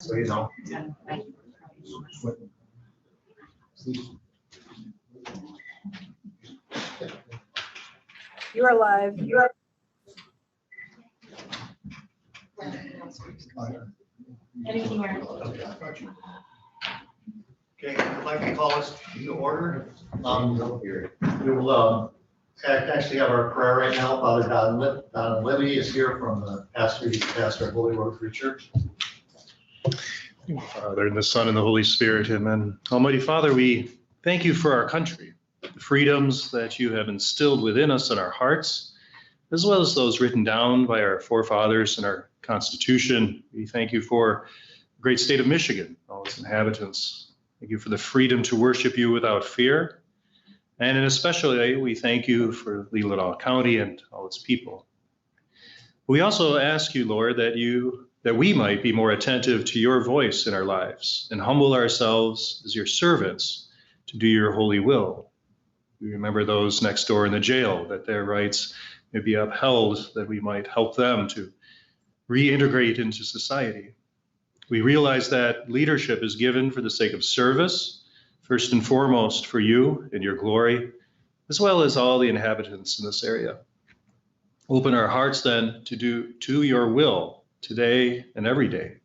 So you know. You're alive. You're Anything else? Okay, I'd like to call us to order. We will actually have our prayer right now. Father Don Libby is here from the pastor of Holy Road Free Church. Father, and the Son, and the Holy Spirit, amen. Almighty Father, we thank you for our country, the freedoms that you have instilled within us in our hearts, as well as those written down by our forefathers in our Constitution. We thank you for the great state of Michigan, all its inhabitants. Thank you for the freedom to worship you without fear. And in a special way, we thank you for Leelanau County and all its people. We also ask you, Lord, that we might be more attentive to your voice in our lives and humble ourselves as your servants to do your holy will. We remember those next door in the jail, that their rights may be upheld, that we might help them to reintegrate into society. We realize that leadership is given for the sake of service, first and foremost for you and your glory, as well as all the inhabitants in this area. Open our hearts then to do to your will today and every day,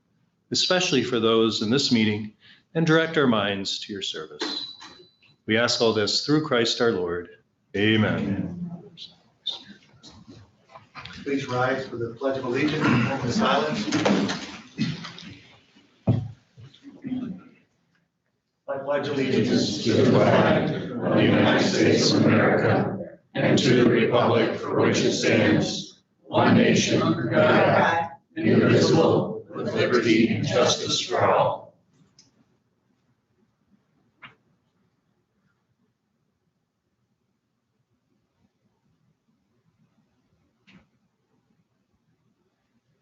especially for those in this meeting, and direct our minds to your service. We ask all this through Christ our Lord. Amen. Please rise for the Pledge of Allegiance and hold the silence. I pledge allegiance to the flag of the United States of America and to the republic for which it stands, one nation under God, indivisible, with liberty and justice for all.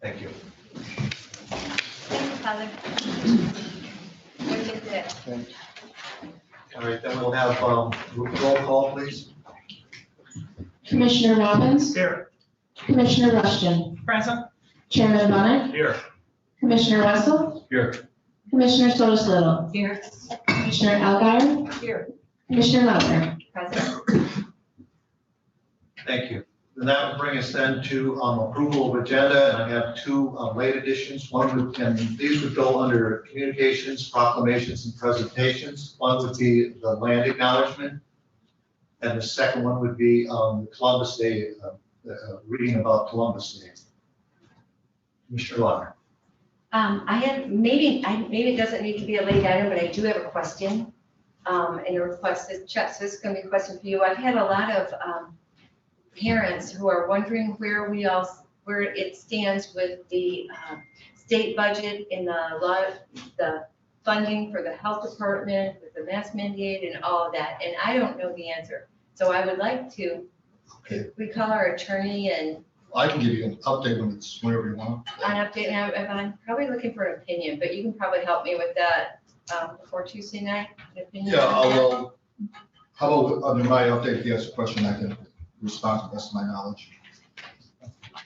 Thank you. Thank you, Father. What is it? All right, then we'll have roll call, please. Commissioner Robbins? Here. Commissioner Rushton? present. Chairman Bennett? Here. Commissioner Wessel? Here. Commissioner Sotos Little? Here. Commissioner Alguier? Here. Commissioner Lautner? Present. Thank you. And that would bring us then to approval of agenda, and I have two late additions. These would go under communications, proclamations, and presentations. One would be the land acknowledgement, and the second one would be Columbus Day, reading about Columbus Day. Commissioner Lautner. I have, maybe it doesn't need to be a late item, but I do have a question. And a request is, Chuck, so this is gonna be a question for you. I've had a lot of parents who are wondering where it stands with the state budget and the funding for the health department, with the mask mandate and all of that, and I don't know the answer. So I would like to, Okay. we call our attorney and I can give you an update whenever you want. an update, and I'm probably looking for an opinion, but you can probably help me with that before Tuesday night. An opinion Yeah, on that? how about under my update, if you ask a question, I can respond to the best of my knowledge.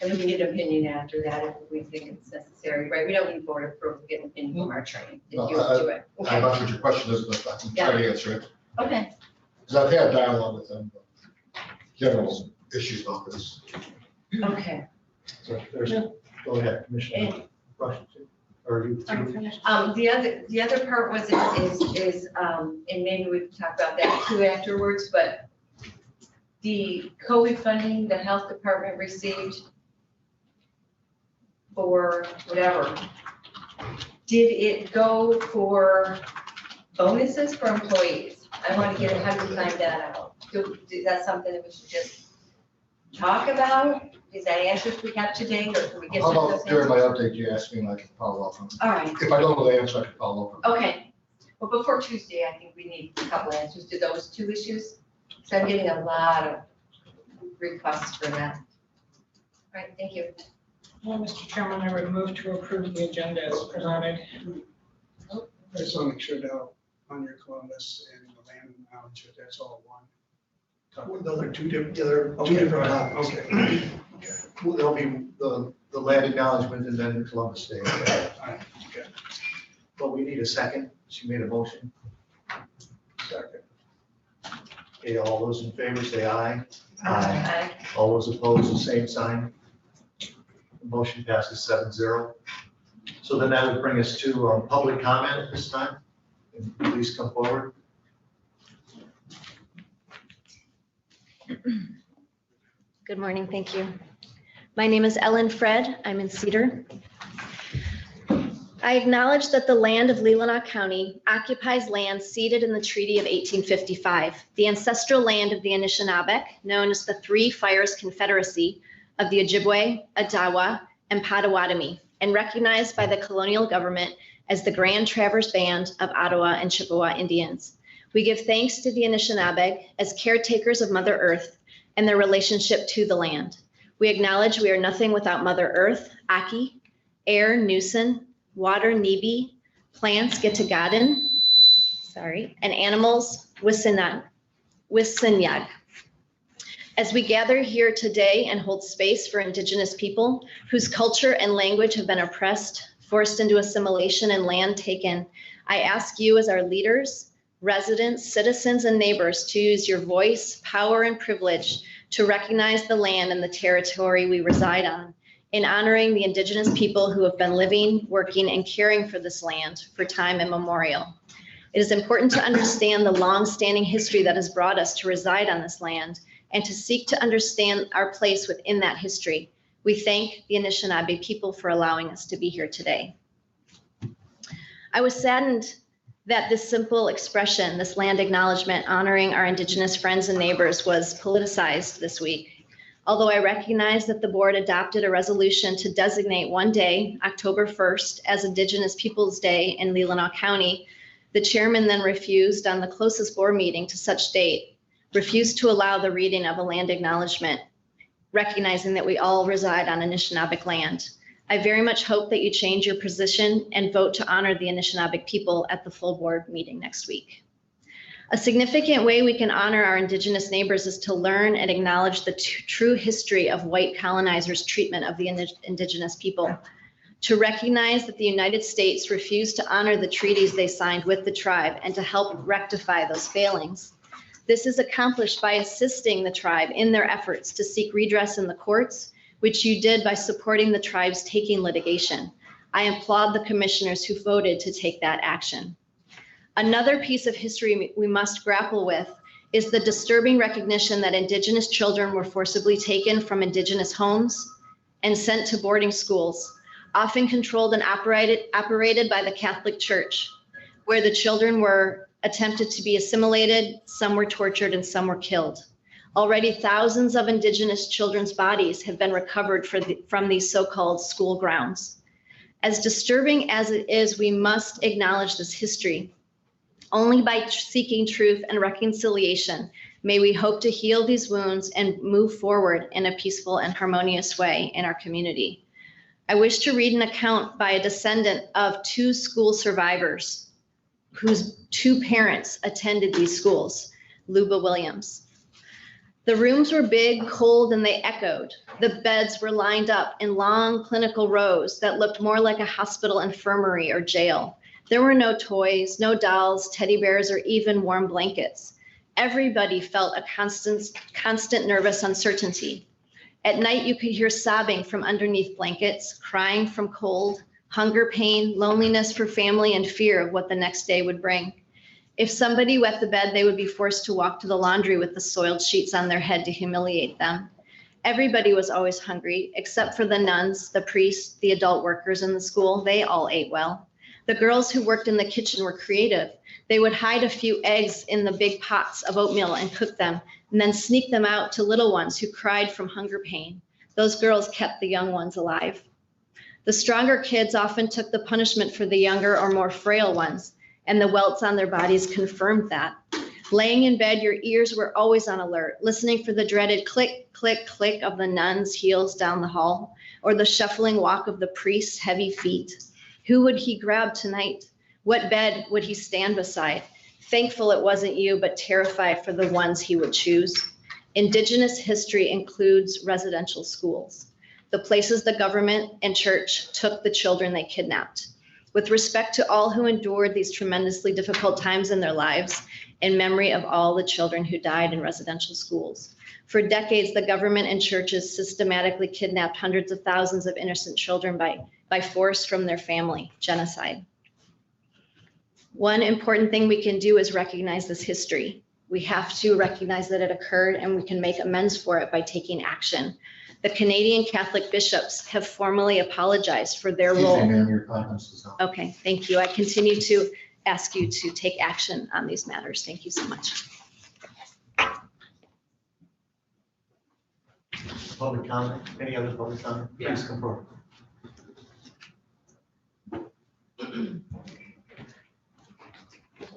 And we can get an opinion after that if we think it's necessary, right? We don't need board approval to get an opinion from our attorney. If No, you do it. I'm Okay. not sure what your question is, but I can try to answer it. Okay. Because I've had dialogue with them, general issues about this. Okay. So there's, go ahead, Commissioner Rushton. Or you. The other part was, and maybe we can talk about that too afterwards, but the COVID funding the health department received for whatever, did it go for bonuses for employees? I want to get, how do we find that out? Is that something that we should just talk about? Is that answers we have today, or can we get How some of about those during my answers? update, you ask me and I can follow up on it. All right. If I don't know the answer, I can follow up. Okay, well, before Tuesday, I think we need a couple answers to those two issues. So I'm getting a lot of requests for that. All right, thank you. Well, Mr. Chairman, I would move to approve the agenda as presented. I just want to make sure now on your Columbus and the land knowledge, that's all one. Those are two different, topics. Okay. There'll be the land acknowledgement and then the Columbus Day. All right, okay. we need a second. She made a motion. Second. Okay, all those in favor say aye. Aye. All those opposed, the same sign. The motion passes 7-0. So then that would bring us to public comment at this time. And please come forward. Good morning, thank you. My name is Ellen Fred, I'm in Cedar. I acknowledge that the land of Leelanau County occupies land ceded in the Treaty of 1855, the ancestral land of the Anishinaabeg, known as the Three Fires Confederacy of the Ojibwe, Odawa, and Potawatomi, and recognized by the colonial government as the Grand Traverse Band of Ottawa and Chippewa Indians. We give thanks to the Anishinaabeg as caretakers of Mother Earth and their relationship to the land. We acknowledge we are nothing without Mother Earth, Aki, air, Nusen, water, Nibi, plants, Getagaden, and animals, Wisinyag. As we gather here today and hold space for Indigenous people whose culture and language have been oppressed, forced into assimilation, and land taken, I ask you as our leaders, residents, citizens, and neighbors to use your voice, power, and privilege to recognize the land and the territory we reside on, in honoring the Indigenous people who have been living, working, and caring for this land for time immemorial. It is important to understand the long-standing history that has brought us to reside on this land and to seek to understand our place within that history. We thank the Anishinaabe people for allowing us to be here today. I was saddened that this simple expression, this land acknowledgement honoring our Indigenous friends and neighbors, was politicized this week. Although I recognize that the board adopted a resolution to designate one day, October 1st, as Indigenous Peoples Day in Leelanau County, the chairman then refused on the closest board meeting to such date, refused to allow the reading of a land acknowledgement, recognizing that we all reside on Anishinaabeg land. I very much hope that you change your position and vote to honor the Anishinaabeg people at the full board meeting next week. A significant way we can honor our Indigenous neighbors is to learn and acknowledge the true history of white colonizers' treatment of the Indigenous people, to recognize that the United States refused to honor the treaties they signed with the tribe and to help rectify those failings. This is accomplished by assisting the tribe in their efforts to seek redress in the courts, which you did by supporting the tribes taking litigation. I applaud the commissioners who voted to take that action. Another piece of history we must grapple with is the disturbing recognition that Indigenous children were forcibly taken from Indigenous homes and sent to boarding schools, often controlled and operated by the Catholic Church, where the children were attempted to be assimilated, some were tortured, and some were killed. Already thousands of Indigenous children's bodies have been recovered from these so-called school grounds. As disturbing as it is, we must acknowledge this history. Only by seeking truth and reconciliation may we hope to heal these wounds and move forward in a peaceful and harmonious way in our community. I wish to read an account by a descendant of 2 school survivors whose 2 parents attended these schools, Luba Williams. The rooms were big, cold, and they echoed. The beds were lined up in long clinical rows that looked more like a hospital infirmary or jail. There were no toys, no dolls, teddy bears, or even warm blankets. Everybody felt a constant nervous uncertainty. At night, you could hear sobbing from underneath blankets, crying from cold, hunger, pain, loneliness for family, and fear of what the next day would bring. If somebody wet the bed, they would be forced to walk to the laundry with the soiled sheets on their head to humiliate them. Everybody was always hungry, except for the nuns, the priests, the adult workers in the school. They all ate well. The girls who worked in the kitchen were creative. They would hide a few eggs in the big pots of oatmeal and cook them, and then sneak them out to little ones who cried from hunger pain. Those girls kept the young ones alive. The stronger kids often took the punishment for the younger or more frail ones, and the welts on their bodies confirmed that. Laying in bed, your ears were always on alert, listening for the dreaded click, click, click of the nuns' heels down the hall, or the shuffling walk of the priest's heavy feet. Who would he grab tonight? What bed would he stand beside? Thankful it wasn't you, but terrified for the ones he would choose. Indigenous history includes residential schools, the places the government and church took the children they kidnapped. with respect to all who endured these tremendously difficult times in their lives, in memory of all the children who died in residential schools. For decades, the government and churches systematically kidnapped hundreds of thousands of innocent children by force from their family, genocide. One important thing we can do is recognize this history. We have to recognize that it occurred, and we can make amends for it by taking action. The Canadian Catholic bishops have formally apologized for their Excuse role. me, ma'am, your comments is on. Okay, thank you. I continue to ask you to take action on these matters. Thank you so much. Public comment, any other public comment? Please come forward.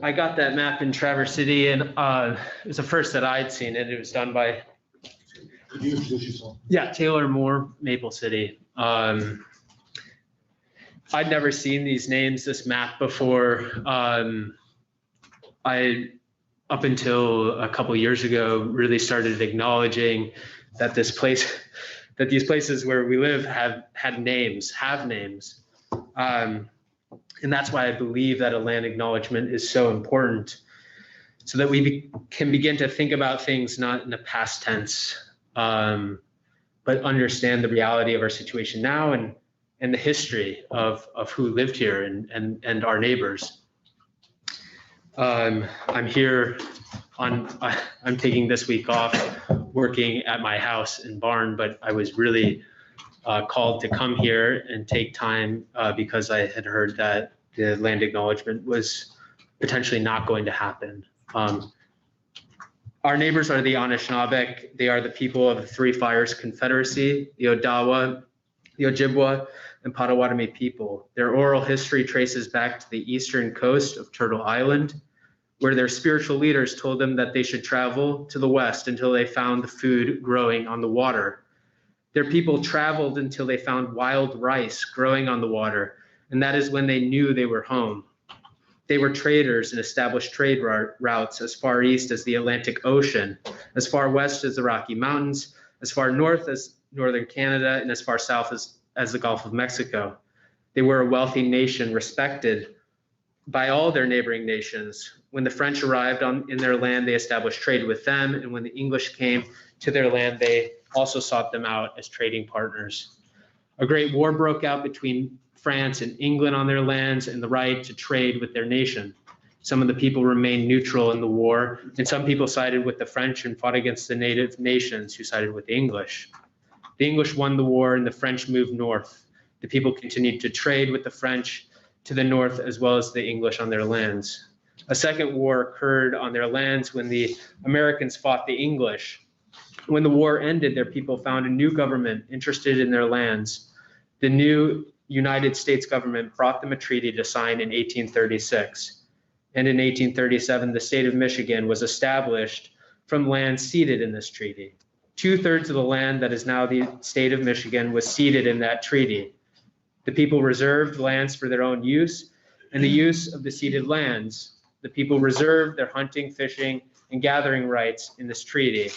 I got that map in Traverse City, and it was the first that I'd seen it. It was done by, Could you introduce yourself? Taylor Moore, Maple City. I'd never seen these names, this map before. I, up until a couple years ago, really started acknowledging that these places where we live have names. And that's why I believe that a land acknowledgement is so important, so that we can begin to think about things not in a past tense, but understand the reality of our situation now and the history of who lived here and our neighbors. I'm here I'm taking this week off working at my house in Barn, but I was really called to come here and take time because I had heard that the land acknowledgement was potentially not going to happen. Our neighbors are the Anishinaabe. They are the people of the Three Fires Confederacy, the Odawa, the Ojibwa, and Potawatomi people. Their oral history traces back to the eastern coast of Turtle Island, where their spiritual leaders told them that they should travel to the west until they found the food growing on the water. Their people traveled until they found wild rice growing on the water, and that is when they knew they were home. They were traders and established trade routes as far east as the Atlantic Ocean, as far west as the Rocky Mountains, as far north as northern Canada, and as far south as the Gulf of Mexico. They were a wealthy nation respected by all their neighboring nations. When the French arrived in their land, they established trade with them, and when the English came to their land, they also sought them out as trading partners. A great war broke out between France and England on their lands and the right to trade with their nation. Some of the people remained neutral in the war, and some people sided with the French and fought against the native nations who sided with the English. The English won the war and the French moved north. The people continued to trade with the French to the north as well as the English on their lands. A second war occurred on their lands when the Americans fought the English. When the war ended, their people found a new government interested in their lands. The new United States government brought them a treaty to sign in 1836. And in 1837, the state of Michigan was established from land ceded in this treaty. 2/3 of the land that is now the state of Michigan was ceded in that treaty. The people reserved lands for their own use, and the use of the ceded lands. The people reserved their hunting, fishing, and gathering rights in this treaty.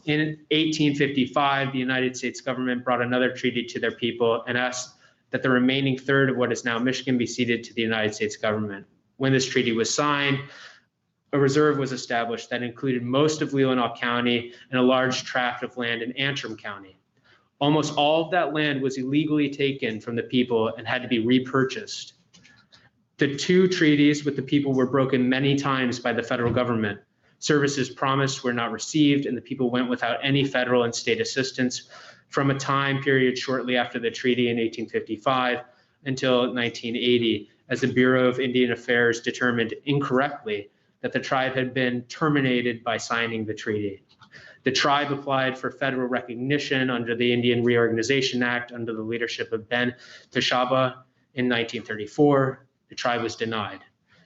In 1855, the United States government brought another treaty to their people and asked that the remaining third of what is now Michigan be ceded to the United States government. When this treaty was signed, a reserve was established that included most of Leelanau County and a large tract of land in Antrim County. Almost all of that land was illegally taken from the people and had to be repurchased. The two treaties with the people were broken many times by the federal government. Services promised were not received, and the people went without any federal and state assistance from a time period shortly after the treaty in 1855 until 1980, as the Bureau of Indian Affairs determined incorrectly that the tribe had been terminated by signing the treaty. The tribe applied for federal recognition under the Indian Reorganization Act under the leadership of Ben Tashaba in 1934. The tribe was denied.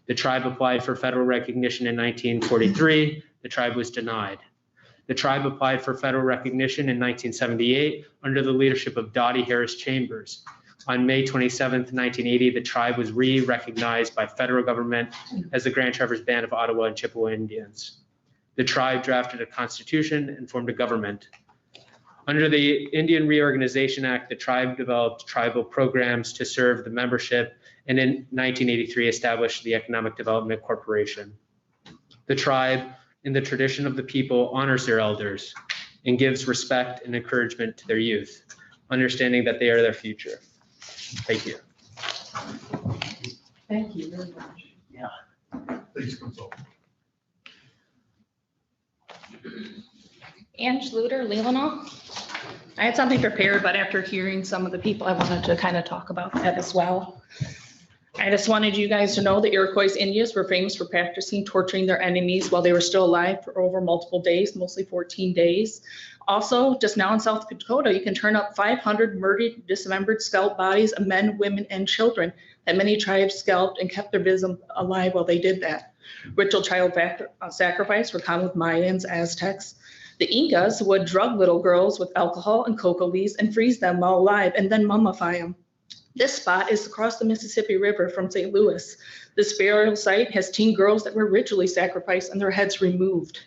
The tribe applied for federal recognition in 1943. The tribe was denied. The tribe applied for federal recognition in 1978 under the leadership of Dottie Harris Chambers. On May 27th, 1980, the tribe was re-recognized by federal government as the Grand Traverse Band of Ottawa and Chippewa Indians. The tribe drafted a constitution and formed a government. Under the Indian Reorganization Act, the tribe developed tribal programs to serve the membership and in 1983 established the Economic Development Corporation. The tribe, in the tradition of the people, honors their elders and gives respect and encouragement to their youth, understanding that they are their future. Thank you. Thank you very much. Please come forward. Ange Luter, Leelanau. I had something prepared, but after hearing some of the people, I wanted to kind of talk about that as well. I just wanted you guys to know the Iroquois Indians were famous for practicing torturing their enemies while they were still alive for over multiple days, mostly 14 days. Also, just now in South Dakota, you can turn up 500 murdered, dismembered, scalped bodies of men, women, and children that many tribes scalped and kept their victims alive while they did that. Ritual child sacrifice were common with Mayans, Aztecs. The Incas would drug little girls with alcohol and cocoa leaves and freeze them while alive and then mummify them. This spot is across the Mississippi River from St. Louis. This burial site has teen girls that were ritually sacrificed and their heads removed.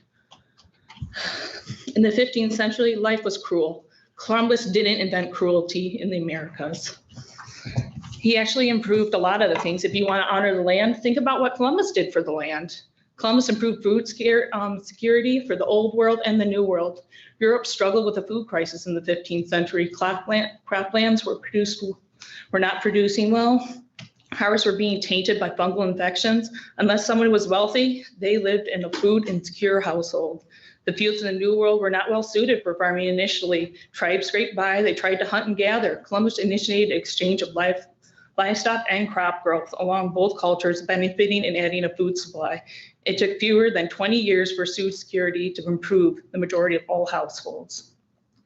In the 15th century, life was cruel. Columbus didn't invent cruelty in the Americas. He actually improved a lot of the things. If you want to honor the land, think about what Columbus did for the land. Columbus improved food security for the Old World and the New World. Europe struggled with a food crisis in the 15th century. Croplands were not producing well. Harvests were being tainted by fungal infections. Unless someone was wealthy, they lived in a food insecure household. The fields in the New World were not well suited for farming initially. Tribes scraped by, they tried to hunt and gather. Columbus initiated exchange of livestock and crop growth along both cultures, benefiting and adding a food supply. It took fewer than 20 years for food security to improve the majority of all households.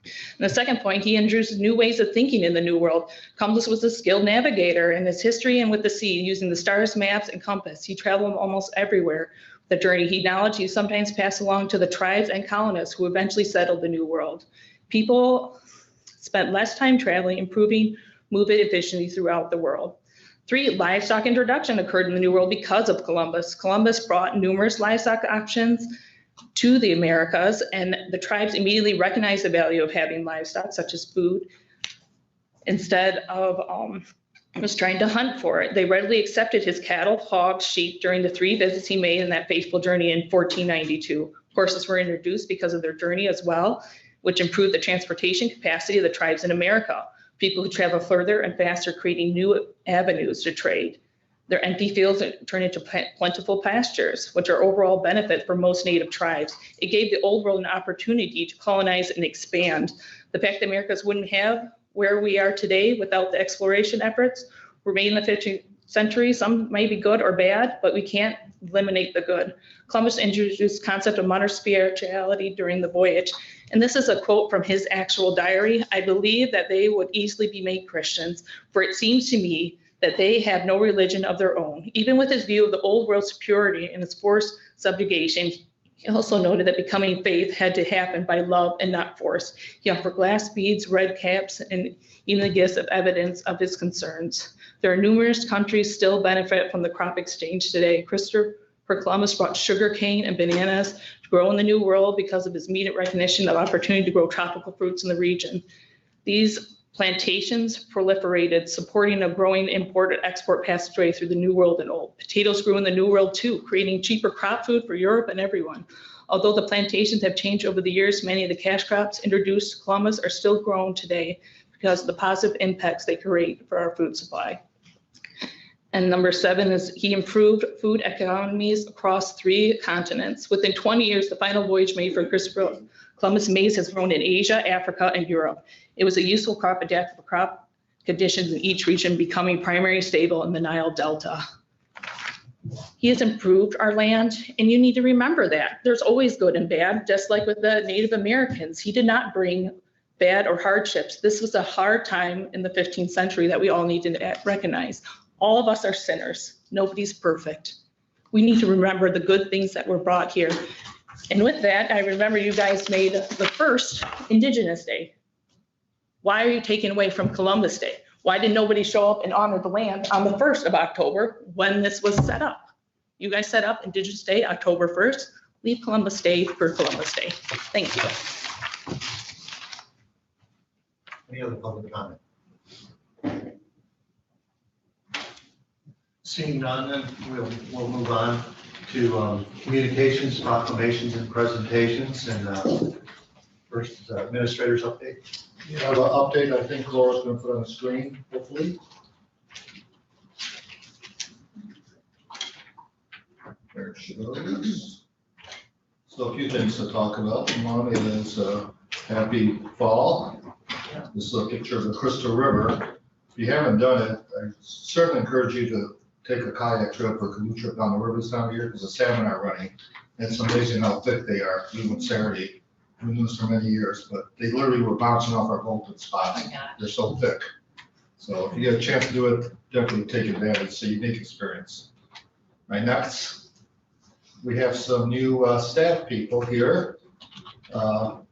And the second point, he introduced new ways of thinking in the New World. Columbus was a skilled navigator in his history and with the sea, using the stars, maps, and compass. He traveled almost everywhere. The journey, knowledge he sometimes passed along to the tribes and colonists who eventually settled the New World. People spent less time traveling, improving movement efficiency throughout the world. 3, livestock introduction occurred in the New World because of Columbus. Columbus brought numerous livestock options to the Americas, and the tribes immediately recognized the value of having livestock, such as food, instead of was trying to hunt for it. They readily accepted his cattle, hogs, sheep during the 3 visits he made in that fateful journey in 1492. Horses were introduced because of their journey as well, which improved the transportation capacity of the tribes in America. People who travel further and faster, creating new avenues to trade. Their empty fields turn into plentiful pastures, which are overall benefit for most native tribes. It gave the Old World an opportunity to colonize and expand. The fact that Americas wouldn't have where we are today without the exploration efforts were made in the 15th century. Some may be good or bad, but we can't eliminate the good. Columbus introduced the concept of modern spirituality during the voyage. And this is a quote from his actual diary. "I believe that they would easily be made Christians, for it seems to me that they have no religion of their own." Even with his view of the Old World's purity and its forced subjugation, he also noted that becoming faith had to happen by love and not force. He offered glass beads, red caps, and even the gifts of evidence of his concerns. There are numerous countries still benefit from the crop exchange today. Christopher Columbus brought sugarcane and bananas to grow in the New World because of his immediate recognition of opportunity to grow tropical fruits in the region. These plantations proliferated, supporting a growing import-export passageway through the New World and Old. Potatoes grew in the New World too, creating cheaper crop food for Europe and everyone. Although the plantations have changed over the years, many of the cash crops introduced to Columbus are still grown today because of the positive impacts they create for our food supply. And number 7 is he improved food economies across 3 continents. Within 20 years, the final voyage made for Christopher Columbus, maize has grown in Asia, Africa, and Europe. It was a useful crop adapted for crop conditions in each region, becoming primary stable in the Nile Delta. He has improved our land, and you need to remember that. There's always good and bad, just like with the Native Americans. He did not bring bad or hardships. This was a hard time in the 15th century that we all need to recognize. All of us are sinners. Nobody's perfect. We need to remember the good things that were brought here. And with that, I remember you guys made the first Indigenous Day. Why are you taking away from Columbus Day? Why did nobody show up and honor the land on the 1st of October when this was set up? You guys set up Indigenous Day, October 1st. Leave Columbus Day for Columbus Day. Thank you. Any other public comment? Seeing none, then we'll move on to communications, proclamations, and presentations. And first is administrator's update. You have an update, I think Laura's going to put on the screen, hopefully. There she goes. So a few things to talk about. One is happy fall. This is a picture of the Crystal River. If you haven't done it, I certainly encourage you to take a kayak trip or canoe trip down the river this time of year because the salmon are running. And it's amazing how thick they are, even Saturday. We've been doing this for many years, but they literally were bouncing off our boat at spots. They're so thick. So if you get a chance to do it, definitely take advantage. It's a unique experience. Right, next, we have some new staff people here.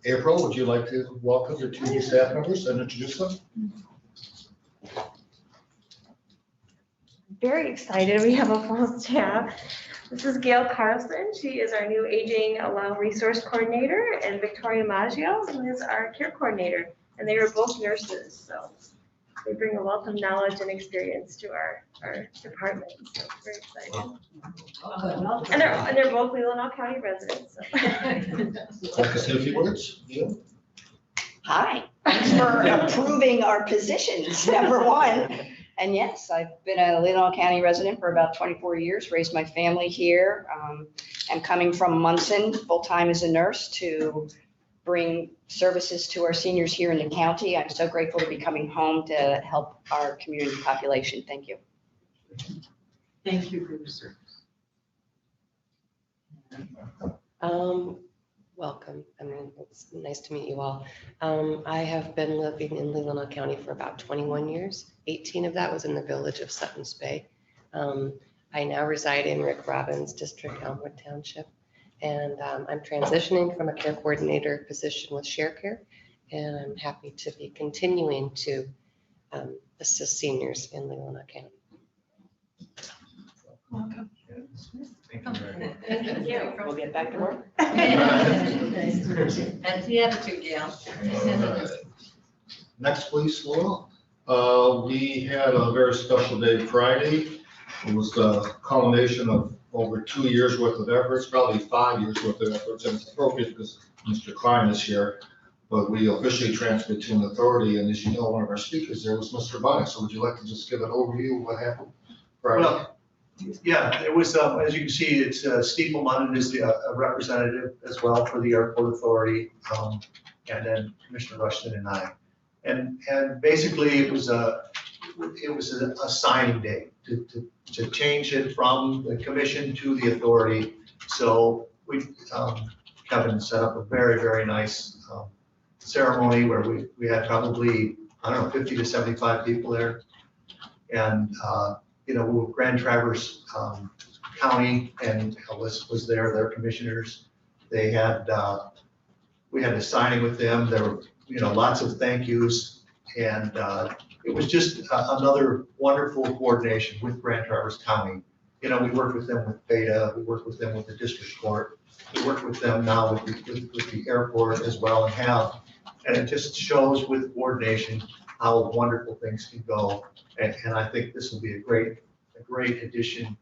April, would you like to welcome your two new staff members and introduce them? Very excited. We have a full staff. This is Gail Carlson. She is our new Aging Allow Resource Coordinator, and Victoria Maggio, who is our Care Coordinator. And they are both nurses, so they bring a wealth of knowledge and experience to our department. So very excited. And they're both Leelanau County residents. So. Like to say a few words? Yeah. Hi, thanks for approving our positions, number one. And yes, I've been a Leelanau County resident for about 24 years, raised my family here. I'm coming from Munson full-time as a nurse to bring services to our seniors here in the county. I'm so grateful to be coming home to help our community population. Thank you. Thank you for your service. Welcome. I mean, it's nice to meet you all. I have been living in Leelanau County for about 21 years. 18 of that was in the village of Suttons Bay. I now reside in Rick Robbins District, Elmwood Township. And I'm transitioning from a care coordinator position with Share Care. And I'm happy to be continuing to assist seniors in Leelanau County. Welcome. Thank you. We'll get back to work. That's the attitude, Gail. Next, please, Laura. We had a very special day Friday. It was the culmination of over 2 years worth of efforts, probably 5 years worth of efforts, and it's appropriate because Mr. Klein is here. But we officially transferred to an authority, and as you know, one of our speakers there was Mr. Bunnick. So would you like to just give an overview of what happened Friday? Well, yeah, it was, as you can see, it's Steve Mullen is the representative as well for the airport authority, and then Commissioner Rushton and I. And basically it was a signing day to change it from the commission to the authority. So we, Kevin set up a very, very nice ceremony where we had probably, I don't know, 50 to 75 people there. And, you know, we were Grand Traverse County and was there, their commissioners. They had, we had a signing with them. There were, you know, lots of thank yous. And it was just another wonderful coordination with Grand Traverse County. You know, we worked with them with Beta, we worked with them with the district court. We work with them now with the airport as well and it just shows with coordination how wonderful things can go. And I think this will be a great addition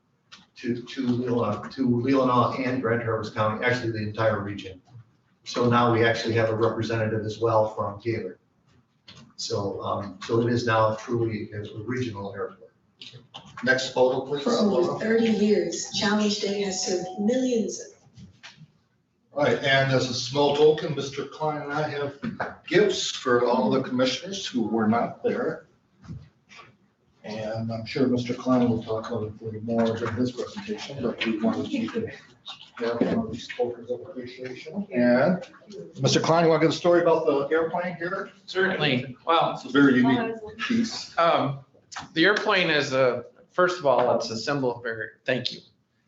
to Leelanau and Grand Traverse County, actually the entire region. So now we actually have a representative as well from Gaylord. So so it is now truly a regional airport. Next photo, please. For over 30 years, Challenge Day has served millions of. All right, and as a small token, Mr. Klein and I have gifts for all the commissioners who were not there. And I'm sure Mr. Klein will talk a little bit more during his presentation, but we wanted you to have one of these tokens of appreciation. And Mr. Klein, you want to give a story about the airplane here? Certainly. Well, it's a very unique piece. The airplane is first of all, it's a symbol of thank you.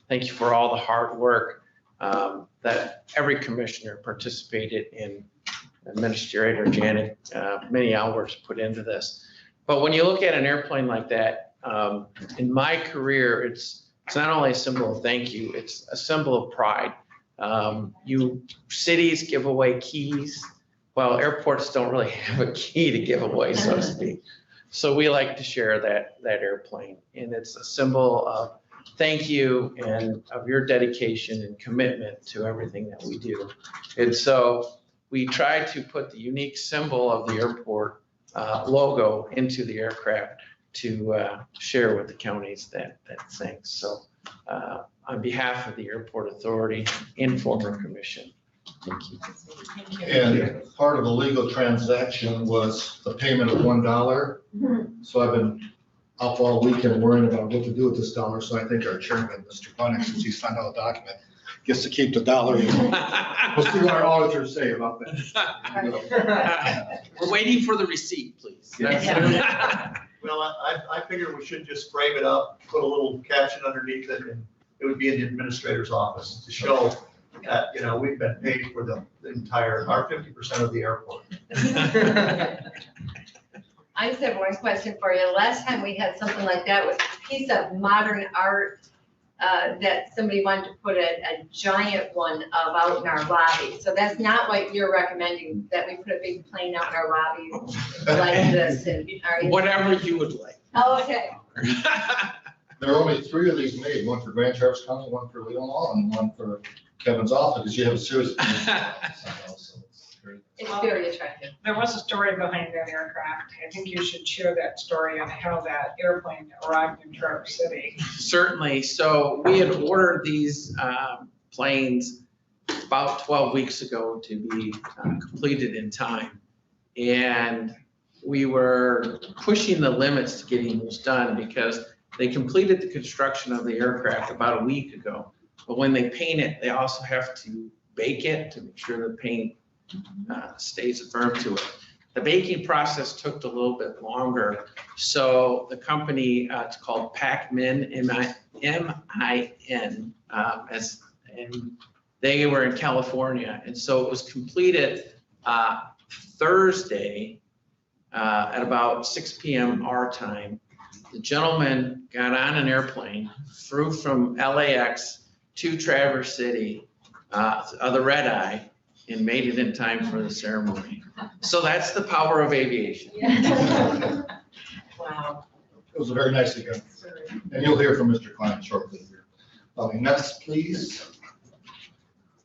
Thank you for all the hard work that every commissioner participated in, Administrator Janet, many hours put into this. But when you look at an airplane like that, in my career, it's not only a symbol of thank you, it's a symbol of pride. Cities give away keys. Well, airports don't really have a key to give away, so to speak. So we like to share that airplane, and it's a symbol of thank you and of your dedication and commitment to everything that we do. And so we try to put the unique symbol of the airport logo into the aircraft to share with the counties that thanks. So on behalf of the Airport Authority and former commission, thank you. And part of the legal transaction was the payment of $1. So I've been up all weekend worrying about what to do with this dollar. So I think our chairman, Mr. Bunnick, since he signed out the document, gets to keep the dollar. We'll see what our auditors say about that. We're waiting for the receipt, please. Well, I figure we should just frame it up, put a little caption underneath it, and it would be in the administrator's office to show that, you know, we've been paid for the entire, our 50% of the airport. I just have one question for you. Last time we had something like that was a piece of modern art that somebody wanted to put a giant one of out in our lobby. So that's not what you're recommending, that we put a big plane out in our lobby like this. And, whatever you would like. Oh, okay. There are only 3 of these made, one for Grand Traverse County, one for Leelanau, and one for Kevin's office, because you have a series of. It's very attractive. There was a story behind that aircraft. I think you should share that story on how that airplane arrived in Traverse City. Certainly. So we had ordered these planes about 12 weeks ago to be completed in time. And we were pushing the limits to getting those done because they completed the construction of the aircraft about a week ago. But when they paint it, they also have to bake it to make sure the paint stays firm to it. The baking process took a little bit longer. So the company, it's called PacMin, M-I-N, and they were in California. And so it was completed Thursday at about 6 p.m. our time. The gentleman got on an airplane, flew from LAX to Traverse City, the red eye, and made it in time for the ceremony. So that's the power of aviation. Wow. It was a very nice event. And you'll hear from Mr. Klein shortly here. Next, please.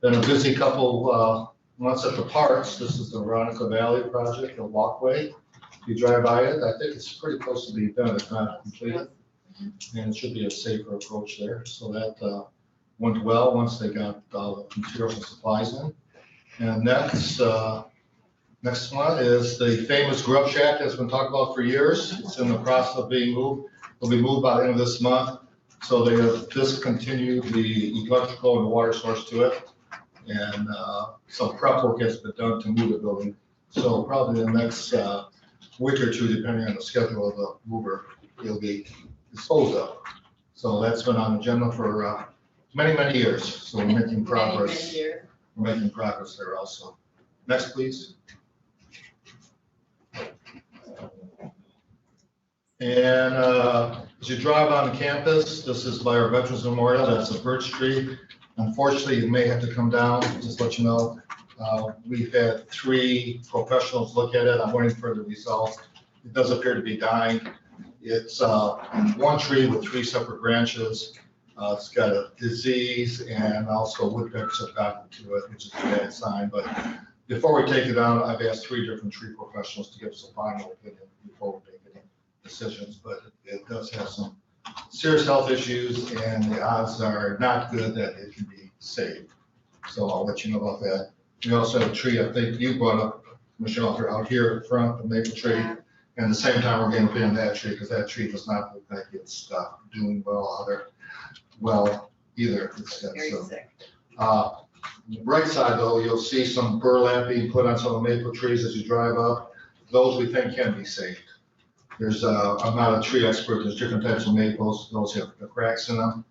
Been a busy couple months at the parks. This is the Veronica Valley project, the walkway. If you drive by it, I think it's pretty close to being done, if not completed. And it should be a safer approach there. So that went well once they got all the materials and supplies in. And next one is the famous grub shack that's been talked about for years. It's in the process of being moved. It'll be moved by the end of this month. So they have discontinued the electrical and the water source to it. And some prep work has been done to move the building. So probably the next week or two, depending on the schedule of the mover, it'll be disposed of. So that's been on the agenda for many, many years. So we're making progress. We're making progress there also. Next, please. And as you drive on campus, this is by our Veterans Memorial. That's a birch tree. Unfortunately, you may have to come down, just to let you know. We've had 3 professionals look at it. I'm waiting for the results. It does appear to be dying. It's one tree with 3 separate branches. It's got a disease, and also woodpeckers have gotten to it, which is a bad sign. But before we take it down, I've asked 3 different tree professionals to give us a final opinion before we make any decisions. But it does have some serious health issues, and the odds are not good that it can be saved. So I'll let you know about that. We also have a tree, I think you brought up, Michelle, out here in front, the maple tree. And at the same time, we're getting paid on that tree because that tree does not look like it's doing well either. Very sick. On the right side though, you'll see some burlap being put on some of the maple trees as you drive up. Those we think can be saved. There's, I'm not a tree expert, there's different types of maples, those have the cracks in them,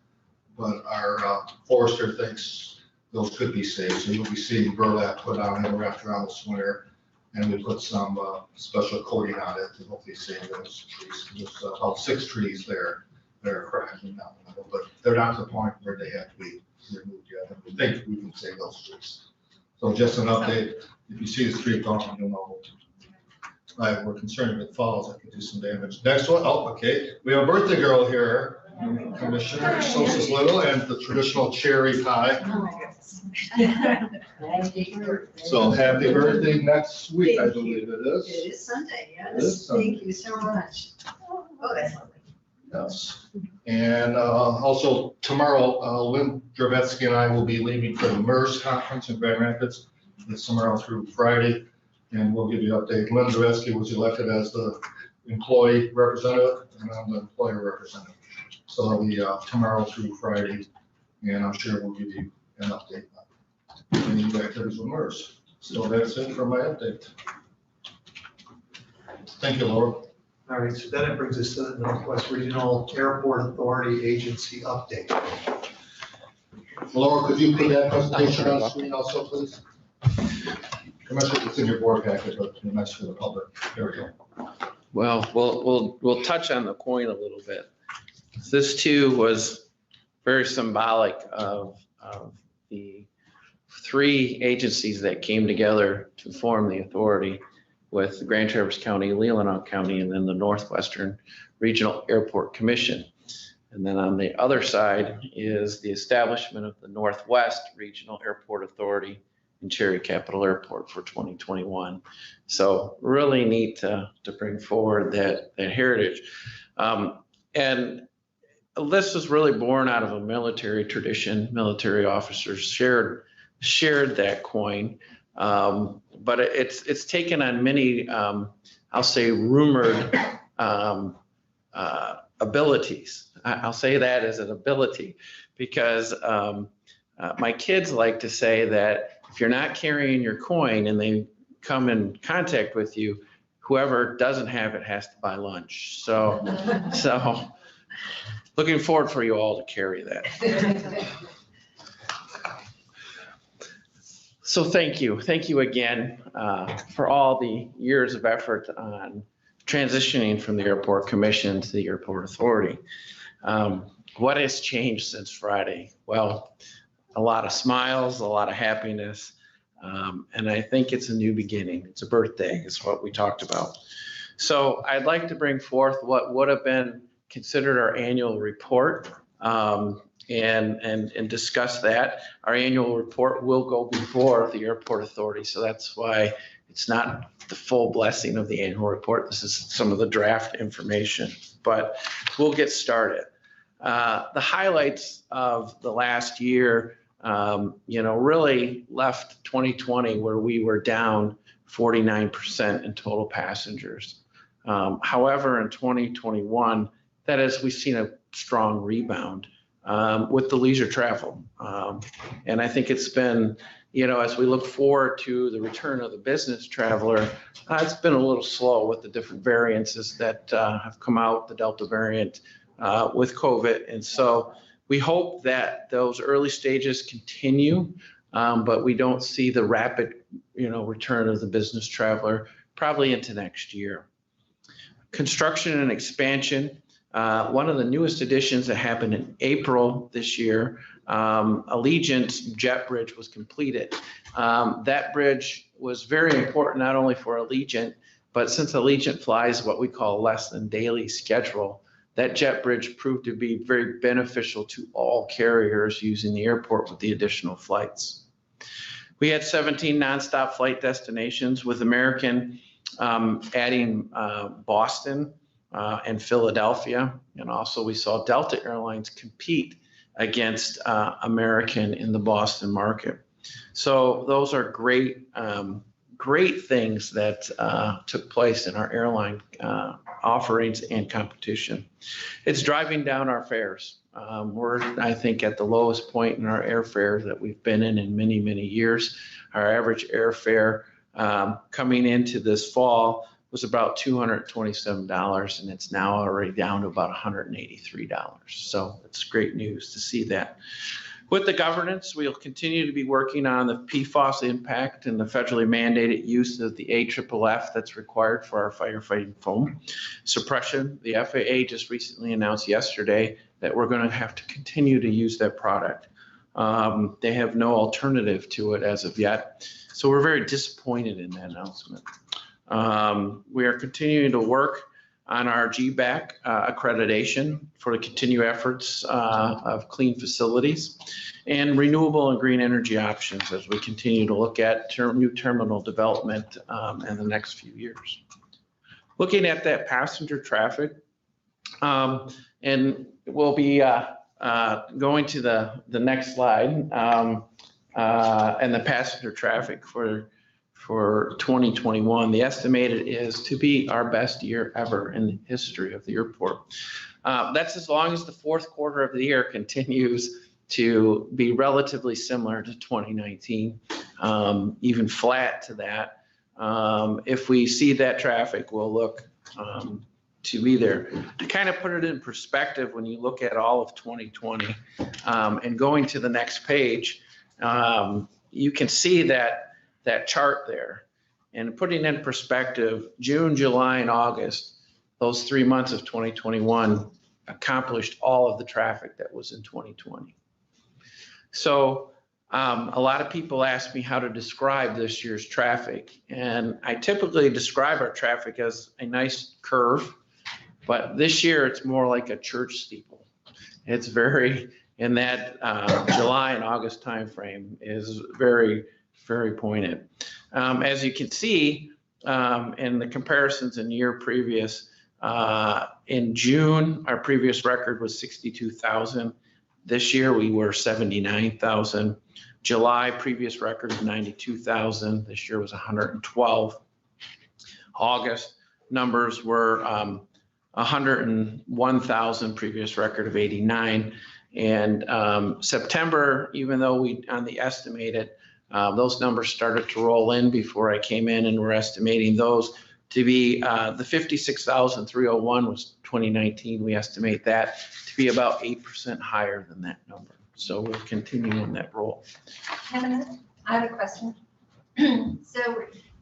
but our forester thinks those could be saved. So you'll be seeing burlap put on and wrapped around this winter, and we put some special coating on it to hopefully save those trees. There's about 6 trees there that are cracking down the middle, but they're not to the point where they have to be removed yet. And we think we can save those trees. So just an update, if you see this tree gone, you'll know. We're concerned if it falls, it could do some damage. Next one, oh, okay, we have a birthday girl here, Commissioner Sosa's Little, and the traditional cherry pie. Oh my goodness. So happy birthday next week, I believe it is. It is Sunday, It is yes. Sunday. Thank you so much. Oh, that's lovely. Yes. And also tomorrow, Lynn Dravetsky and I will be leaving for the MERS conference in Grand Rapids. It's tomorrow through Friday, and we'll give you an update. Lynn Dravetsky was elected as the employee representative, and I'm the employer representative. So it'll be tomorrow through Friday, and I'm sure we'll give you an update on any activities with MERS. So that's it for my update. Thank you, Laura. All right, so then it brings us to the Northwest Regional Airport Authority Agency update. Laura, could you put that presentation on screen also, please? Commissioner, it's in your board packet, but nice for the public. There we go. Well, we'll touch on the coin a little bit. This too was very symbolic of the three agencies that came together to form the authority, with the Grand Traverse County, Leelanau County, and then the Northwestern Regional Airport Commission. And then on the other side is the establishment of the Northwest Regional Airport Authority in Cherry Capital Airport for 2021. So really neat to bring forward that heritage. And this was really born out of a military tradition. Military officers shared that coin. But it's taken on many, I'll say, rumored abilities. I'll say that as an ability, because my kids like to say that if you're not carrying your coin and they come in contact with you, whoever doesn't have it has to buy lunch. So looking forward for you all to carry that. So thank you again for all the years of effort on transitioning from the Airport Commission to the Airport Authority. What has changed since Friday? Well, a lot of smiles, a lot of happiness, and I think it's a new beginning. It's a birthday, is what we talked about. So I'd like to bring forth what would have been considered our annual report. And discuss that. Our annual report will go before the Airport Authority, so that's why it's not the full blessing of the annual report. This is some of the draft information, but we'll get started. The highlights of the last year, really left 2020 where we were down 49% in total passengers. However, in 2021, that is, we've seen a strong rebound with the leisure travel. And I think it's been, as we look forward to the return of the business traveler, it's been a little slow with the different variances that have come out, the Delta variant with COVID. And so we hope that those early stages continue, but we don't see the rapid, return of the business traveler probably into next year. Construction and expansion. One of the newest additions that happened in April this year, Allegiant's jet bridge was completed. That bridge was very important not only for Allegiant, but since Allegiant flies what we call less than daily schedule, that jet bridge proved to be very beneficial to all carriers using the airport with the additional flights. We had 17 nonstop flight destinations, with American adding Boston and Philadelphia. And also we saw Delta Airlines compete against American in the Boston market. So those are great things that took place in our airline offerings and competition. It's driving down our fares. We're, I think, at the lowest point in our airfares that we've been in many, many years. Our average airfare coming into this fall was about $227, and it's now already down to about $183. So it's great news to see that. With the governance, we'll continue to be working on the PFAS impact and the federally mandated use of the AFFF that's required for our firefighting foam suppression. The FAA just recently announced yesterday that we're going to have to continue to use that product. They have no alternative to it as of yet. So we're very disappointed in that announcement. We are continuing to work on our GBAC accreditation for the continued efforts of clean facilities and renewable and green energy options as we continue to look at new terminal development in the next few years. Looking at that passenger traffic, and we'll be going to the next slide, and the passenger traffic for 2021. The estimated is to be our best year ever in the history of the airport. That's as long as the fourth quarter of the year continues to be relatively similar to 2019, even flat to that. If we see that traffic, we'll look to be there. To kind of put it in perspective, when you look at all of 2020 and going to the next page, you can see that chart there. And putting in perspective, June, July, and August, those 3 months of 2021 accomplished all of the traffic that was in 2020. So a lot of people ask me how to describe this year's traffic. And I typically describe our traffic as a nice curve, but this year it's more like a church steeple. It's very, in that July and August timeframe is very, very pointed. As you can see in the comparisons in year previous, in June, our previous record was 62,000. This year we were 79,000. July, previous record of 92,000. This year was 112. August numbers were 101,000, previous record of 89. And September, even though we on the estimated, those numbers started to roll in before I came in, and we're estimating those to be the 56,301 was 2019. We estimate that to be about 8% higher than that number. So we're continuing that roll. Kevin, I have a question. So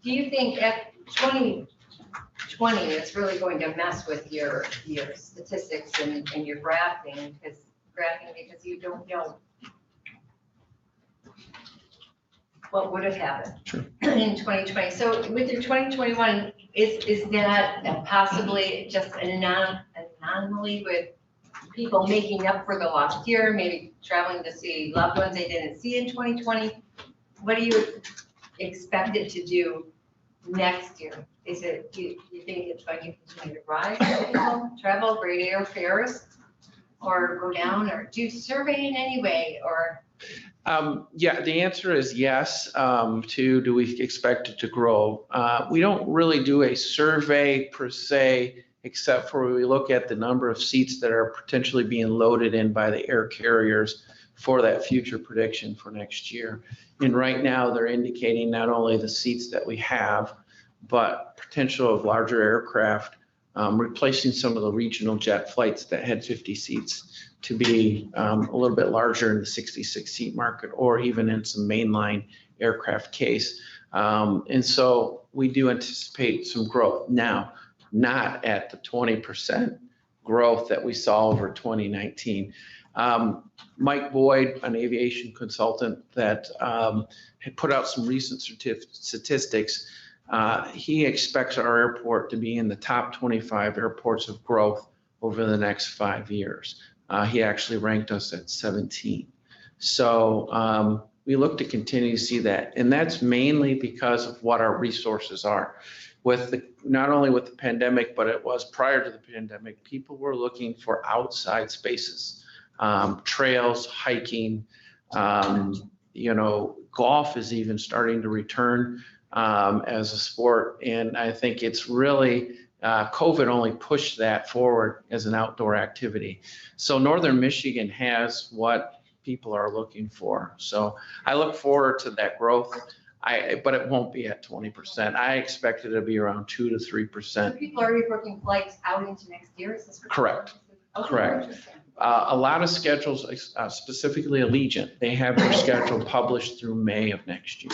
do you think at 2020, it's really going to mess with your statistics and your graphing because you don't know what would have happened in 2020. So with your 2021, is that possibly just an anomaly with people making up for the lost year, maybe traveling to see loved ones they didn't see in 2020? What do you expect it to do next year? Is it, do you think it's going to continue to rise, travel, great airfares, or go down, or do surveying anyway, or? Yeah, the answer is yes. Do we expect it to grow? We don't really do a survey per se, except for we look at the number of seats that are potentially being loaded in by the air carriers for that future prediction for next year. And right now they're indicating not only the seats that we have, but potential of larger aircraft, replacing some of the regional jet flights that had 50 seats to be a little bit larger in the 66 seat market, or even in some mainline aircraft case. And so we do anticipate some growth. Now, not at the 20% growth that we saw over 2019. Mike Boyd, an aviation consultant that had put out some recent statistics, he expects our airport to be in the top 25 airports of growth over the next 5 years. He actually ranked us at 17. So we look to continue to see that. And that's mainly because of what our resources are. Not only with the pandemic, but it was prior to the pandemic, people were looking for outside spaces, trails, hiking, golf is even starting to return as a sport. And I think it's really, COVID only pushed that forward as an outdoor activity. So Northern Michigan has what people are looking for. So I look forward to that growth. But it won't be at 20%. I expect it to be around 2 to 3%. So people are already booking flights out into next year? Is this correct? Okay, correct. A lot of schedules, specifically Allegiant, they have their schedule published through May of next year.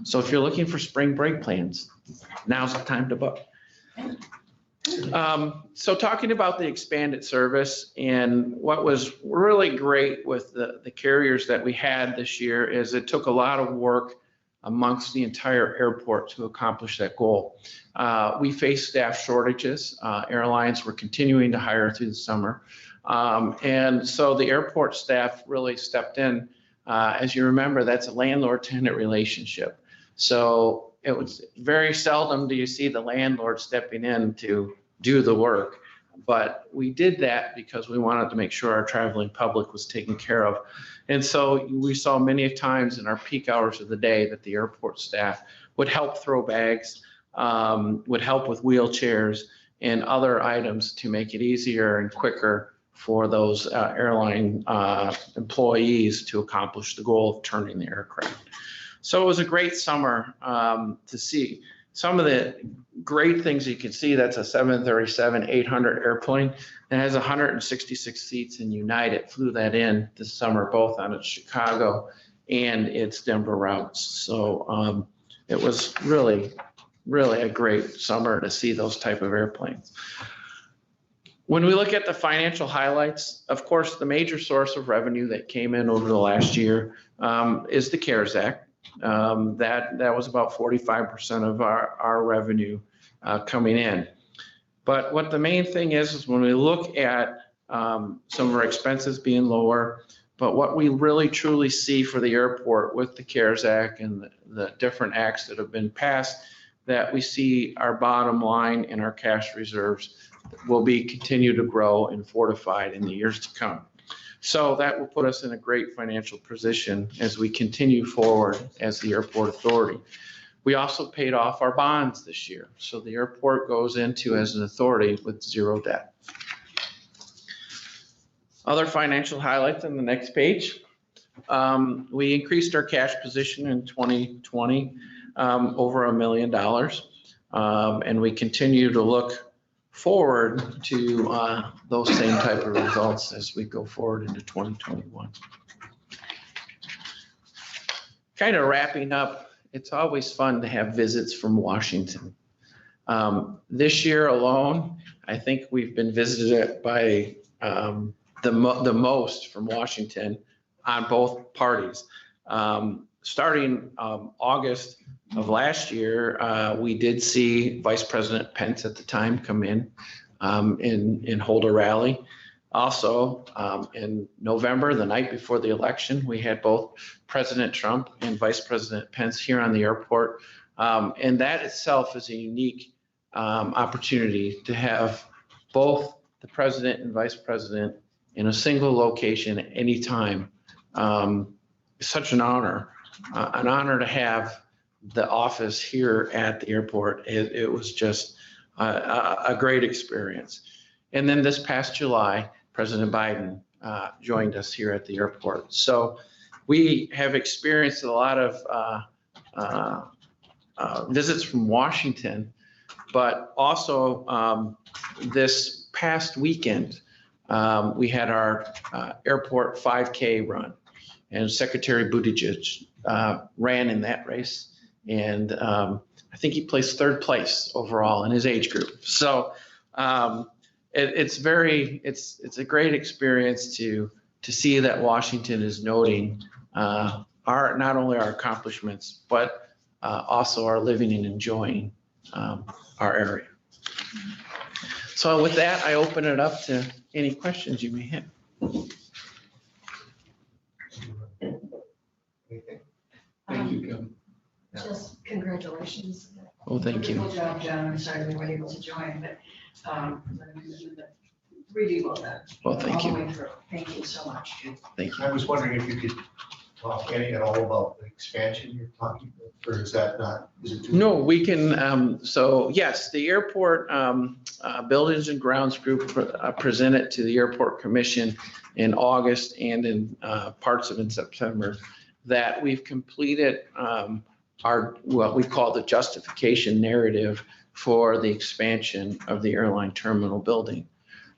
So if you're looking for spring break plans, now's the time to book. So talking about the expanded service, and what was really great with the carriers that we had this year is it took a lot of work amongst the entire airport to accomplish that goal. We faced staff shortages. Airlines were continuing to hire through the summer. And so the airport staff really stepped in. As you remember, that's a landlord-tenant relationship. So it was very seldom do you see the landlord stepping in to do the work. But we did that because we wanted to make sure our traveling public was taken care of. And so we saw many times in our peak hours of the day that the airport staff would help throw bags, would help with wheelchairs and other items to make it easier and quicker for those airline employees to accomplish the goal of turning the aircraft. So it was a great summer to see. Some of the great things you can see, that's a 737-800 airplane that has 166 seats, and United flew that in this summer, both on its Chicago and its Denver routes. So it was really, really a great summer to see those type of airplanes. When we look at the financial highlights, of course, the major source of revenue that came in over the last year is the CARES Act. That was about 45% of our revenue coming in. But what the main thing is when we look at some of our expenses being lower, but what we really truly see for the airport with the CARES Act and the different acts that have been passed, that we see our bottom line and our cash reserves will be continue to grow and fortified in the years to come. So that will put us in a great financial position as we continue forward as the airport authority. We also paid off our bonds this year. So the airport goes into as an authority with zero debt. Other financial highlights on the next page. We increased our cash position in 2020 over $1 million. And we continue to look forward to those same type of results as we go forward into 2021. Kind of wrapping up, it's always fun to have visits from Washington. This year alone, I think we've been visited by the most from Washington on both parties. Starting August of last year, we did see Vice President Pence at the time come in and hold a rally. Also, in November, the night before the election, we had both President Trump and Vice President Pence here on the airport. And that itself is a unique opportunity to have both the president and vice president in a single location at any time. It's such an honor to have the office here at the airport. It was just a great experience. And then this past July, President Biden joined us here at the airport. So we have experienced a lot of visits from Washington, but also this past weekend, we had our airport 5K run, and Secretary Buttigieg ran in that race. And I think he placed third place overall in his age group. So it's a great experience to see that Washington is noting not only our accomplishments, but also our living and enjoying our area. So with that, I open it up to any questions you may have. Thank you, Kim. Just congratulations. Well, thank you. Wonderful job, John. I'm sorry we weren't able to join, but really well done. Well, thank All the you. way through. Thank you so much. Thank you. I was wondering if you could talk any at all about the expansion you're talking about, or is that not? Is it too? No, we can, so yes, the airport Buildings and Grounds Group presented to the Airport Commission in August and in parts of in September that we've completed what we call the justification narrative for the expansion of the airline terminal building.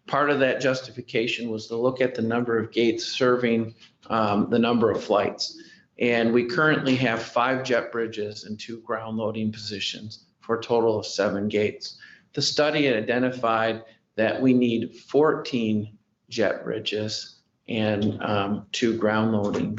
Part of that justification was to look at the number of gates serving the number of flights. And we currently have 5 jet bridges and 2 ground loading positions for a total of 7 gates. The study had identified that we need 14 jet bridges and 2 ground loading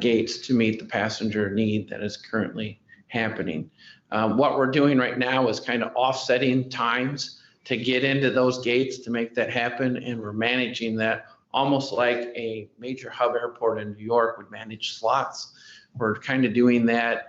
gates to meet the passenger need that is currently happening. What we're doing right now is kind of offsetting times to get into those gates to make that happen, and we're managing that almost like a major hub airport in New York would manage slots. We're kind of doing that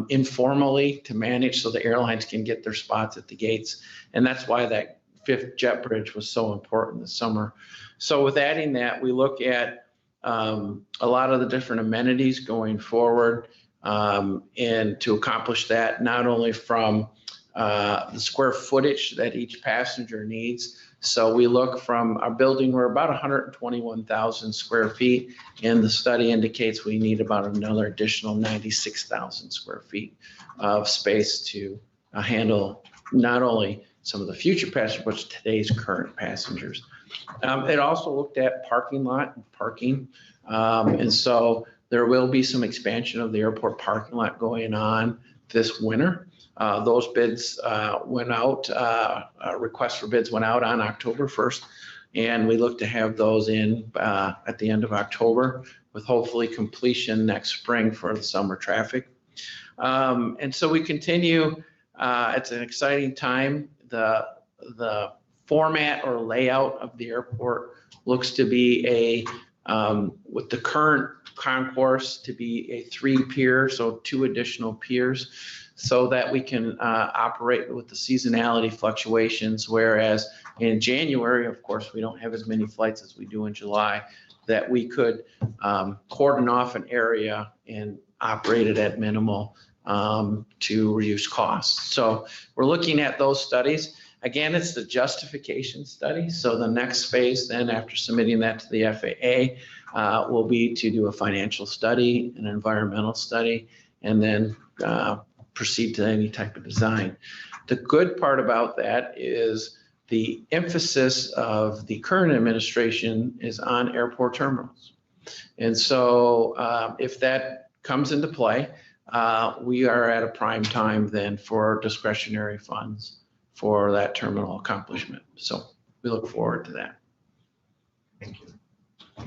informally to manage so the airlines can get their spots at the gates. And that's why that 5th jet bridge was so important this summer. So with adding that, we look at a lot of the different amenities going forward, and to accomplish that, not only from the square footage that each passenger needs. So we look from our building, we're about 121,000 square feet, and the study indicates we need about another additional 96,000 square feet of space to handle not only some of the future passengers, but today's current passengers. It also looked at parking lot and parking. And so there will be some expansion of the airport parking lot going on this winter. Those bids went out, requests for bids went out on October 1st, and we look to have those in at the end of October with hopefully completion next spring for the summer traffic. And so we continue, it's an exciting time. The format or layout of the airport looks to be with the current concourse to be a 3-pier, so 2 additional piers, so that we can operate with the seasonality fluctuations, whereas in January, of course, we don't have as many flights as we do in July, that we could cordon off an area and operate it at minimal to reduce costs. So we're looking at those studies. Again, it's the justification study. So the next phase then, after submitting that to the FAA, will be to do a financial study, an environmental study, and then proceed to any type of design. The good part about that is the emphasis of the current administration is on airport terminals. And so if that comes into play, we are at a prime time then for discretionary funds for that terminal accomplishment. So we look forward to that. Thank you.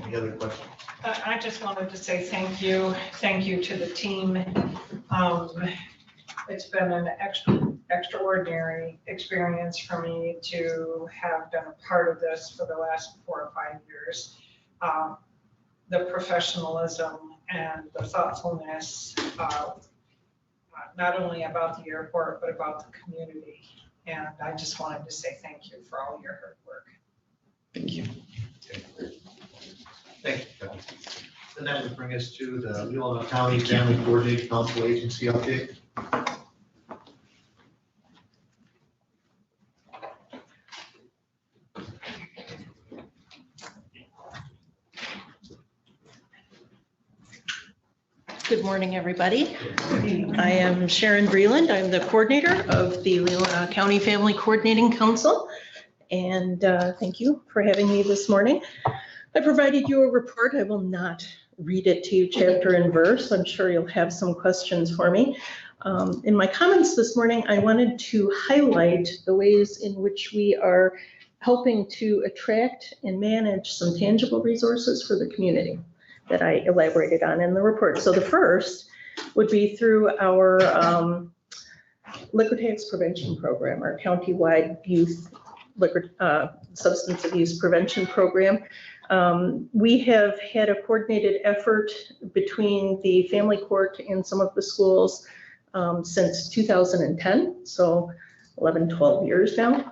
Any other questions? I just wanted to say thank you. Thank you to the team. It's been an extraordinary experience for me to have been a part of this for the last 4 or 5 years. The professionalism and the thoughtfulness, not only about the airport, but about the community. And I just wanted to say thank you for all your hard work. Thank you. Thank you, Kevin. And that would bring us to the Leelanau County Family Coordinating Council Agency update. Good morning, everybody. I am Sharon Breland. I'm the coordinator of the Leelanau County Family Coordinating Council. And thank you for having me this morning. I provided you a report. I will not read it to you chapter and verse. I'm sure you'll have some questions for me. In my comments this morning, I wanted to highlight the ways in which we are helping to attract and manage some tangible resources for the community that I elaborated on in the report. So the first would be through our liquor tax prevention program, our countywide youth liquor substance abuse prevention program. We have had a coordinated effort between the family court and some of the schools since 2010, so 11, 12 years now.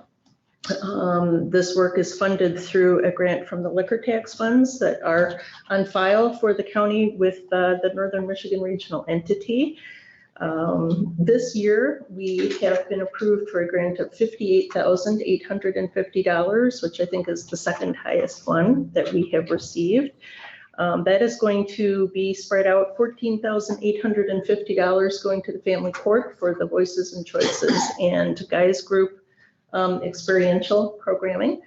This work is funded through a grant from the liquor tax funds that are on file for the county with the Northern Michigan Regional Entity. This year, we have been approved for a grant of $58,850, which I think is the second highest one that we have received. That is going to be spread out, $14,850 going to the family court for the Voices and Choices and Guys Group experiential programming.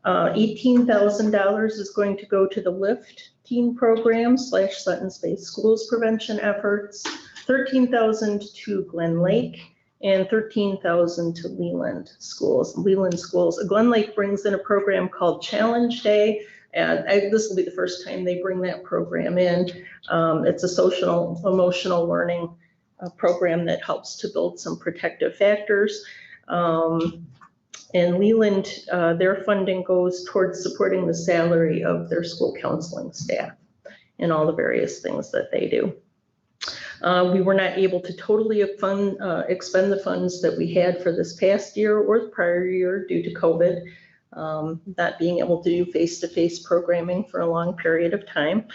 $18,000 is going to go to the LIFT teen program / Sutton Space Schools prevention efforts, $13,000 to Glen Lake, and $13,000 to Leland Schools. Glen Lake brings in a program called Challenge Day. And this will be the first time they bring that program in. It's a social, emotional learning program that helps to build some protective factors. And Leland, their funding goes towards supporting the salary of their school counseling staff and all the various things that they do. We were not able to totally expend the funds that we had for this past year or the prior year due to COVID, not being able to do face-to-face programming for a long period of time.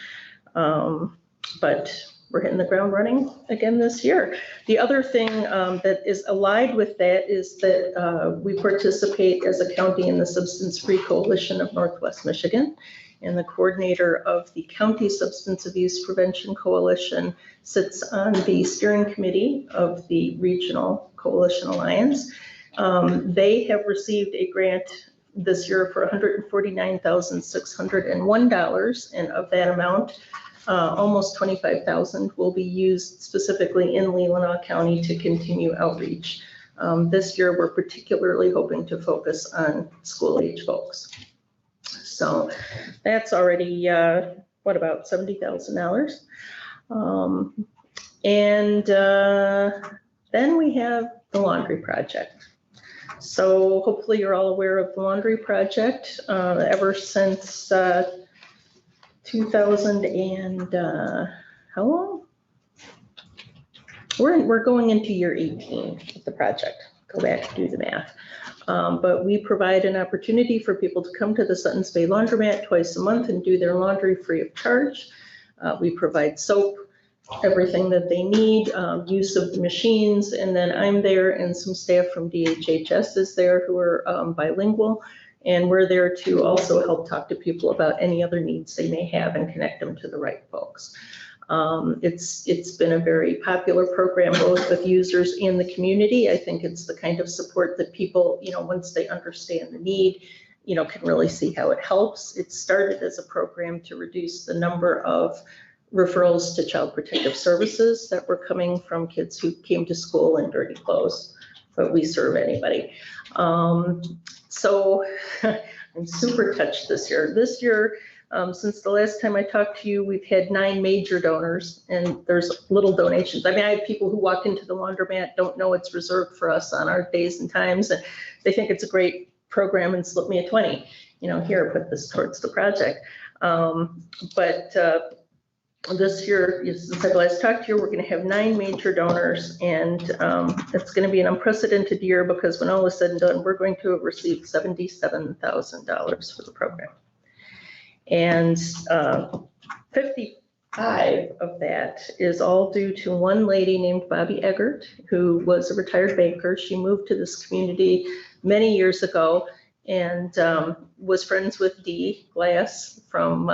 But we're hitting the ground running again this year. The other thing that is allied with that is that we participate as a county in the Substance Free Coalition of Northwest Michigan. And the coordinator of the County Substance Abuse Prevention Coalition sits on the steering committee of the Regional Coalition Alliance. They have received a grant this year for $149,601, and of that amount, almost $25,000 will be used specifically in Leelanau County to continue outreach. This year, we're particularly hoping to focus on school-age folks. So that's already, what, about $70,000? And then we have the laundry project. So hopefully you're all aware of the laundry project. Ever since 2000 and how long? We're going into year 18 of the project. Go back and do the math. But we provide an opportunity for people to come to the Suttons Bay Laundromat twice a month and do their laundry free of charge. We provide soap, everything that they need, use of the machines, and then I'm there and some staff from DHHS is there who are bilingual, and we're there to also help talk to people about any other needs they may have and connect them to the right folks. It's been a very popular program both with users and the community. I think it's the kind of support that people, once they understand the need, can really see how it helps. It started as a program to reduce the number of referrals to Child Protective Services that were coming from kids who came to school in dirty clothes, but we serve anybody. So I'm super touched this year. This year, since the last time I talked to you, we've had 9 major donors, and there's little donations. I mean, I have people who walk into the laundromat, don't know it's reserved for us on our days and times, and they think it's a great program and slip me a 20. Here, put this towards the project. This year, since I last talked to you, we're going to have 9 major donors, and it's going to be an unprecedented year because when all is said and done, we're going to have received $77,000 for the program. And 55 of that is all due to one lady named Bobby Eggert, who was a retired banker. She moved to this community many years ago and was friends with Dee Glass from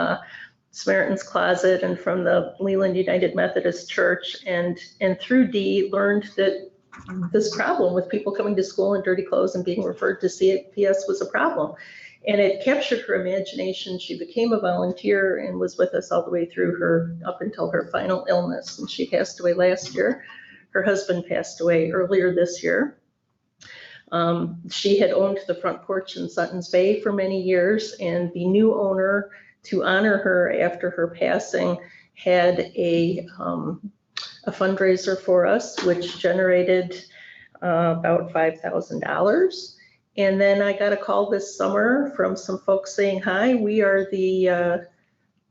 Samaritan's Closet and from the Leland United Methodist Church. And through Dee learned that this problem with people coming to school in dirty clothes and being referred to CPS was a problem. And it captured her imagination. She became a volunteer and was with us all the way through up until her final illness. And she passed away last year. Her husband passed away earlier this year. She had owned the front porch in Suttons Bay for many years, and the new owner, to honor her after her passing, had a fundraiser for us, which generated about $5,000. And then I got a call this summer from some folks saying, hi, we are the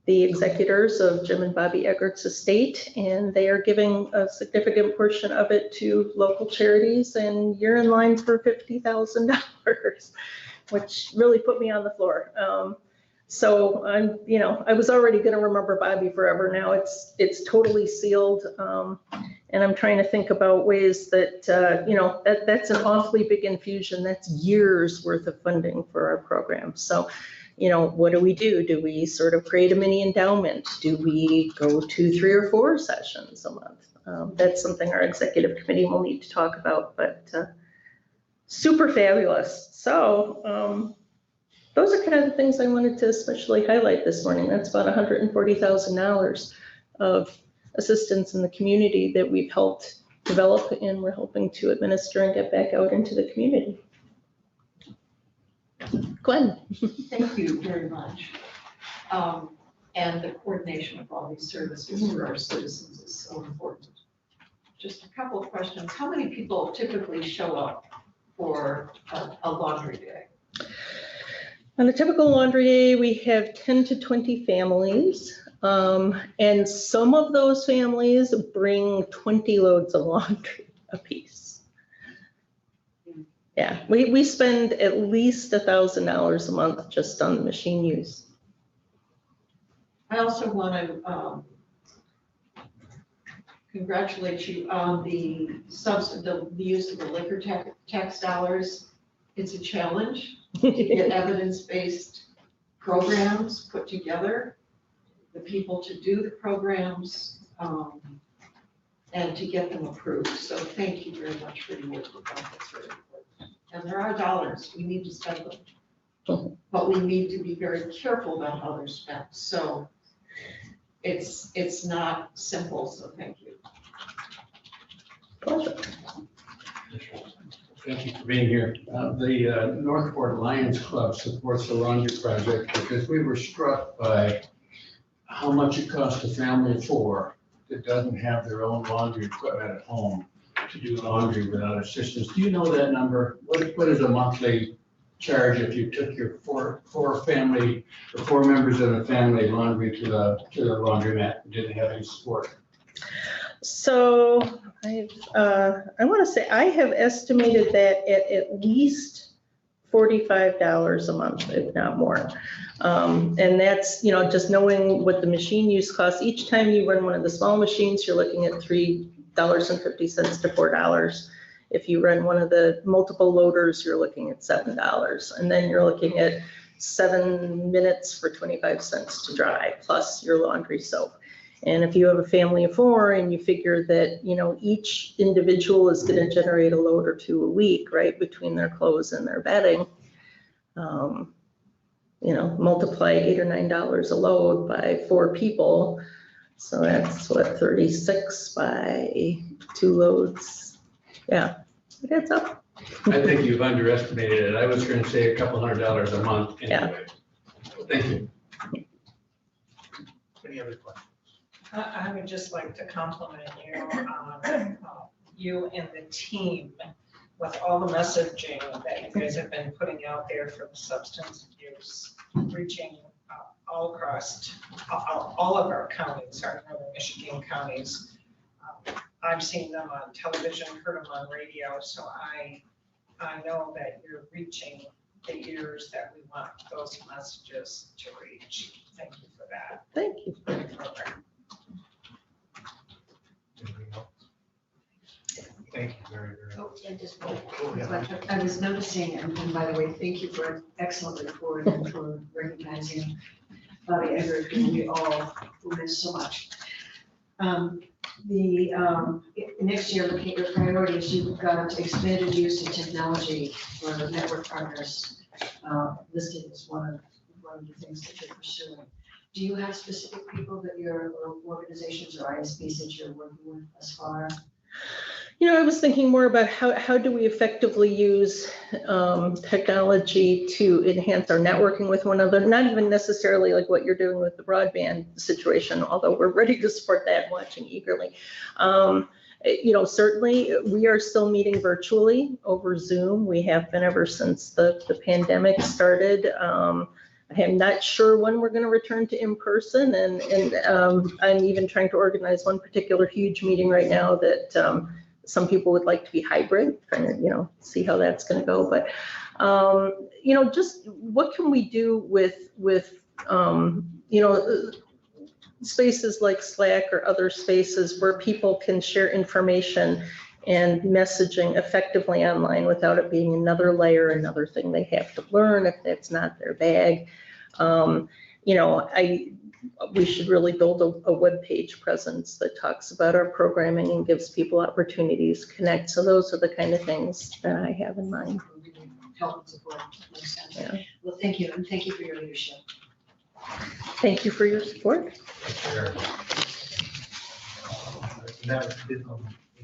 executors of Jim and Bobby Eggert's estate, and they are giving a significant portion of it to local charities, and you're in line for $50,000, which really put me on the floor. So I'm, I was already going to remember Bobby forever. Now it's totally sealed. And I'm trying to think about ways that, that's an awfully big infusion. That's years worth of funding for our program. So, what do we do? Do we sort of create a mini endowment? Do we go 2, 3, or 4 sessions a month? That's something our executive committee will need to talk about, but super fabulous. So those are kind of the things I wanted to especially highlight this morning. That's about $140,000 of assistance in the community that we've helped develop, and we're helping to administer and get back out into the community. Gwen. Thank you very much. And the coordination of all these services for our citizens is so important. Just a couple of questions. How many people typically show up for a laundry day? On a typical laundry day, we have 10 to 20 families. And some of those families bring 20 loads of laundry apiece. Yeah, we spend at least $1,000 a month just on the machine use. I also want to congratulate you on the use of the liquor tax dollars. It's a challenge to get evidence-based programs put together, the people to do the programs, and to get them approved. So thank you very much for your work with that. That's very important. And there are dollars, we need to spend them. But we need to be very careful about how they're spent. So it's not simple, so thank you. Thank you for being here. The Northport Lions Club supports the laundry project because we were struck by how much it costs a family of four that doesn't have their own laundry equipment at home to do laundry without assistance. Do you know that number? What is a monthly charge if you took your four members of a family laundry to the laundromat and didn't have any support? So I want to say I have estimated that at least $45 a month, if not more. And that's, just knowing what the machine use costs. Each time you run one of the small machines, you're looking at $3.50 to $4. If you run one of the multiple loaders, you're looking at $7. And then you're looking at 7 minutes for 25 cents to dry, plus your laundry soap. And if you have a family of four and you figure that, each individual is going to generate a load or two a week, right, between their clothes and their bedding, multiply $8 or $9 a load by 4 people. So that's what, 36 by 2 loads. Yeah, it adds up. I think you've underestimated it. I was going to say a couple $100 a month anyway. Yeah. Thank you. Any other questions? I would just like to compliment you on you and the team with all the messaging that you guys have been putting out there for the substance abuse, reaching all across all of our counties, our northern Michigan counties. I've seen them on television, heard them on radio, so I know that you're reaching the ears that we want those messages to reach. Thank you for that. Thank you. Thank you very, very much. Oh, yeah, just I was noticing, and by the way, thank you for an excellent report and for recognizing Bobby Everett, who we all miss so much. Next year, looking at your priorities, you've got expanded use of technology for network partners listed as one of the things that you're pursuing. Do you have specific people that your organizations or ISPs that you're working with thus far? I was thinking more about how do we effectively use technology to enhance our networking with one another, not even necessarily like what you're doing with the broadband situation, although we're ready to support that and watching eagerly. Certainly we are still meeting virtually over Zoom. We have been ever since the pandemic started. I'm not sure when we're going to return to in-person, and I'm even trying to organize one particular huge meeting right now that some people would like to be hybrid, trying to, see how that's going to go. But, just what can we do with spaces like Slack or other spaces where people can share information and messaging effectively online without it being another layer, another thing they have to learn if that's not their bag. We should really build a web page presence that talks about our programming and gives people opportunities to connect. So those are the kind of things that I have in mind. Help and support. Makes sense. Yeah. Well, thank you, and thank you for your leadership. Thank you for your support. At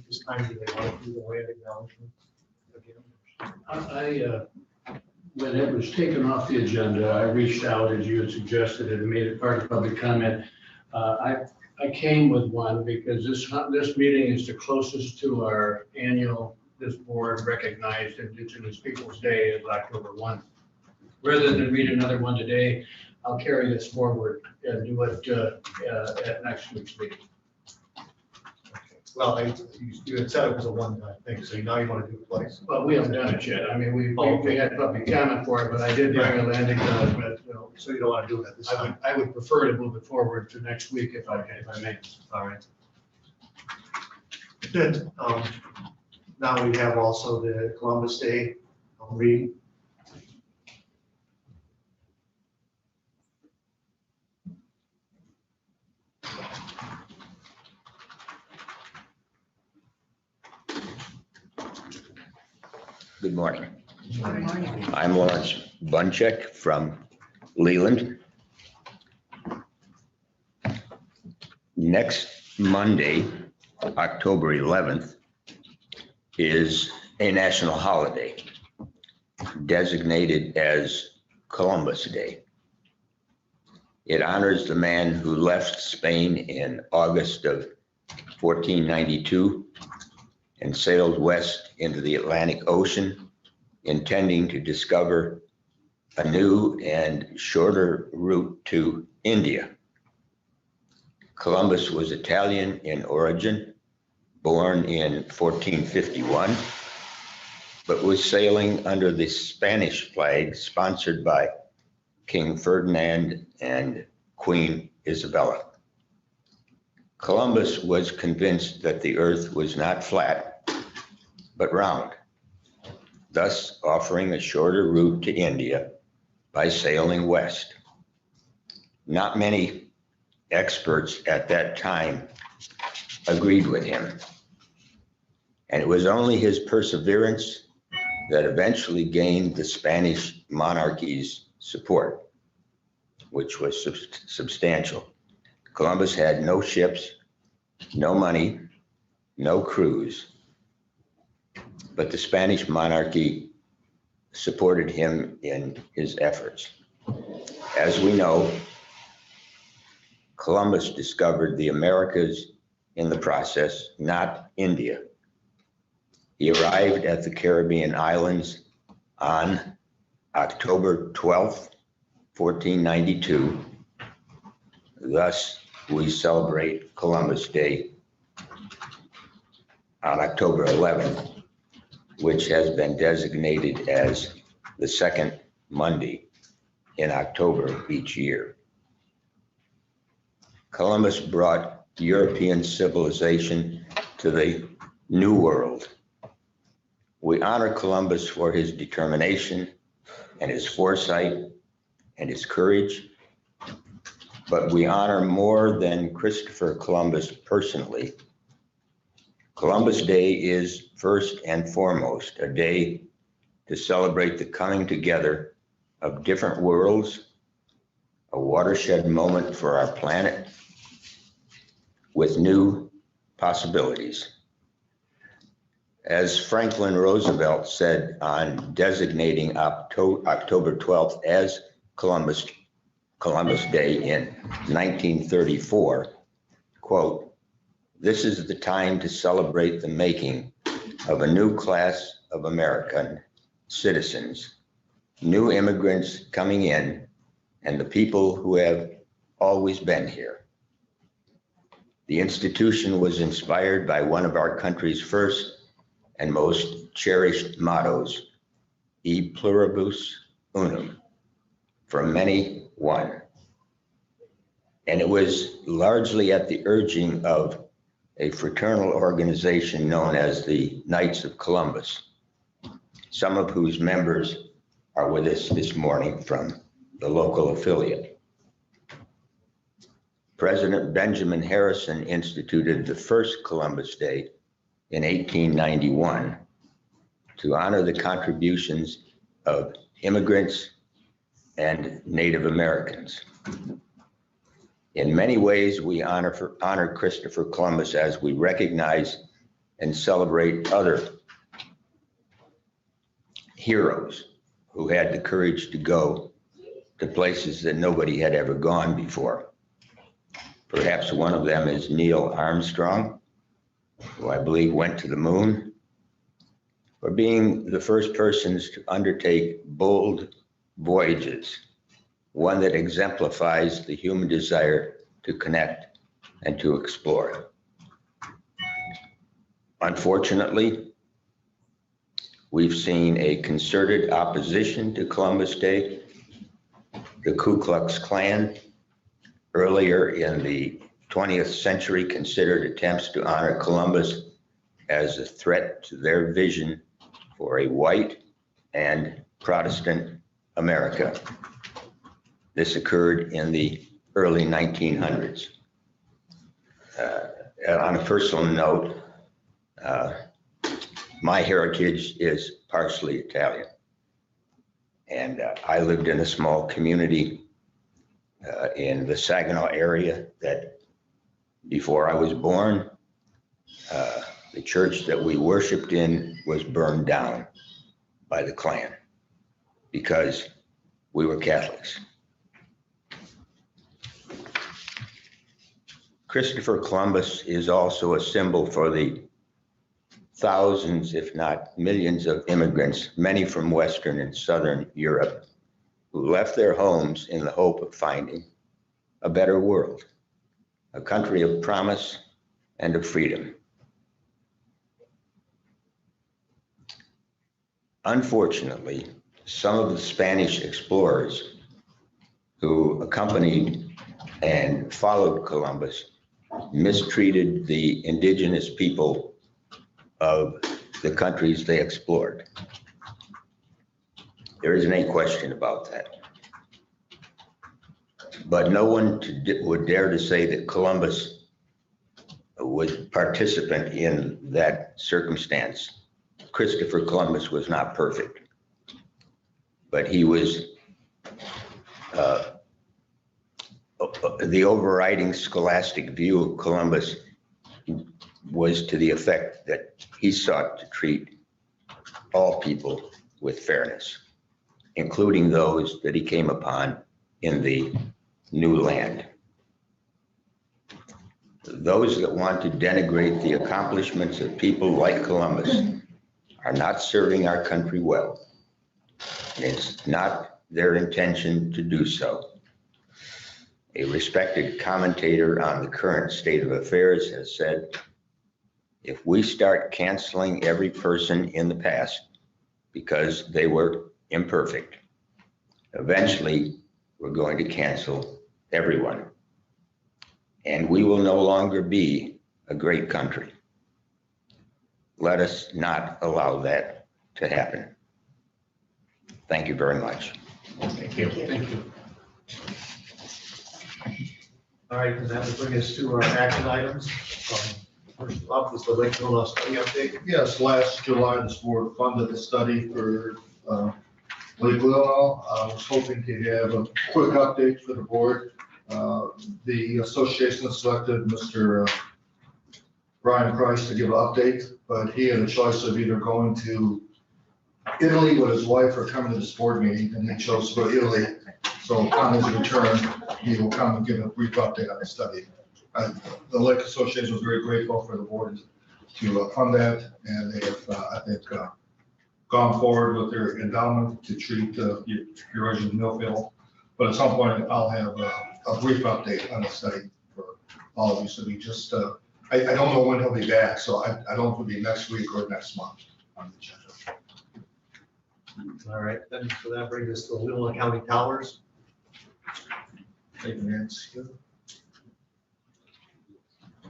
this time, do they want to do the way of acknowledgement again? I when it was taken off the agenda, I reached out, as you had suggested, and made it part of public comment. I came with one because this meeting is the closest to our annual, this board recognized Indigenous Peoples' Day is October 1. Rather than read another one today, I'll carry this forward and do it at next week's meeting. Well, you had said it was a one-time thing, so now you want to do it twice? Well, we haven't done it yet. I mean, we had public comment for it, but I did bring a land acknowledgement, you know. So you don't want to do it this time? I would prefer to move it forward to next week if I may. All right. Good. Now we have also the Columbus Day reading. Good morning. I'm Lawrence Bunchek from Leland. Next Monday, October 11th, is a national holiday designated as Columbus Day. It honors the man who left Spain in August of 1492 and sailed west into the Atlantic Ocean, intending to discover a new and shorter route to India. Columbus was Italian in origin, born in 1451, but was sailing under the Spanish flag sponsored by King Ferdinand and Queen Isabella. Columbus was convinced that the earth was not flat, but round, thus offering a shorter route to India by sailing west. Not many experts at that time agreed with him, and it was only his perseverance that eventually gained the Spanish monarchy's support, which was substantial. Columbus had no ships, no money, no crews, but the Spanish monarchy supported him in his efforts. As we know, Columbus discovered the Americas in the process, not India. He arrived at the Caribbean islands on October 12th, 1492. Thus, we celebrate Columbus Day on October 11th, which has been designated as the second Monday in October each year. Columbus brought European civilization to the New World. We honor Columbus for his determination and his foresight and his courage, but we honor more than Christopher Columbus personally. Columbus Day is first and foremost a day to celebrate the coming together of different worlds, a watershed moment for our planet with new possibilities. As Franklin Roosevelt said on designating October 12th as Columbus Day in 1934, quote, "This is the time to celebrate the making of a new class of American citizens, new immigrants coming in, and the people who have always been here." The institution was inspired by one of our country's first and most cherished mottos, E pluribus unum, from many, one. And it was largely at the urging of a fraternal organization known as the Knights of Columbus, some of whose members are with us this morning from the local affiliate. President Benjamin Harrison instituted the first Columbus Day in 1891 to honor the contributions of immigrants and Native Americans. In many ways, we honor Christopher Columbus as we recognize and celebrate other heroes who had the courage to go to places that nobody had ever gone before. Perhaps one of them is Neil Armstrong, who I believe went to the moon, for being the first persons to undertake bold voyages, one that exemplifies the human desire to connect and to explore. Unfortunately, we've seen a concerted opposition to Columbus Day. The Ku Klux Klan, earlier in the 20th century, considered attempts to honor Columbus as a threat to their vision for a white and Protestant America. This occurred in the early 1900s. On a personal note, my heritage is partially Italian. And I lived in a small community in the Saginaw area that before I was born, the church that we worshiped in was burned down by the Klan because we were Catholics. Christopher Columbus is also a symbol for the thousands, if not millions, of immigrants, many from Western and Southern Europe, who left their homes in the hope of finding a better world, a country of promise and of freedom. Unfortunately, some of the Spanish explorers who accompanied and followed Columbus mistreated the indigenous people of the countries they explored. There isn't any question about that. But no one would dare to say that Columbus was a participant in that circumstance. Christopher Columbus was not perfect, but he was the overriding scholastic view of Columbus was to the effect that he sought to treat all people with fairness, including those that he came upon in the new land. Those that want to denigrate the accomplishments of people like Columbus are not serving our country well. And it's not their intention to do so. A respected commentator on the current state of affairs has said, if we start canceling every person in the past because they were imperfect, eventually we're going to cancel everyone. And we will no longer be a great country. Let us not allow that to happen. Thank you very much. Thank you. Thank you. All right, and that will bring us to our action items. First up is the Lake Leelanau study update. Yes, last July, this board funded a study for Lake Leelanau. I was hoping to have a quick update for the board. The association selected Mr. Brian Price to give an update, but he had a choice of either going to Italy with his wife or coming to this board meeting, and he chose to go to Italy. So upon his return, he will come and give a brief update on the study. The Lake Association was very grateful for the board to fund that, and they have, I think, gone forward with their endowment to treat the erosion millfield. But at some point, I'll have a brief update on the study for all of you. So we just, I don't know when he'll be back, so I don't know if it'll be next week or next month on the agenda. All right, then, so that brings us to the Leelanau County Towers. Thank you, Nancy.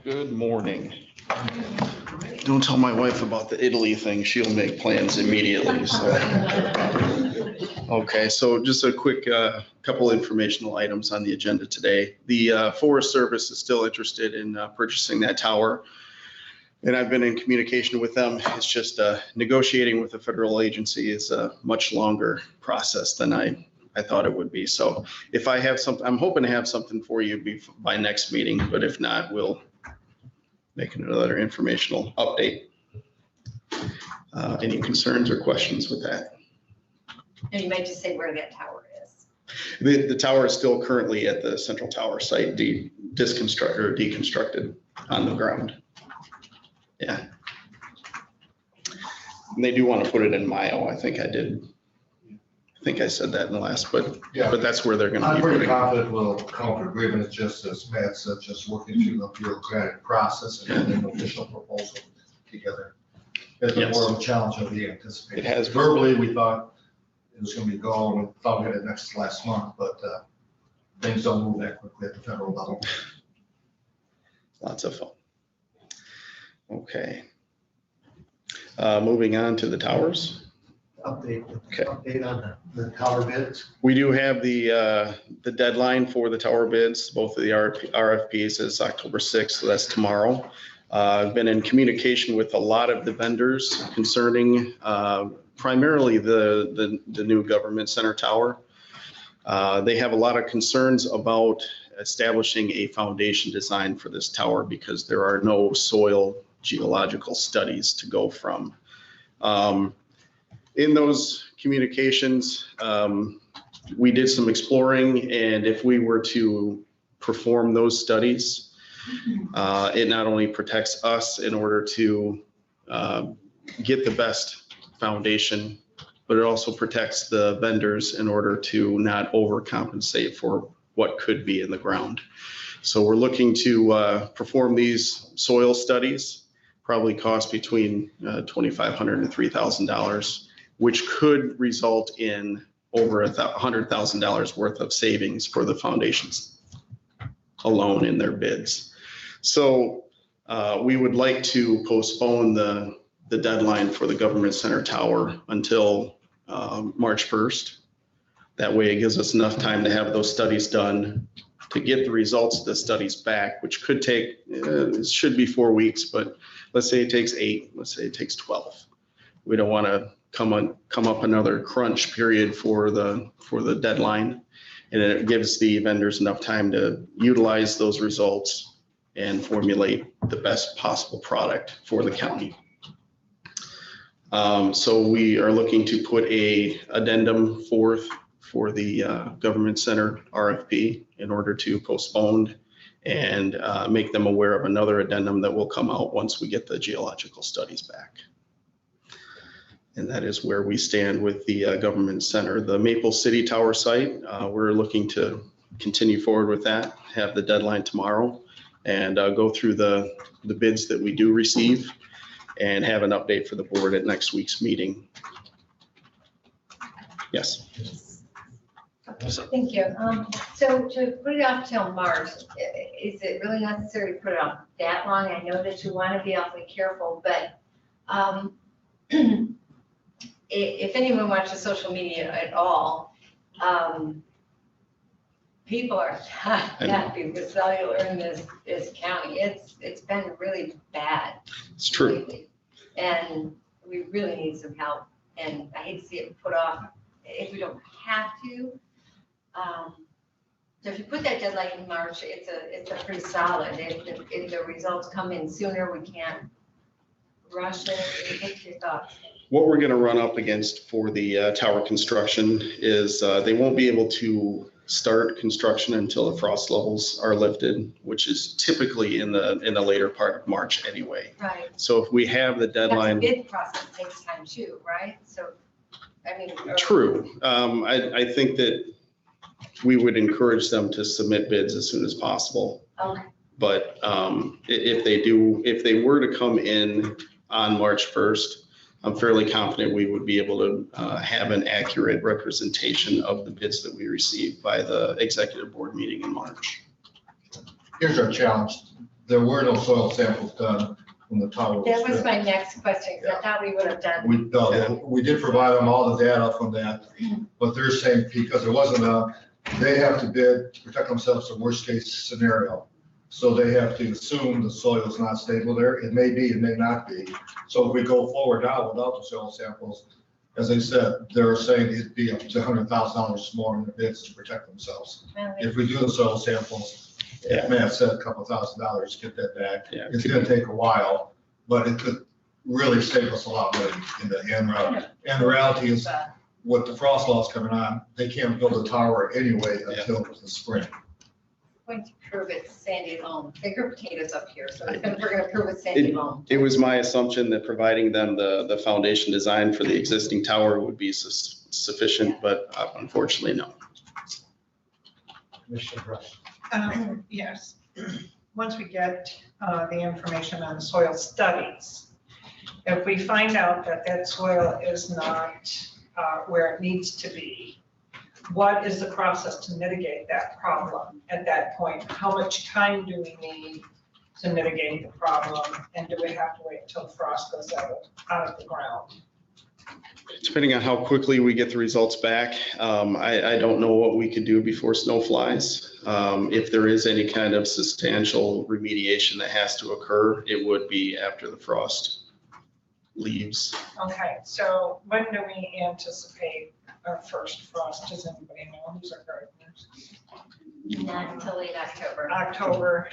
Good morning. Don't tell my wife about the Italy thing. She'll make plans immediately. So. Okay, so just a quick couple informational items on the agenda today. The Forest Service is still interested in purchasing that tower. And I've been in communication with them. It's just negotiating with a federal agency is a much longer process than I thought it would be. So if I have something, I'm hoping to have something for you by next meeting, but if not, we'll make another informational update. Any concerns or questions with that? And you might just say where that tower is. The tower is still currently at the central tower site, deconstructed on the ground. Yeah. And they do want to put it in Mayo. I think I said that in the last, but that's where they're going to I'm be pretty putting. confident we'll come to agreement. It's just, as Matt said, just working through the bureaucratic process and getting an official proposal together. It's been more of a challenge than we anticipated. It has been. Verbally, we thought it was going to be going. We thought we had it last month, but things don't move that quickly at the federal level. Lots of fun. Okay. Moving on to the towers. Update on the tower bids. We do have the deadline for the tower bids. Both of the RFPs is October 6th, so that's tomorrow. I've been in communication with a lot of the vendors concerning primarily the new government center tower. They have a lot of concerns about establishing a foundation design for this tower because there are no soil geological studies to go from. In those communications, we did some exploring, and if we were to perform those studies, it not only protects us in order to get the best foundation, but it also protects the vendors in order to not overcompensate for what could be in the ground. So we're looking to perform these soil studies, probably cost between $2,500 and $3,000, which could result in over $100,000 worth of savings for the foundations alone in their bids. So we would like to postpone the deadline for the government center tower until March 1st. That way it gives us enough time to have those studies done, to get the results of the studies back, which could take, it should be 4 weeks, but let's say it takes 8, let's say it takes 12. We don't want to come up another crunch period for the deadline. And it gives the vendors enough time to utilize those results and formulate the best possible product for the county. So we are looking to put a addendum forth for the government center RFP in order to postpone and make them aware of another addendum that will come out once we get the geological studies back. And that is where we stand with the government center. The Maple City Tower site, we're looking to continue forward with that, have the deadline tomorrow, and go through the bids that we do receive and have an update for the board at next week's meeting. Yes. Thank you. So to put it off till March, is it really necessary to put it off that long? I know that you want to be awfully careful, but if anyone watches social media at all, people are not happy with cellular in this county. It's been really bad. It's true. Lately. And we really need some help. And I hate to see it put off if we don't have to. So if you put that deadline in March, it's a pretty solid. If the results come in sooner, we can't rush it. What's your thoughts? What we're going to run up against for the tower construction is they won't be able to start construction until the frost levels are lifted, which is typically in the later part of March anyway. Right. So if we have the deadline. That's a bid process takes time too, right? So, I mean. True. I think that we would encourage them to submit bids as soon as possible. Okay. But if they were to come in on March 1st, I'm fairly confident we would be able to have an accurate representation of the bids that we received by the executive board meeting in March. Here's our challenge. There were no soil samples done when the tower was That was built. my next question, because I thought we would have done. We did provide them all the data from that, but they're saying because there wasn't they have to bid to protect themselves from worst case scenario. So they have to assume the soil is not stable there. It may be, it may not be. So if we go forward now without the soil samples, as I said, they're saying it'd be up to $100,000 more in the bids to protect themselves. If we do the soil samples, Matt said a couple $1,000 to get that back. It's gonna take a while, but it could really save us a lot of money in the end round. And the reality is, with the frost laws coming on, they can't build a tower anyway until the spring. Going to prove it's sandy loam. Bigger potatoes up here, so we're gonna prove it's sandy loam. It was my assumption that providing them the foundation design for the existing tower would be sufficient, but unfortunately, no. Commissioner Brush. Yes, once we get the information on soil studies, if we find out that that soil is not where it needs to be, what is the process to mitigate that problem at that point? How much time do we need to mitigate the problem? And do we have to wait until the frost goes out of the ground? Depending on how quickly we get the results back, I don't know what we could do before snow flies. If there is any kind of substantial remediation that has to occur, it would be after the frost leaves. Okay, so when do we anticipate our first frost? Does anybody know? Who's our gardeners? Not until late October. October.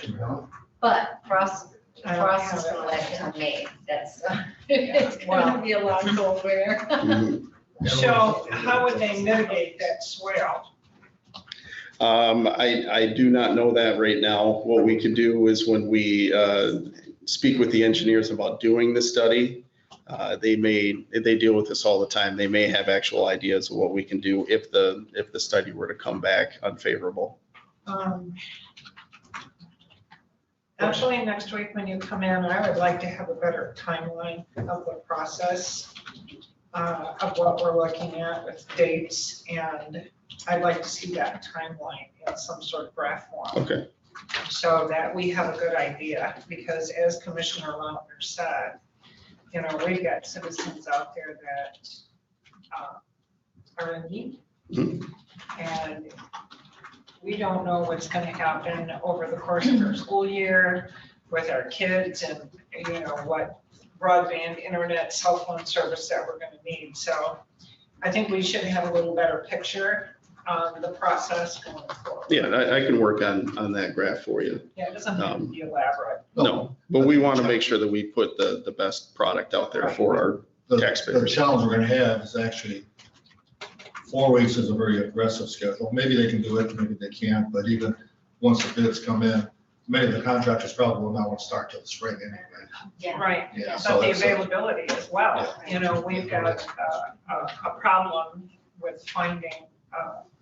But frost is I don't gonna have it. last till May. That's, it's gonna be a long cold winter. So how would they mitigate that swale? I do not know that right now. What we could do is when we speak with the engineers about doing the study, they deal with this all the time. They may have actual ideas of what we can do if the study were to come back unfavorable. Actually, next week when you come in, I would like to have a better timeline of the process of what we're looking at with dates, and I'd like to see that timeline in some sort of graph form. Okay. So that we have a good idea, because as Commissioner Lautner said, you know, we've got citizens out there that are in need. And we don't know what's gonna happen over the course of our school year with our kids and, you know, what broadband, internet, cell phone service that we're gonna need. So I think we should have a little better picture on the process going forward. Yeah, I can work on that graph for you. Yeah, it doesn't have to be elaborate. No, but we want to make sure that we put the best product out there for our The taxpayers. challenge we're gonna have is actually 4 weeks is a very aggressive schedule. Maybe they can do it, maybe they can't, but even once the bids come in, many of the contractors probably will not want to start till the spring anyway. Yeah. Right, Yeah, so but the that's a- availability as well. You know, we've got a problem with finding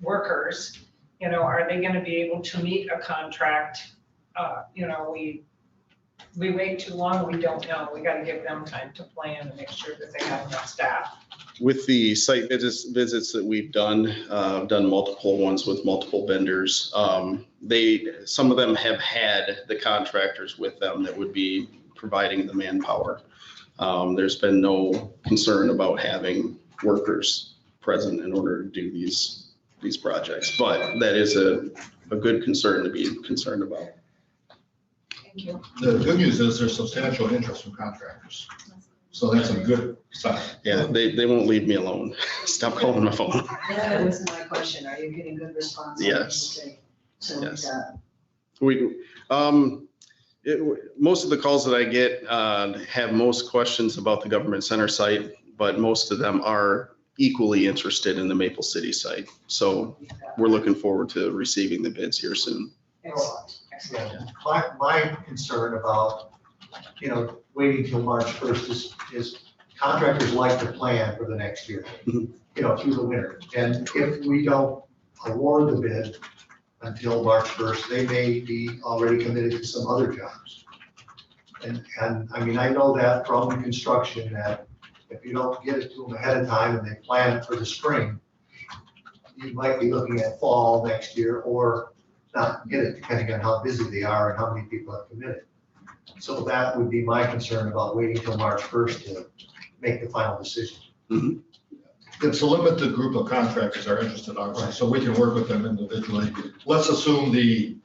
workers. You know, are they gonna be able to meet a contract? You know, we wait too long, we don't know. We gotta give them time to plan and make sure that they have enough staff. With the site visits that we've done multiple ones with multiple vendors. Some of them have had the contractors with them that would be providing the manpower. There's been no concern about having workers present in order to do these projects, but that is a good concern to be concerned about. Thank you. The good news is there's substantial interest from contractors. So that's a good sign. Yeah, they won't leave me alone. Stop calling my phone. That was my question. Are you getting good response? Yes. So, Yes. Most of the calls that I get have most questions about the government center site, but most of them are equally interested in the Maple City site. So we're looking forward to receiving the bids here soon. excellent, excellent. My concern about, you know, waiting till March 1st is contractors like to plan for the next year, you know, through the winter. And if we don't award the bid until March 1st, they may be already committed to some other jobs. And I mean, I know that from construction that if you don't get it to them ahead of time and they plan it for the spring, you might be looking at fall next year or not get it, depending on how busy they are and how many people have committed. So that would be my concern about waiting till March 1st to make the final decision. It's a limited group of contractors that are interested, obviously, so we can work with them individually. Let's assume the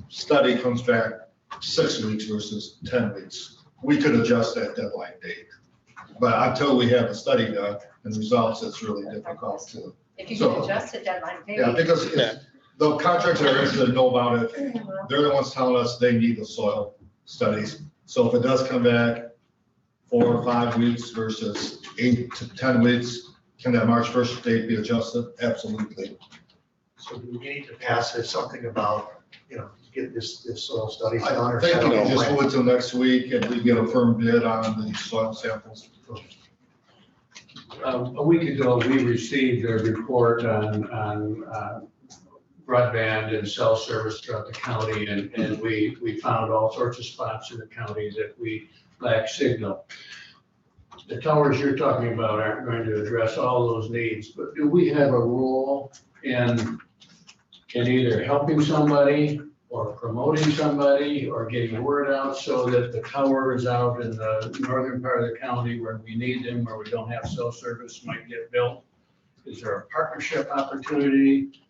study comes back 6 weeks versus 10 weeks. We could adjust that deadline date. But until we have a study done and results, it's really difficult to. If you can adjust the deadline, maybe. Yeah, because if the contractors that are interested know about it. They're the ones telling us they need the soil studies. So if it does come back 4 or 5 weeks versus 8 to 10 weeks, Can that March 1st date be adjusted? Absolutely. So do we need to pass something about, get this soil studies done? I or think set we up can a just plan? move it till next week and we get a firm bid on the soil samples. A week ago, we received a report on broadband and cell service throughout the county, and we found all sorts of spots in the county that we lack signal. The towers you're talking about aren't going to address all those needs, but do we have a role in either helping somebody or promoting somebody or getting word out so that the towers out in the northern part of the county where we need them, where we don't have cell service, might get built? Is there a partnership opportunity?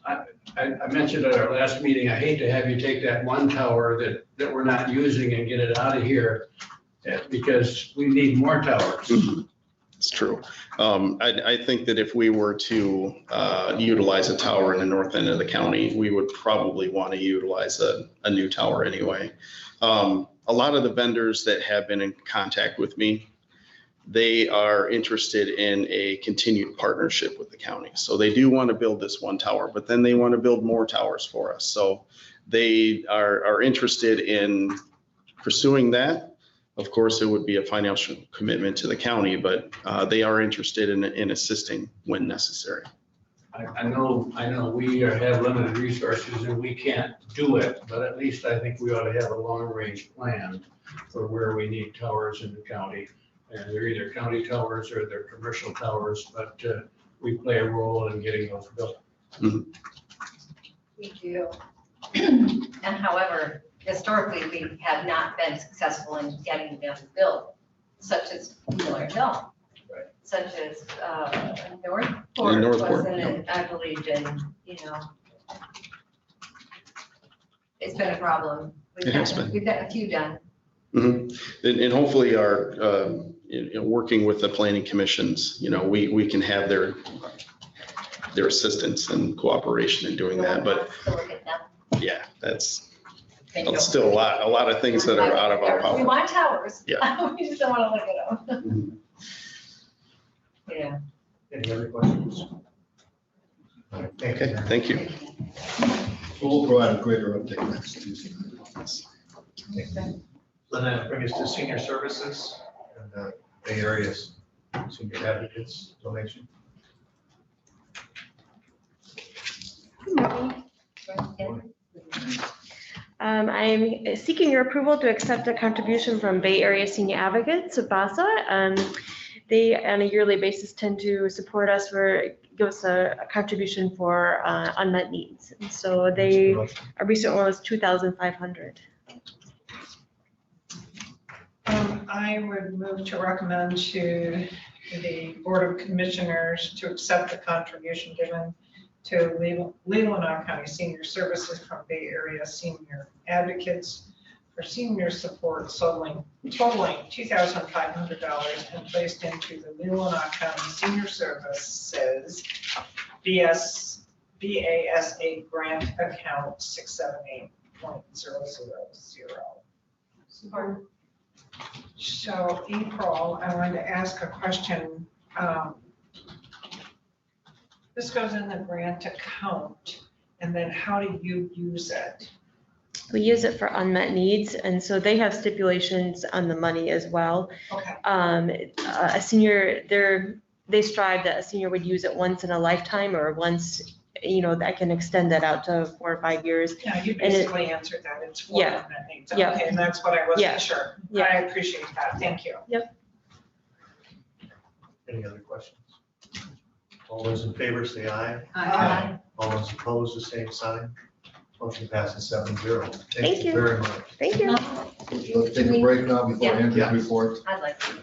I mentioned at our last meeting, I hate to have you take that one tower that we're not using and get it out of here because we need more towers. It's true. I think that if we were to utilize a tower in the north end of the county, we would probably want to utilize a new tower anyway. A lot of the vendors that have been in contact with me, they are interested in a continued partnership with the county. So they do want to build this one tower, but then they want to build more towers for us. So they are interested in pursuing that. Of course, it would be a financial commitment to the county, but they are interested in assisting when necessary. I know we have limited resources and we can't do it, but at least I think we ought to have a long-range plan for where we need towers in the county. And they're either county towers or they're commercial towers, but we play a role in getting those built. We do. And however, historically, we have not been successful in getting them built, such as Miller Hill. Right. Such as Northport wasn't, I believe, in, it's been a problem. It has been. We've got a few done. And hopefully our, working with the planning commissions, we can have their assistance and cooperation in doing that. But yeah, that's still a lot of things that are out of our power. We want towers. Yeah. We just don't want to look at them. Yeah. Any other questions? All right, Okay, thank you. We'll provide a greater update next Tuesday. Then that brings us to senior services and Bay Area's senior advocates donation. I'm seeking your approval to accept a contribution from Bay Area Senior Advocates, BOC. They, on a yearly basis, tend to support us give us a contribution for unmet needs. And so our recent one was $2,500. I would move to recommend to the Board of Commissioners to accept the contribution given to Leelanau County Senior Services from Bay Area Senior Advocates for senior support totaling $2,500 and placed into the Leelanau County Senior Services BASA grant account 678.000. Support. So April, I wanted to ask a question. This goes in the grant account, and then how do you use it? We use it for unmet needs, and so they have stipulations on the money as well. Okay. A senior, they strive that a senior would use it once in a lifetime or once, I can extend that out to 4 or 5 years. Yeah, you basically answered that. It's for unmet needs. Yeah. Okay, and that's what I wasn't sure. Yeah. I appreciate that. Thank you. Yep. Any other questions? All those in favor say aye. Aye. All those opposed, the same sign. Motion passes 7-0. Thank you. Very much. Thank you. Let's take a break now before Andrew's report. I'd like to.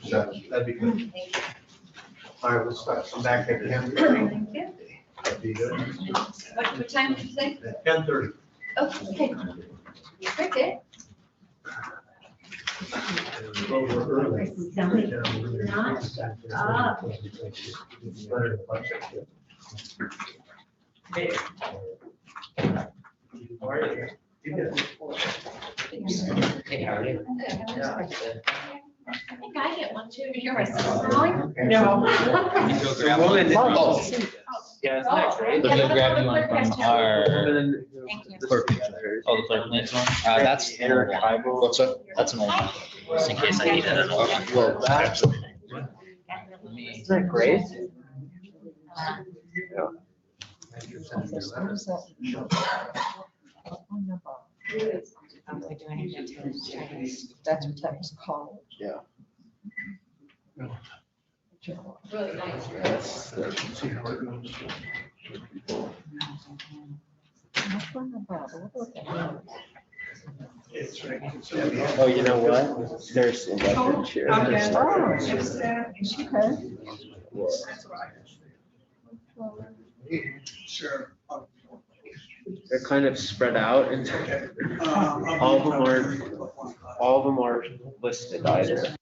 That'd be good. Thank you. All right, let's come back at 10:30. Thank you. That'd be good. What time did you say? 10:30. Okay. Okay. Over early. I think I get one too. You hear myself snoring? No. The woman. Yeah, isn't that great? We're gonna grab you one from our Thank you. clerk. Oh, the clerk needs one? That's an old one. What's that? That's an old one, just in case I need it. Well, that's. Isn't that great? That's what that was called. Yeah. Really nice. Oh, you know what? There's electric chairs. Sure. They're kind of spread out and all of them are listed either.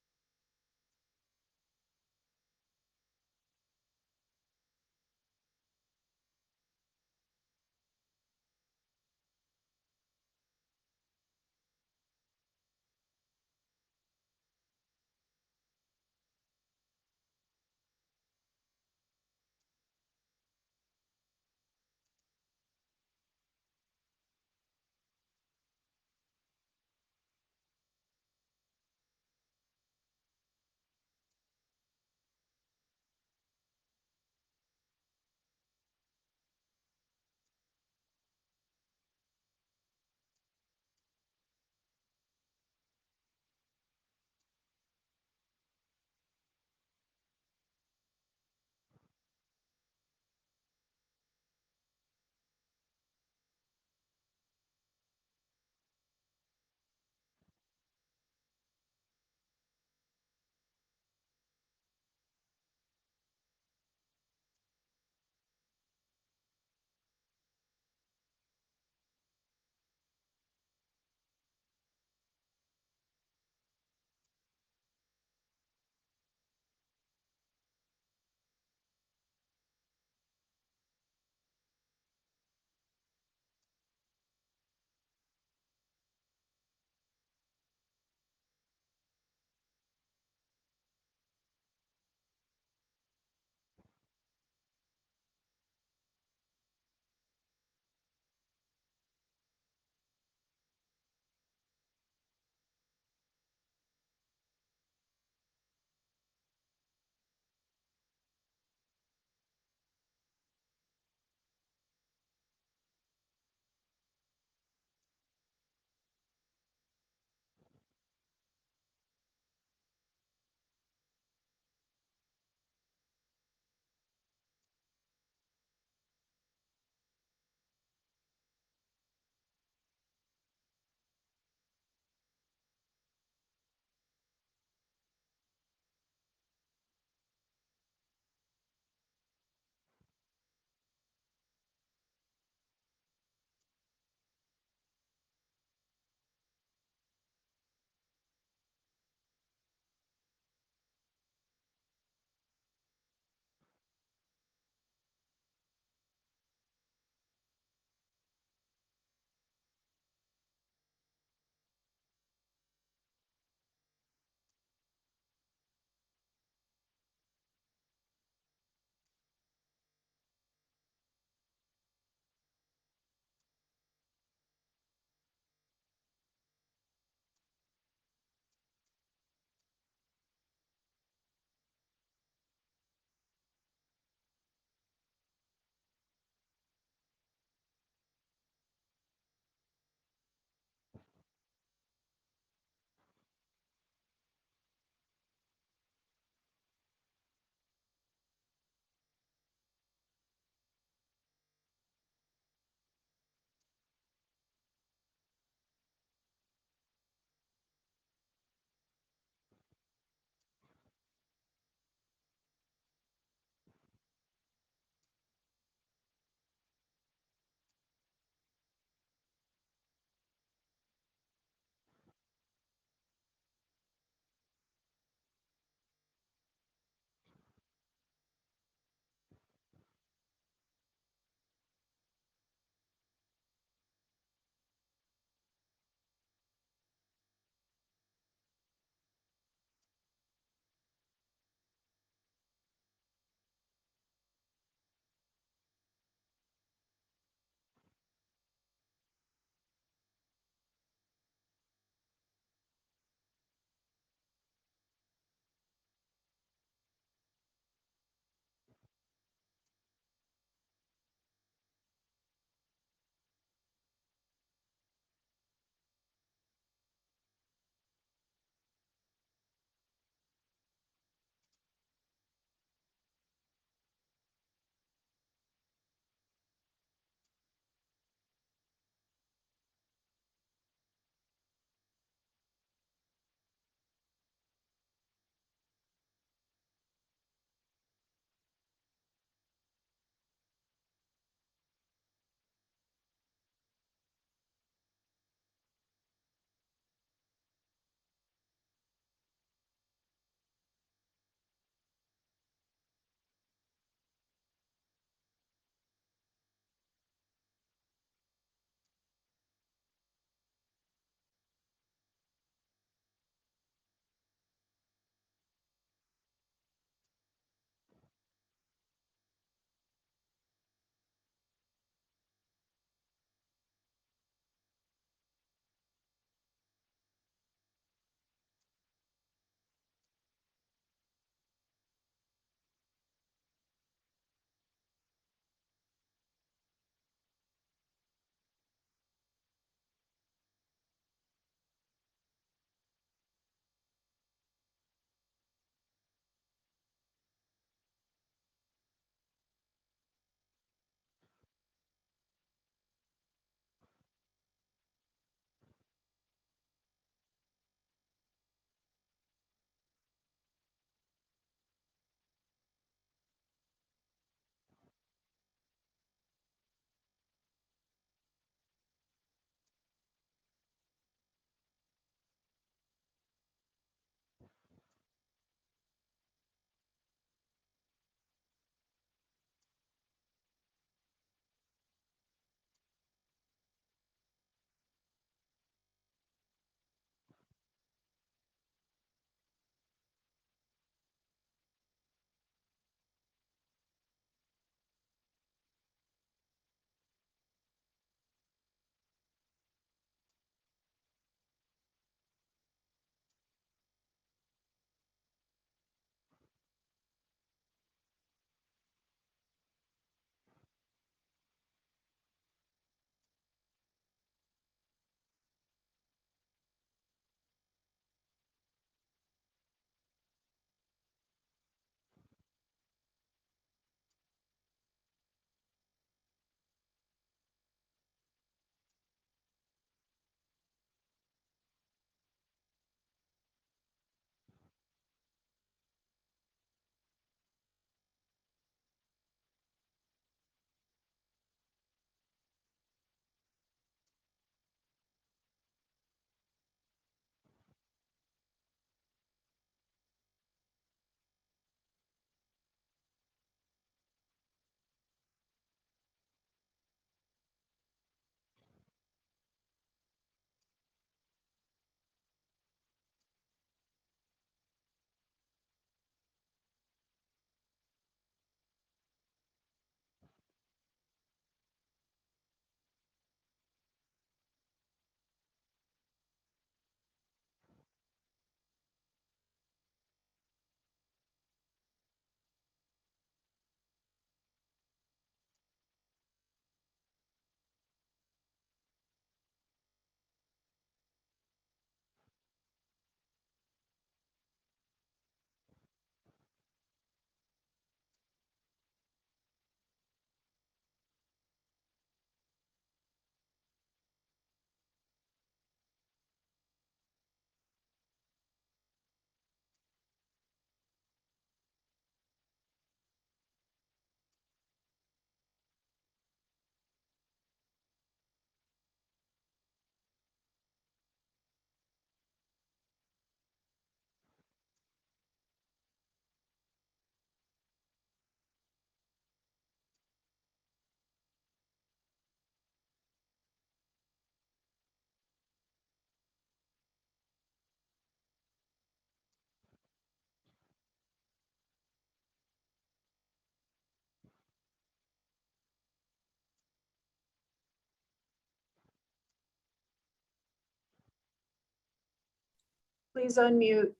please unmute.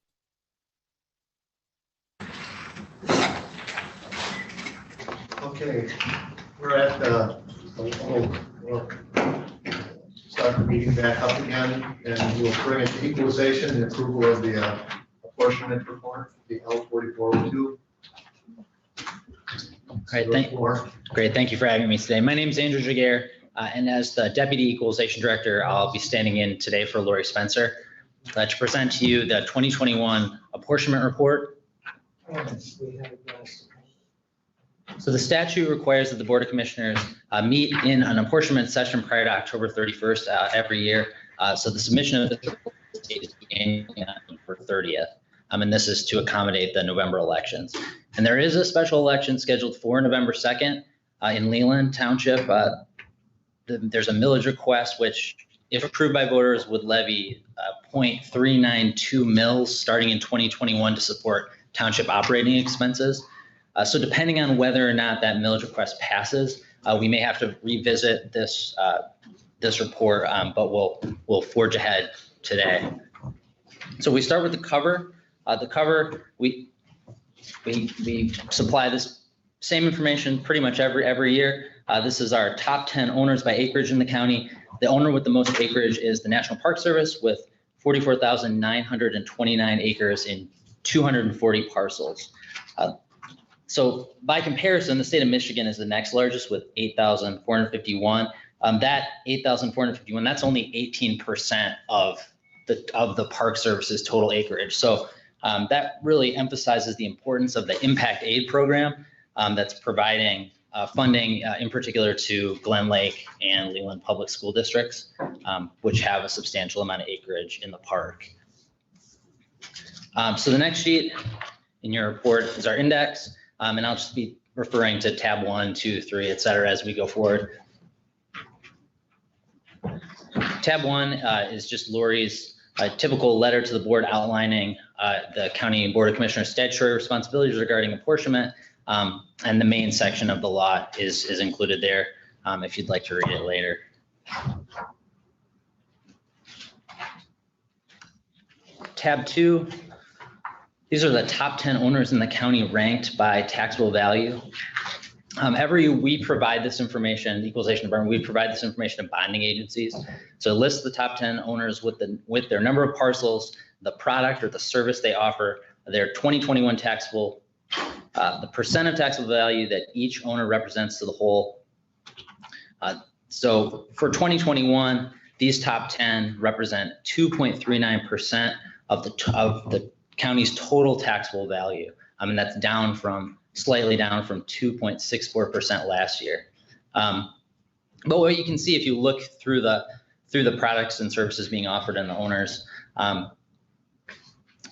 Okay, we're at we'll start the meeting back up again, and we'll bring it to equalization and approval of the apportionment report, the L4402. Great, thank you for having me today. My name is Andrew Jaguar, and as the Deputy Equalization Director, I'll be standing in today for Lori Spencer to present to you the 2021 apportionment report. So the statute requires that the Board of Commissioners meet in an apportionment session prior to October 31st every year. So the submission of this report is beginning for 30th. And this is to accommodate the November elections. And there is a special election scheduled for November 2nd in Leland Township. There's a millage request, which, if approved by voters, would levy 0.392 mills starting in 2021 to support township operating expenses. So depending on whether or not that millage request passes, we may have to revisit this report, but we'll forge ahead today. So we start with the cover. The cover, we supply this same information pretty much every year. This is our top 10 owners by acreage in the county. The owner with the most acreage is the National Park Service with 44,929 acres in 240 parcels. So by comparison, the state of Michigan is the next largest with 8,451. That 8,451, that's only 18% of the Park Service's total acreage. So that really emphasizes the importance of the impact aid program that's providing funding in particular to Glen Lake and Leland Public School Districts, which have a substantial amount of acreage in the park. So the next sheet in your report is our index, and I'll just be referring to tab 1, 2, 3, et cetera, as we go forward. Tab 1 is just Lori's typical letter to the board outlining the County Board of Commissioners statutory responsibilities regarding apportionment, and the main section of the law is included there if you'd like to read it later. Tab 2, these are the top 10 owners in the county ranked by taxable value. Every year we provide this information, the Equalization Department, we provide this information to bonding agencies. So it lists the top 10 owners with their number of parcels, the product or the service they offer, their 2021 taxable, the percent of taxable value that each owner represents to the whole. So for 2021, these top 10 represent 2.39% of the county's total taxable value. I mean, that's slightly down from 2.64% last year. But what you can see if you look through the products and services being offered and the owners,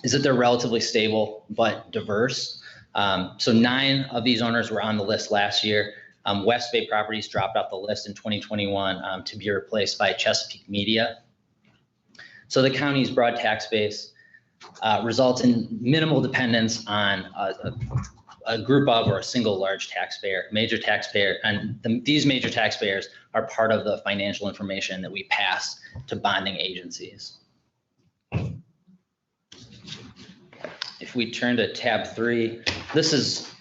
is that they're relatively stable but diverse. So 9 of these owners were on the list last year. West Bay Properties dropped off the list in 2021 to be replaced by Chesapeake Media. So the county's broad tax base results in minimal dependence on a group of or a single large taxpayer, major taxpayer, and these major taxpayers are part of the financial information that we pass to bonding agencies. If we turn to tab 3, this is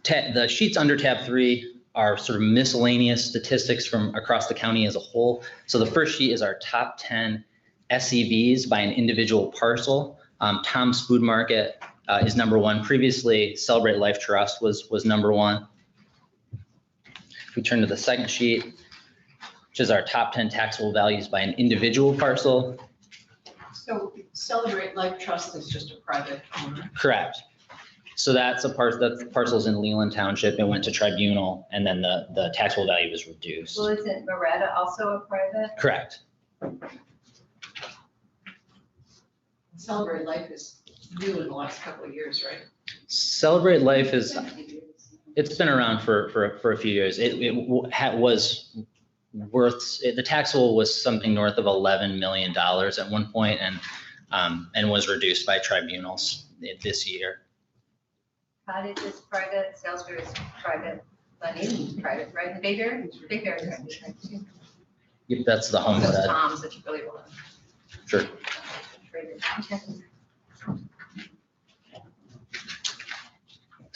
the sheets under tab 3 are sort of miscellaneous statistics from across the county as a whole. So the first sheet is our top 10 SEVs by an individual parcel. Tom's Food Market is number 1. Previously, Celebrate Life Trust was number 1. If we turn to the second sheet, which is our top 10 taxable values by an individual parcel. So Celebrate Life Trust is just a private owner? Correct. So that's the parcels in Leland Township. It went to tribunal, and then the taxable value was reduced. Well, isn't Moretta also a private? Correct. Celebrate Life is new in the last couple of years, right? Celebrate Life it's been around for a few years. It was worth, the taxable was something north of $11 million at one point, and was reduced by tribunals this year. Cottage is private, Salisbury is private, Bunny private, right? Big Bear is private. Yep, that's the homestead. Those Toms that you really want. Sure. Okay.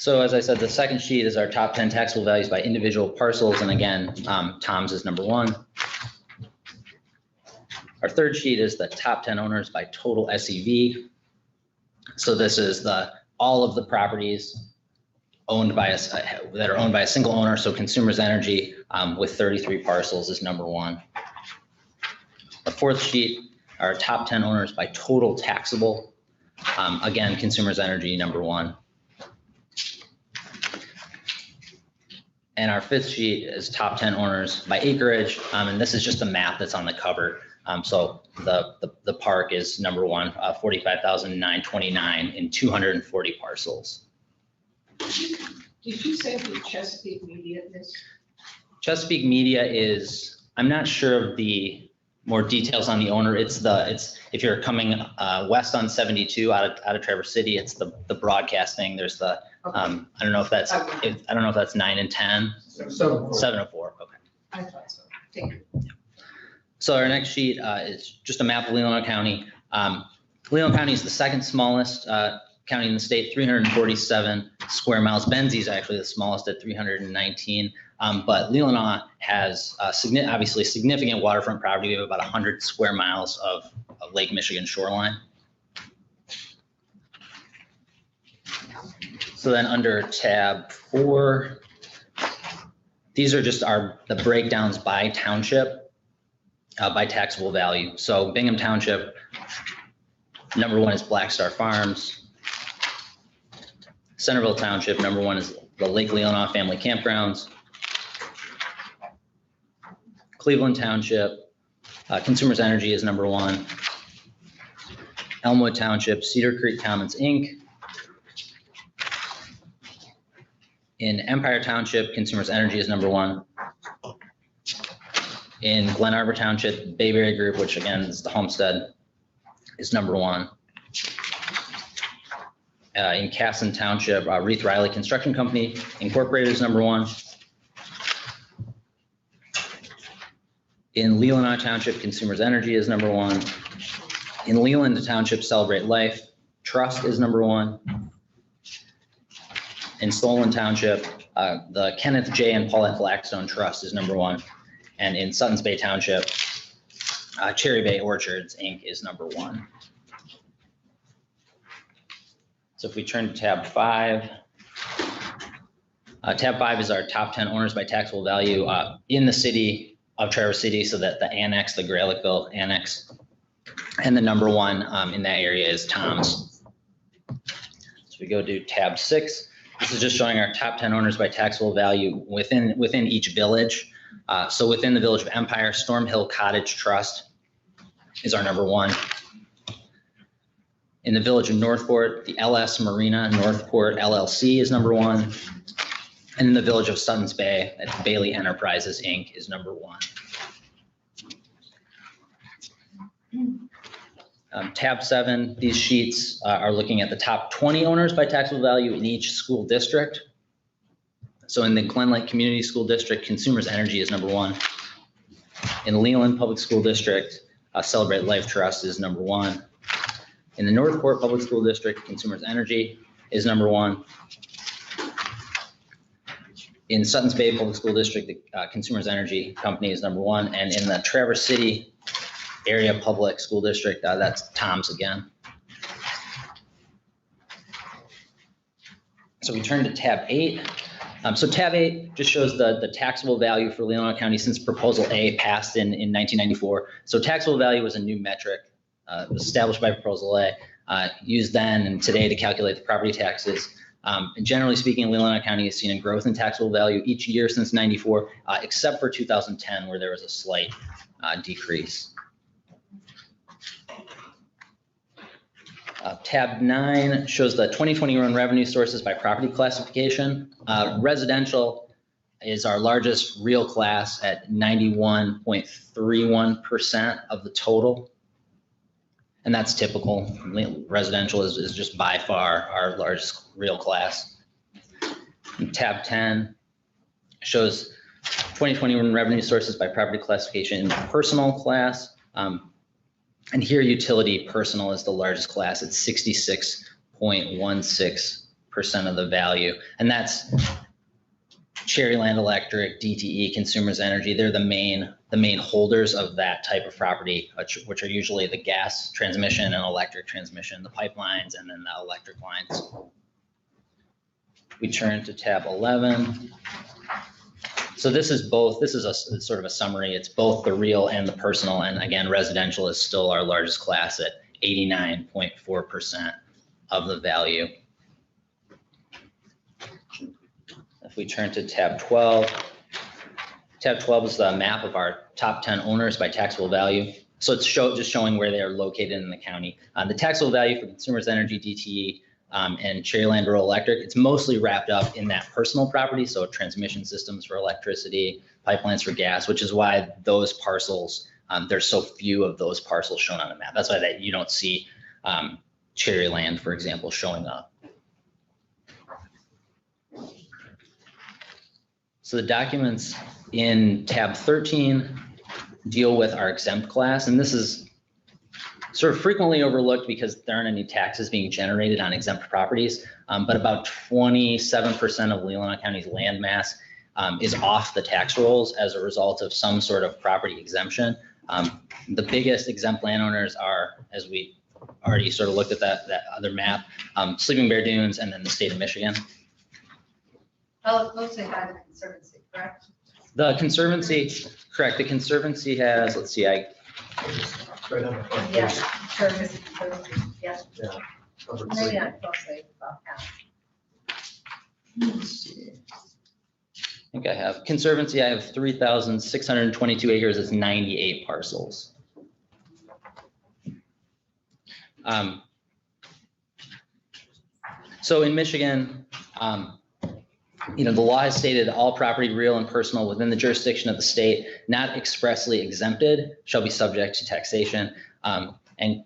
So as I said, the second sheet is our top 10 taxable values by individual parcels. And again, Tom's is number one. Our third sheet is the top 10 owners by total SEV. So this is all of the properties owned by that are owned by a single owner. So Consumers Energy with 33 parcels is number one. The fourth sheet are top 10 owners by total taxable. Again, Consumers Energy number one. And our fifth sheet is top 10 owners by acreage. And this is just the map that's on the cover. So the park is number one, 45,929 in 240 parcels. Did you say the Chesapeake Media is? Chesapeake Media is, I'm not sure of the more details on the owner. It's if you're coming west on 72 out of Traverse City, it's the broadcasting. There's the I don't know if that's 9 and 10. 704. Okay. I thought so. Thank you. So our next sheet is just a map of Leelanau County. Leelanau County is the second smallest county in the state, 347 square miles. Benzie is actually the smallest at 319. But Leelanau has obviously significant waterfront property. We have about 100 square miles of Lake Michigan shoreline. So then under tab 4, these are just the breakdowns by township, by taxable value. So Bingham Township, number one is Black Star Farms. Centerville Township, number one is the Lake Leelanau Family Campgrounds. Cleveland Township, Consumers Energy is number one. Elmwood Township, Cedar Creek Commons, Inc. In Empire Township, Consumers Energy is number one. In Glen Arbor Township, Bayberry Group, which again is the homestead, is number one. In Casson Township, Reith Riley Construction Company Incorporated is number one. In Leelanau Township, Consumers Energy is number one. In Leland Township, Celebrate Life Trust is number one. In Solon Township, the Kenneth J. and Paulette Blackstone Trust is number one. And in Suttons Bay Township, Cherry Bay Orchards, Inc. is number one. So if we turn to tab 5, tab 5 is our top 10 owners by taxable value in the city of Traverse City, so that the annex, the Graylickville annex, and the number one in that area is Tom's. So we go to tab 6. This is just showing our top 10 owners by taxable value within each village. So within the village of Empire, Storm Hill Cottage Trust is our number one. In the village of Northport, the LS Marina Northport LLC is number one. And in the village of Suttons Bay, Bailey Enterprises, Inc. is number one. Tab 7, these sheets are looking at the top 20 owners by taxable value in each school district. So in the Glen Lake Community School District, Consumers Energy is number one. In Leland Public School District, Celebrate Life Trust is number one. In the Northport Public School District, Consumers Energy is number one. In Suttons Bay Public School District, the Consumers Energy Company is number one. And in the Traverse City Area Public School District, that's Tom's again. So we turn to tab 8. So tab 8 just shows the taxable value for Leelanau County since Proposal A passed in 1994. So taxable value was a new metric established by Proposal A, used then and today to calculate the property taxes. And generally speaking, Leelanau County has seen a growth in taxable value each year since 94, except for 2010, where there was a slight decrease. Tab 9 shows the 2021 revenue sources by property classification. Residential is our largest real class at 91.31% of the total. And that's typical. Residential is just by far our largest real class. And tab 10 shows 2021 revenue sources by property classification in the personal class. And here utility personal is the largest class at 66.16%. of the value. And that's Cherryland Electric, DTE, Consumers Energy. They're the main holders of that type of property, which are usually the gas transmission and electric transmission, the pipelines, and then the electric lines. We turn to tab 11. So this is a sort of a summary. It's both the real and the personal. And again, residential is still our largest class at 89.4% of the value. If we turn to tab 12, tab 12 is the map of our top 10 owners by taxable value. So it's just showing where they are located in the county. The taxable value for Consumers Energy, DTE, and Cherryland Rural Electric, it's mostly wrapped up in that personal property. So transmission systems for electricity, pipelines for gas, which is why those parcels, there's so few of those parcels shown on the map. That's why you don't see Cherryland, for example, showing up. So the documents in tab 13 deal with our exempt class, and this is sort of frequently overlooked because there aren't any taxes being generated on exempt properties, but about 27% of Leelanau County's land mass is off the tax rolls as a result of some sort of property exemption. The biggest exempt landowners are, as we already sort of looked at that other map, Sleeping Bear Dunes and then the state of Michigan. Oh, mostly by the Conservancy, correct? The Conservancy, correct. The Conservancy has, let's see, Right on the front page. Yeah, Conservancy, yeah. Yeah. Number Maybe three. not closely, about half. Let's see. I think I have Conservancy. I have 3,622 acres. It's 98 parcels. So in Michigan, the law has stated all property, real and personal, within the jurisdiction of the state, not expressly exempted, shall be subject to taxation. And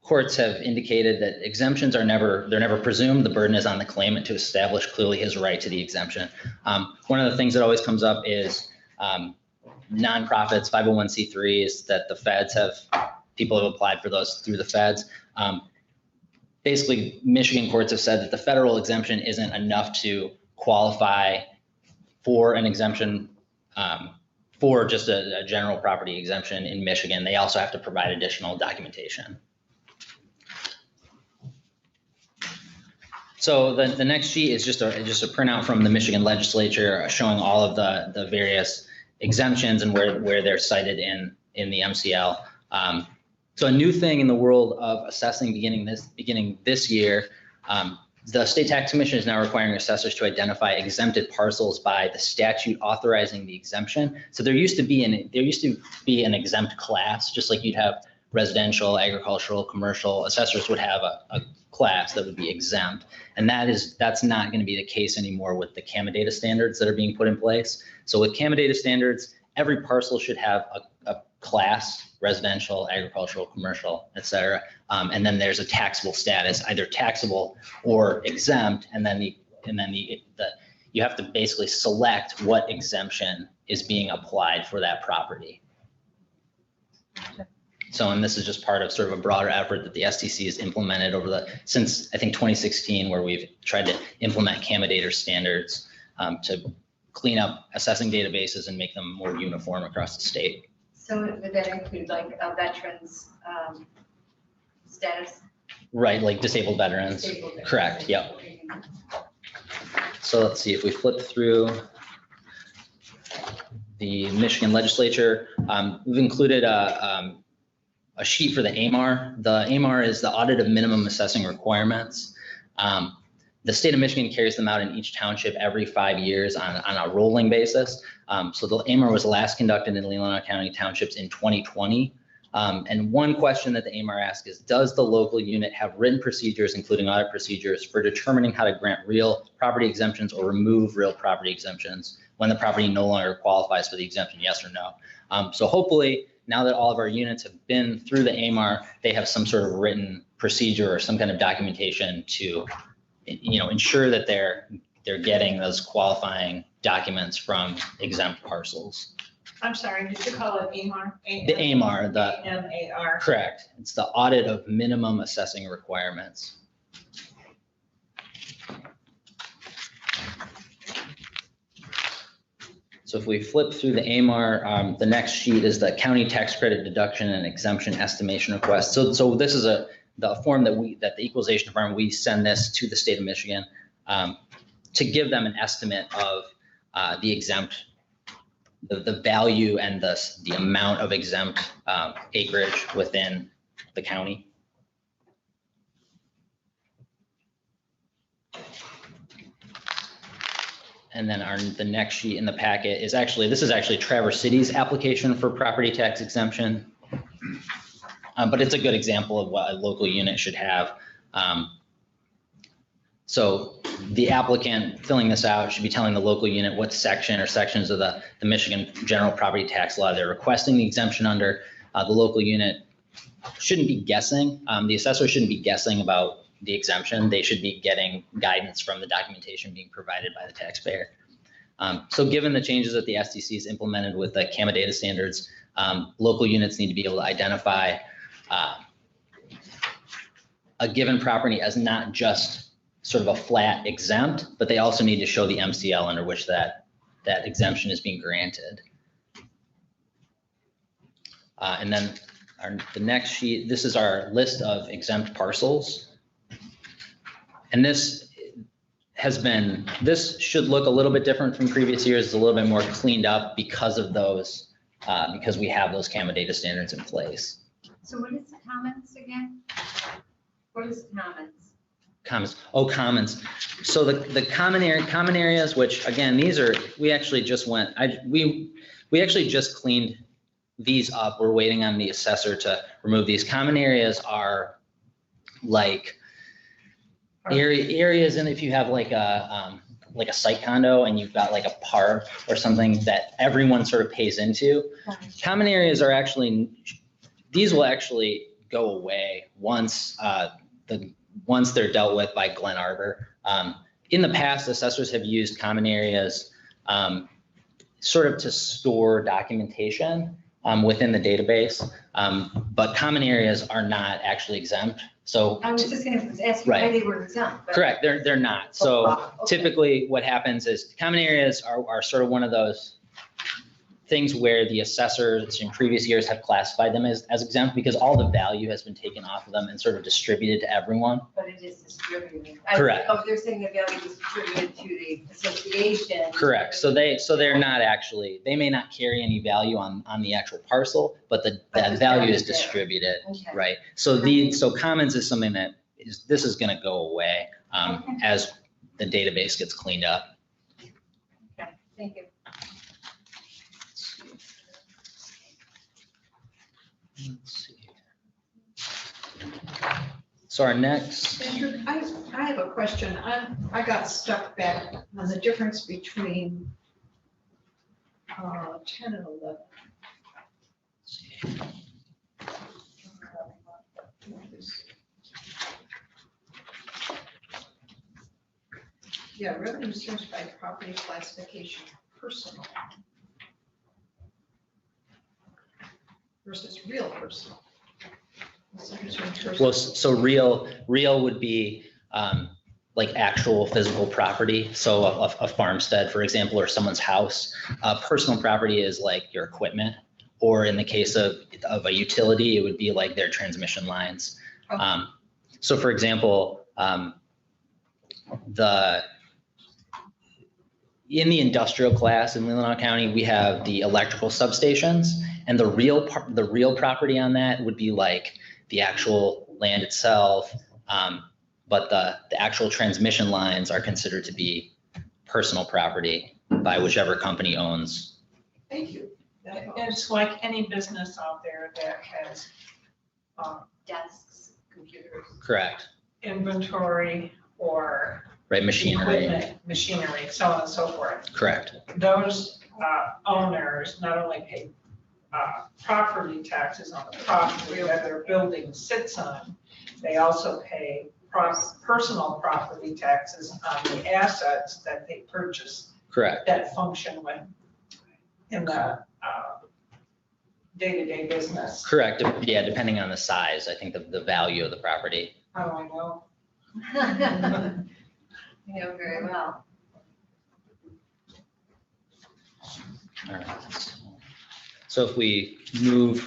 courts have indicated that exemptions they're never presumed. The burden is on the claimant to establish clearly his right to the exemption. One of the things that always comes up is nonprofits, 501c3s, that the feds people have applied for those through the feds. Basically, Michigan courts have said that the federal exemption isn't enough to qualify for an exemption for just a general property exemption in Michigan. They also have to provide additional documentation. So the next sheet is just a printout from the Michigan legislature showing all of the various exemptions and where they're cited in the MCL. So a new thing in the world of assessing beginning this year, the State Tax Commission is now requiring assessors to identify exempted parcels by the statute authorizing the exemption. So there used to be an exempt class, just like you'd have residential, agricultural, commercial. Assessors would have a class that would be exempt, and that's not going to be the case anymore with the CAMA data standards that are being put in place. So with CAMA data standards, every parcel should have a class: residential, agricultural, commercial, et cetera. And then there's a taxable status, either taxable or exempt. And then you have to basically select what exemption is being applied for that property. So, and this is just part of sort of a broader effort that the STC has implemented since I think 2016, where we've tried to implement CAMA data standards to clean up assessing databases and make them more uniform across the state. So would that include like a veteran's status? Right, like disabled veterans. Correct, yep. So let's see, if we flip through the Michigan legislature, we've included a sheet for the AMAR. The AMAR is the audit of minimum assessing requirements. The state of Michigan carries them out in each township every 5 years on a rolling basis. So the AMAR was last conducted in Leelanau County townships in 2020. And one question that the AMAR asks is, does the local unit have written procedures, including audit procedures, for determining how to grant real property exemptions or remove real property exemptions when the property no longer qualifies for the exemption, yes or no? So hopefully, now that all of our units have been through the AMAR, they have some sort of written procedure or some kind of documentation to ensure that they're getting those qualifying documents from exempt parcels. I'm sorry, did you call it AMAR? The AMAR, AMAR. correct. It's the audit of minimum assessing requirements. So if we flip through the AMAR, the next sheet is the county tax credit deduction and exemption estimation request. So this is the form that the equalization department, we send this to the state of Michigan to give them an estimate of the exempt, the value and the amount of exempt acreage within the county. And then the next sheet in the packet is this is actually Traverse City's application for property tax exemption. But it's a good example of what a local unit should have. So the applicant filling this out should be telling the local unit what section or sections of the Michigan general property tax law they're requesting the exemption under. The local unit shouldn't be guessing. The assessor shouldn't be guessing about the exemption. They should be getting guidance from the documentation being provided by the taxpayer. So given the changes that the SDC has implemented with the CAMA data standards, local units need to be able to identify a given property as not just sort of a flat exempt, but they also need to show the MCL under which that exemption is being granted. And then the next sheet, this is our list of exempt parcels. And this should look a little bit different from previous years. It's a little bit more cleaned up because of those, because we have those CAMA data standards in place. So what is the comments again? What is comments? Commons. So the common areas, which again, we actually just cleaned these up. We're waiting on the assessor to remove these. Common areas are like areas, and if you have like a site condo and you've got like a park or something that everyone sort of pays into, common areas are these will actually go away once they're dealt with by Glen Arbor. In the past, assessors have used common areas sort of to store documentation within the database, but common areas are not actually exempt. So I was just going to ask you why they were exempt. Correct, they're not. So typically what happens is common areas are sort of one of those things where the assessors in previous years have classified them as exempt because all the value has been taken off of them and sort of distributed to everyone. But it is distributed. Correct. They're saying the value is distributed to the association. Correct. So they're not actually, they may not carry any value on the actual parcel, but that value is distributed, right? So commons is something this is going to go away as the database gets cleaned up. Okay, thank you. Let's see. So our next. Patrick, I have a question. I got stuck back on the difference between 10 and 11. Yeah, revenue source by property classification, personal versus real personal. Well, so real would be like actual physical property. So a farmstead, for example, or someone's house. Personal property is like your equipment, or in the case of a utility, it would be like their transmission lines. So for example, in the industrial class in Leelanau County, we have the electrical substations, and the real property on that would be like the actual land itself, but the actual transmission lines are considered to be personal property by whichever company owns. Thank you. It's like any business out there that has desks, computers. Correct. Inventory or machinery, machinery, so on and so forth. Correct. Those owners not only pay property taxes on the property that their building sits on, they also pay personal property taxes on the assets that they purchase. Correct. That function in the day-to-day business. Correct. Yeah, depending on the size, I think the value of the property. How do I know? You know very well. All right. So if we move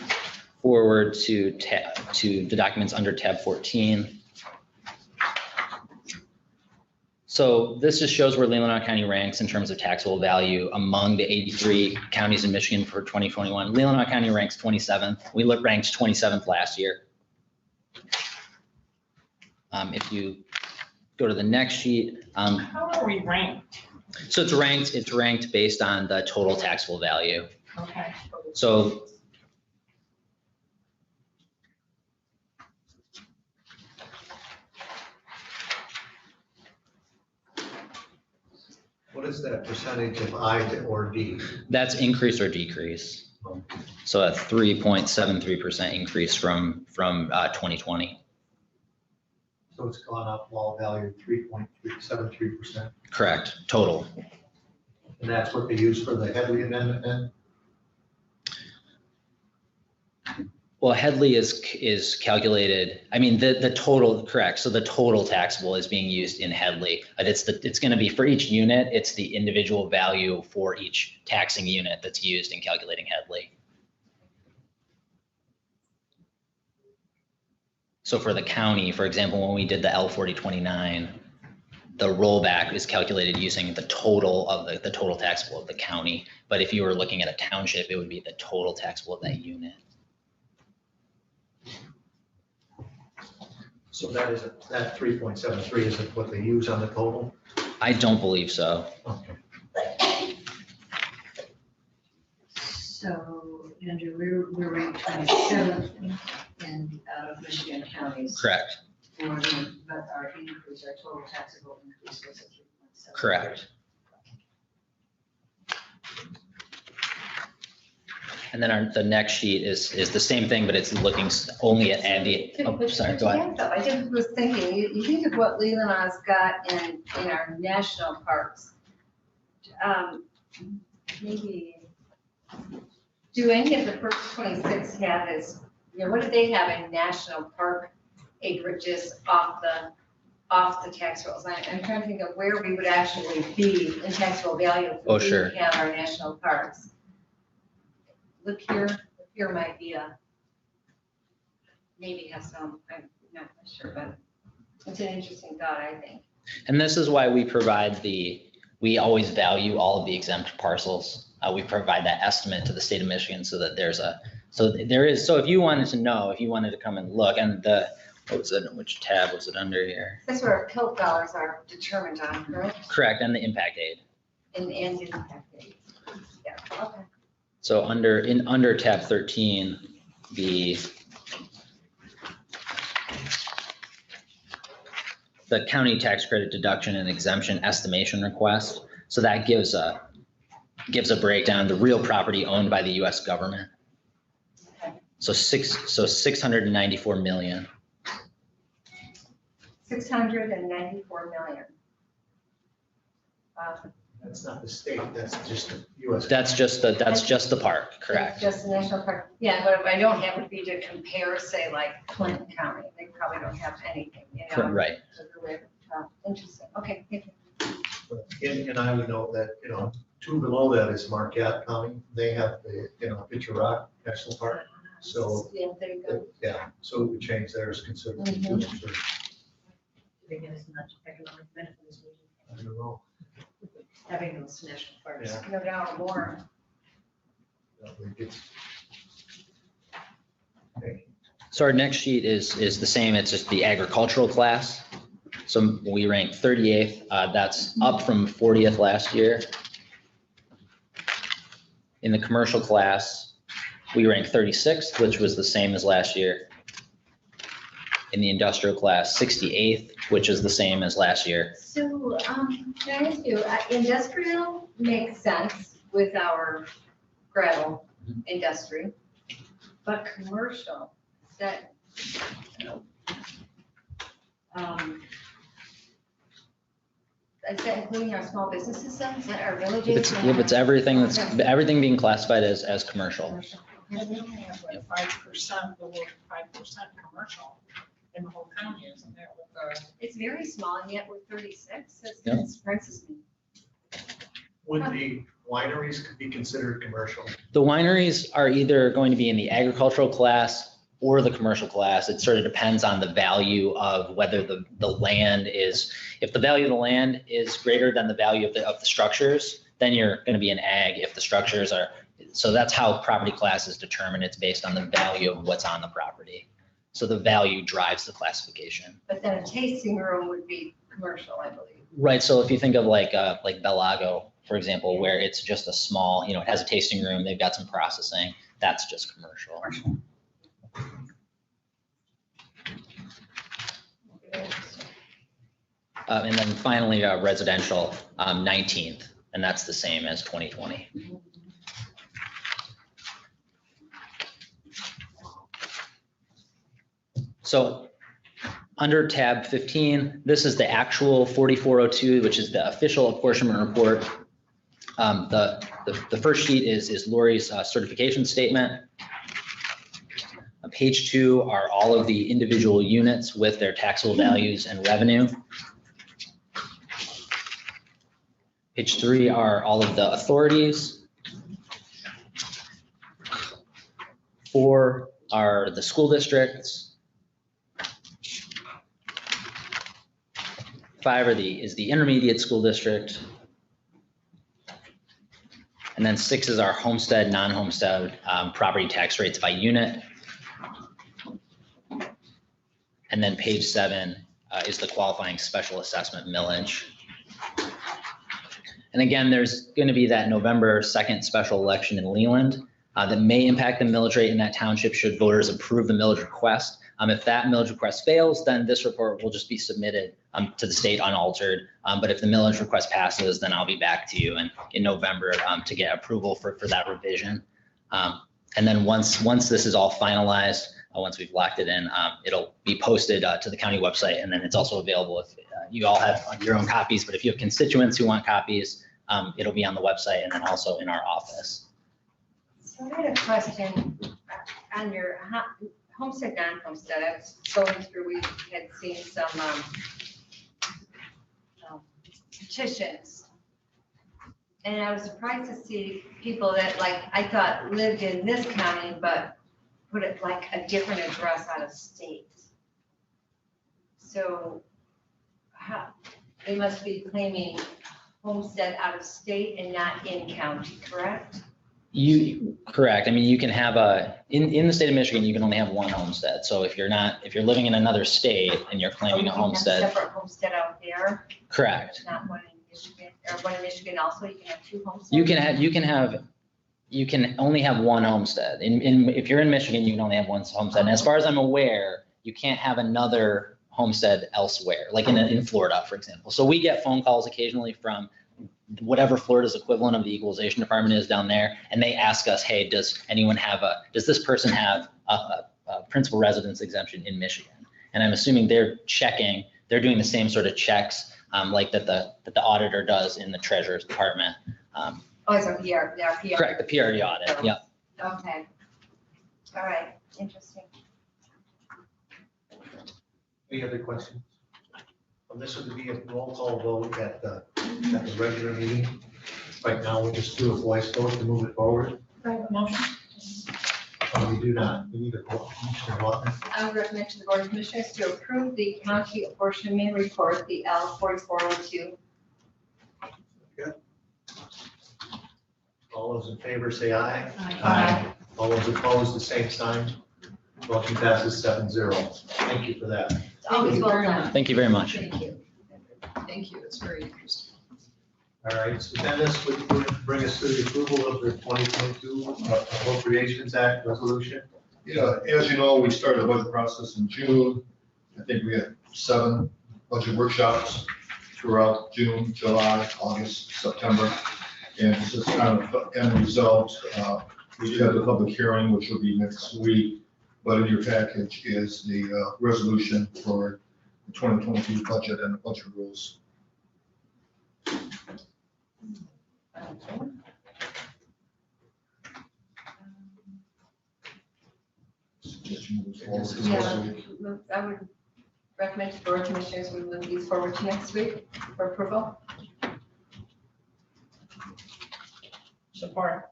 forward to the documents under tab 14. So this just shows where Leelanau County ranks in terms of taxable value among the 83 counties in Michigan for 2021. Leelanau County ranks 27th. We ranked 27th last year. If you go to the next sheet. How are we ranked? So it's ranked based on the total taxable value. Okay. So What is that percentage of I or D? that's increase or decrease. So a 3.73% increase from 2020. So it's gone up wall value 3.73%. Correct, total. And that's what they use for the Headley amendment then? Well, Headley is calculated, I mean, the total, correct. So the total taxable is being used in Headley, but it's going to be for each unit, it's the individual value for each taxing unit that's used in calculating Headley. So for the county, for example, when we did the L4029, the rollback is calculated using the total of the total taxable of the county. But if you were looking at a township, it would be the total taxable of that unit. So that 3.73 isn't what they use on the total? I don't believe so. Okay. So, Andrew, we're ranked 27th out of Michigan counties. Correct. But our increase, our total taxable increase was at 3.7. Correct. And then the next sheet is the same thing, but it's looking only at Andy. Oh, sorry, go ahead. I just was thinking, you think of what Leelanau's got in our national parks. Maybe, do any of the first 26 have is, what do they have in national park acreages off the tax rolls? I'm trying to think of where we would actually be in taxable value if we didn't have our national parks. Look here might be maybe have some, I'm not sure, but it's an interesting thought, I think. And this is why we always value all of the exempt parcels. We provide that estimate to the state of Michigan so that so if you wanted to know, if you wanted to come and look, and which tab was it under here? That's where our PILT dollars are determined on, correct? Correct, and the impact aid. And impact aid. Yeah, okay. So under tab 13, the county tax credit deduction and exemption estimation request. So that gives a breakdown, the real property owned by the US government. Okay. So 694 million. 694 million. That's not the state, that's just the US. That's just the park, correct? Just the national park. Yeah, but if I don't have would be to compare, say, like Clinton County. They probably don't have anything, Right. Interesting. Okay, thank you. And I would know that, two below that is Marquette County. They have the, Picture Rock National Park. So, Yeah, there you go. yeah, so we change theirs considerably too. Mhm. They get as much economic benefit as we do, I don't know. having those national parks. Yeah. No doubt more. So our next sheet is the same. It's just the agricultural class. So we ranked 38th. That's up from 40th last year. In the commercial class, we ranked 36th, which was the same as last year. In the industrial class, 68th, which is the same as last year. So, can I ask you, industrial makes sense with our gravel industry, but commercial, is that, is that including our small businesses then? Is that our villages? It's everything being classified as commercial. We only have like 5%, below 5% commercial in the whole county, isn't that what the? It's very small and yet we're 36, Yeah. that surprises me. Would the wineries could be considered commercial? The wineries are either going to be in the agricultural class or the commercial class. It sort of depends on the value of whether the land is, if the value of the land is greater than the value of the structures, then you're going to be an ag. If the structures are, so that's how property class is determined. It's based on the value of what's on the property. So the value drives the classification. But then a tasting room would be commercial, I believe. Right. So if you think of like Belago, for example, where it's just a small, it has a tasting room, they've got some processing, that's just commercial. And then finally, residential, 19th, and that's the same as 2020. So under tab 15, this is the actual 4402, which is the official apportionment report. The first sheet is Lori's certification statement. Page 2 are all of the individual units with their taxable values and revenue. Page 3 are all of the authorities. 4 are the school districts. 5 is the intermediate school district. And then 6 is our homestead, non-homestead property tax rates by unit. And then page 7 is the qualifying special assessment millage. And again, there's going to be that November 2nd special election in Leland that may impact the millage rate in that township should voters approve the millage request. If that millage request fails, then this report will just be submitted to the state unaltered. But if the millage request passes, then I'll be back to you in November to get approval for that revision. And then once this is all finalized, once we've locked it in, it'll be posted to the county website, and then it's also available if you all have your own copies, but if you have constituents who want copies, it'll be on the website and then also in our office. So I had a question on your homestead, non-homestead. I was going through, we had seen some petitions. And I was surprised to see people that I thought lived in this county, but put it like a different address out of state. So they must be claiming homestead out of state and not in county, correct? Correct. I mean, you can have in the state of Michigan, you can only have one homestead. So if you're living in another state and you're claiming a homestead. Separate homestead out there? Correct. Not one in Michigan, or one in Michigan also, you can have 2 homesteads? You can only have one homestead. If you're in Michigan, you can only have one homestead. And as far as I'm aware, you can't have another homestead elsewhere, like in Florida, for example. So we get phone calls occasionally from whatever Florida's equivalent of the equalization department is down there, and they ask us, hey, does this person have a principal residence exemption in Michigan? And I'm assuming they're doing the same sort of checks like that the auditor does in the treasurer's department. Oh, it's a PR. Correct, the PRE audit, yeah. Okay. All right, interesting. Any other questions? This would be a roll call vote at the regular meeting. Right now, we'll just do a voice vote to move it forward. Motion. We do not. We need a vote. Commissioner Walker. I would recommend to the Board of Commissioners to approve the county apportionment report, the L 4402. All those in favor say aye. Aye. All those opposed, the same sign. Motion passes 7-0. Thank you for that. It's always well done. Thank you very much. Thank you. Thank you, it's very interesting. All right, so then this would bring us to the approval of the 2022 Appropriations Act resolution. Yeah, as you know, we started the budget process in June. I think we had 7 budget workshops throughout June, July, August, September. And this is kind of the end result. We do have the public hearing, which will be next week. But in your package is the resolution for the 2022 budget and the budget rules. Yeah, I would recommend to the Board of Commissioners we move these forward to next week for approval. Support.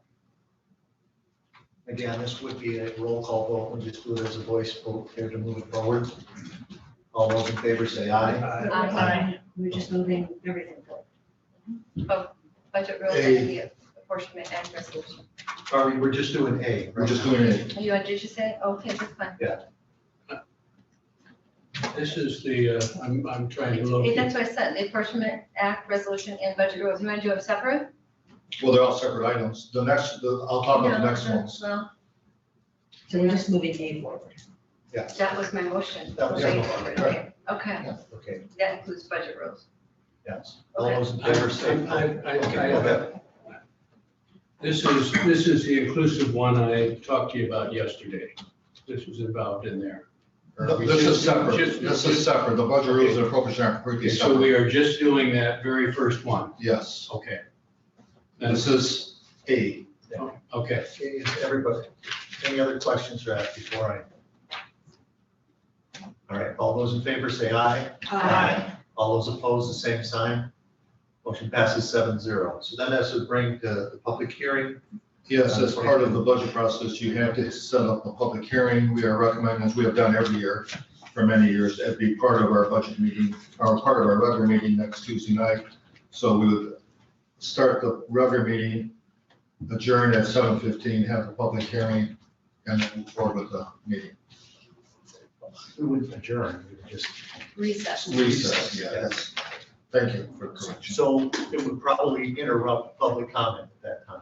Again, this would be a roll call vote. We'll just do it as a voice vote here to move it forward. All those in favor say aye. Aye. We're just moving everything forward. Budget rules and the apportionment and resolution. Sorry, we're just doing A. We're just doing it. Did you say? Okay, that's fine. This is the, I'm trying to Hey, locate. that's what I said, the apportionment act, resolution, and budget rules. You want to do them separate? Well, they're all separate items. I'll talk about the next ones. Well, So we're just moving A forward. that was my motion. That was Going your forward. motion, Okay, Okay, that includes budget rules. yes. All those in favor say. Okay, go ahead. This is the inclusive one I talked to you about yesterday. This was involved in there. No, this is separate. This is separate. The budget rules and appropriation are completely So separate. we are just doing that very first one. Yes. Okay. This is A. Okay. Okay, everybody, any other questions or ask before all right, all those in favor say aye. Aye. All those opposed, the same sign. Motion passes 7-0. So then as we bring to the public hearing. Yes, as part of the budget process, you have to set up a public hearing. We are recommending, as we have done every year for many years, it'd be part of our budget meeting, or part of our regular meeting next Tuesday night. So we would start the regular meeting, adjourn at 7:15, have the public hearing, and then move forward with the meeting. We wouldn't adjourn, we would just. Recess. Recess, yes. Thank you for the correction. So it would probably interrupt public comment at that time.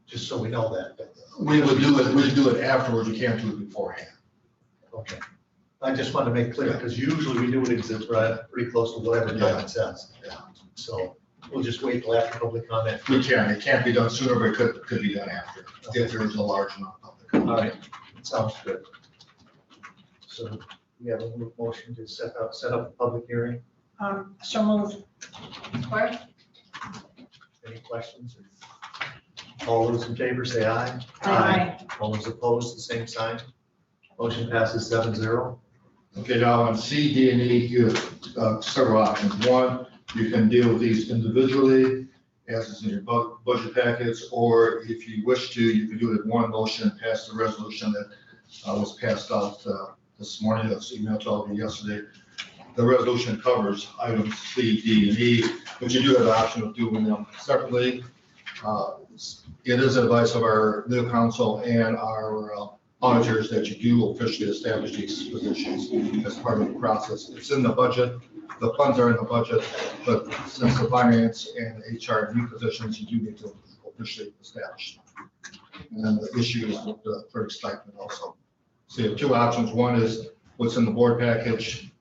Just so we know that. We would do it afterwards. We can't do it beforehand. Okay. I just wanted to make clear, because usually we do it pretty close to whatever time it says. Yeah. So we'll just wait till after public comment. We can. It can't be done sooner, but it could be done after, if there is a large amount of public comment. All right, sounds good. So we have a motion to set up a public hearing. So moved. Support? Any questions? All those in favor say aye. Aye. All those opposed, the same sign. Motion passes 7-0. Okay, now on C, D, and E, you have several options. One, you can deal with these individually, as is in your budget packets, or if you wish to, you can do it in one motion, pass the resolution that was passed out this morning, that was emailed to all of you yesterday. The resolution covers items C, D, and E, but you do have the option of doing them separately. It is advice of our legal counsel and our auditors that you do officially establish these positions as part of the process. It's in the budget, the funds are in the budget, but since the finance and HR new positions, you do need to officially establish. And the issue is with the clerk stipend also. So you have two options. One is what's in the board package,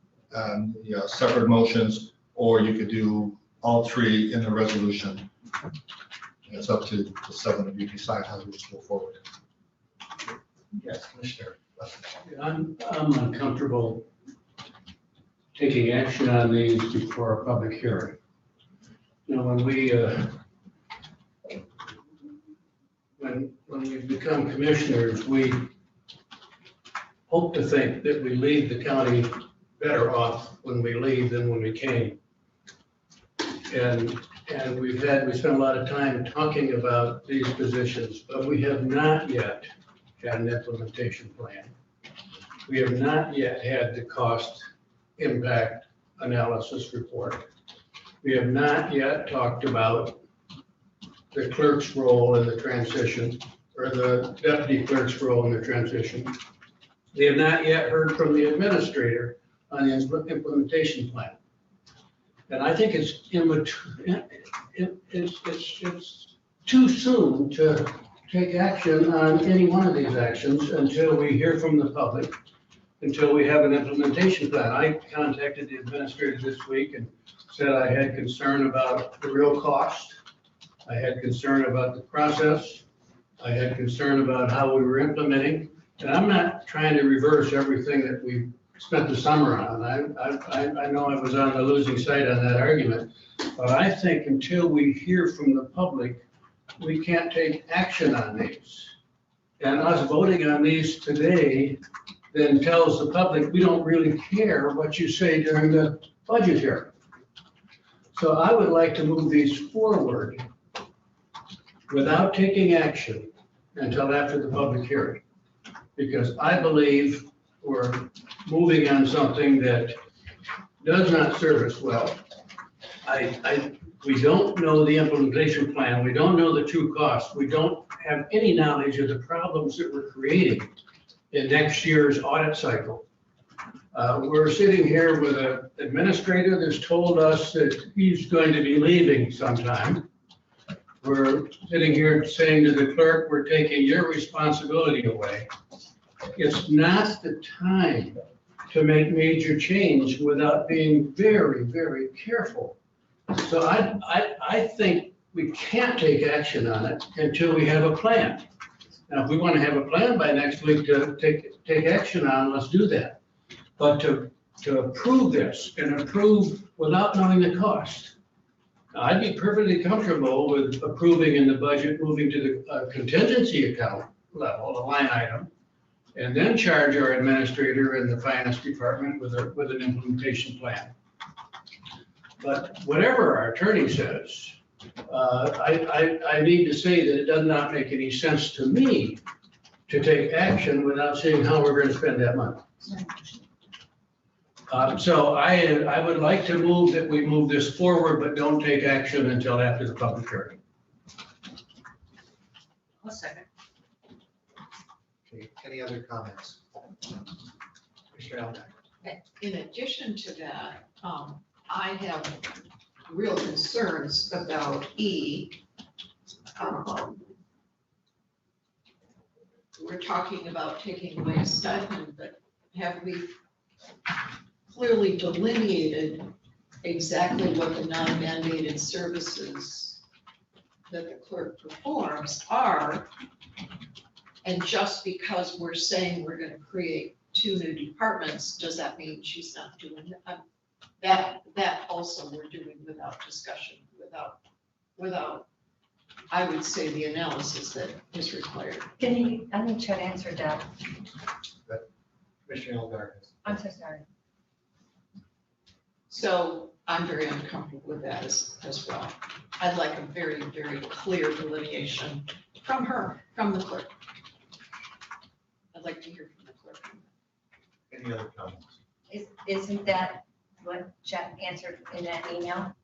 separate motions, or you could do all three in the resolution. It's up to the seven of you to decide how you go forward. Yes, Commissioner. I'm uncomfortable taking action on these before a public hearing. You know, when we become commissioners, we hope to think that we leave the county better off when we leave than when we came. And we spent a lot of time talking about these positions, but we have not yet had an implementation plan. We have not yet had the cost impact analysis report. We have not yet talked about the clerk's role in the transition, or the deputy clerk's role in the transition. We have not yet heard from the administrator on the implementation plan. And I think it's too soon to take action on any one of these actions until we hear from the public, until we have an implementation plan. I contacted the administrator this week and said I had concern about the real cost. I had concern about the process. I had concern about how we were implementing. And I'm not trying to reverse everything that we spent the summer on. I know I was on the losing side on that argument, but I think until we hear from the public, we can't take action on these. And us voting on these today then tells the public we don't really care what you say during the budget hearing. So I would like to move these forward without taking action until after the public hearing. Because I believe we're moving on something that does not serve us well. We don't know the implementation plan. We don't know the true cost. We don't have any knowledge of the problems that we're creating in next year's audit cycle. We're sitting here with an administrator that's told us that he's going to be leaving sometime. We're sitting here saying to the clerk, we're taking your responsibility away. It's not the time to make major change without being very, very careful. So I think we can't take action on it until we have a plan. Now, if we want to have a plan by next week to take action on, let's do that. But to approve this and approve without knowing the cost, I'd be perfectly comfortable with approving in the budget, moving to the contingency account level, a line item, and then charge our administrator and the finance department with an implementation plan. But whatever our attorney says, I need to say that it does not make any sense to me to take action without seeing how we're going to spend that money. So I would like to move that we move this forward, but don't take action until after the public hearing. I'll second. Okay, any other comments? Commissioner Allen. In addition to that, I have real concerns about E. We're talking about taking away a stipend, but have we clearly delineated exactly what the non-mandated services that the clerk performs are? And just because we're saying we're going to create 2 new departments, does that mean she's not doing that? That also we're doing without discussion, without, I would say, the analysis that is required. I'm going to try to answer that. Commissioner Elgar. I'm so sorry. So I'm very uncomfortable with that as well. I'd like a very, very clear delineation from her, from the clerk. I'd like to hear from the clerk. Any other comments? Isn't that what Jeff answered in that email?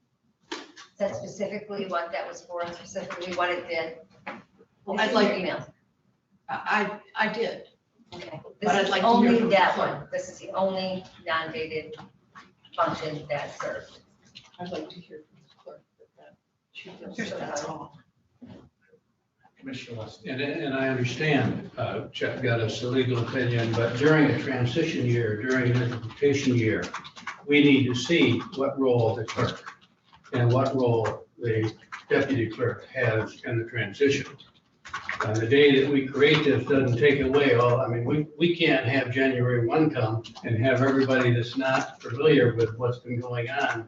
Is that specifically what that was for, and specifically what it did? Well, This I'd is like your email. I did. Okay. But This I'd is like to hear only from the that clerk. one. This is the only non-dated function that served. I'd like to hear from the clerk that she feels that that's all. Commissioner West. And I understand, Jeff got us a legal opinion, but during a transition year, during an implementation year, we need to see what role the clerk and what role the deputy clerk has in the transition. The day that we create this doesn't take away all, I mean, we can't have January 1 come and have everybody that's not familiar with what's been going on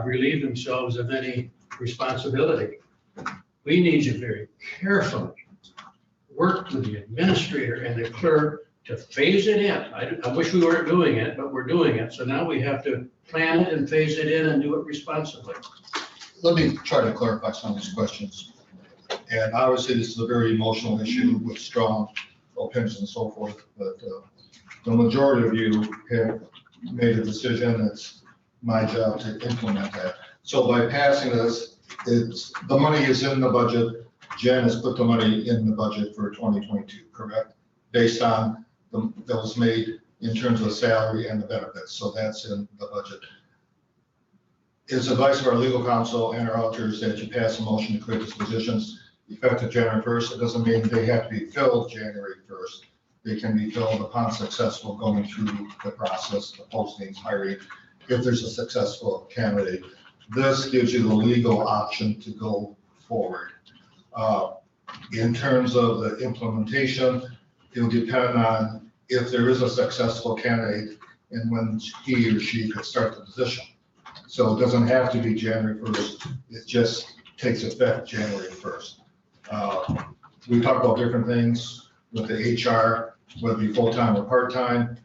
relieve themselves of any responsibility. We need to very carefully work with the administrator and the clerk to phase it in. I wish we weren't doing it, but we're doing it. So now we have to plan it and phase it in and do it responsibly. Let me try to clarify some of these questions. And obviously, this is a very emotional issue with strong opinions and so forth, but the majority of you have made a decision. It's my job to implement that. So by passing this, the money is in the budget. Jen has put the money in the budget for 2022, correct? Based on that was made in terms of salary and the benefits. So that's in the budget. It's advice of our legal counsel and our auditors that you pass a motion to create these positions effective January 1st. It doesn't mean they have to be filled January 1st. They can be filled upon successful going through the process, the postings, hiring, if there's a successful candidate. This gives you the legal option to go forward. In terms of the implementation, it will depend on if there is a successful candidate and when he or she could start the position. So it doesn't have to be January 1st. It just takes effect January 1st. We talked about different things with the HR, whether it be full-time or part-time.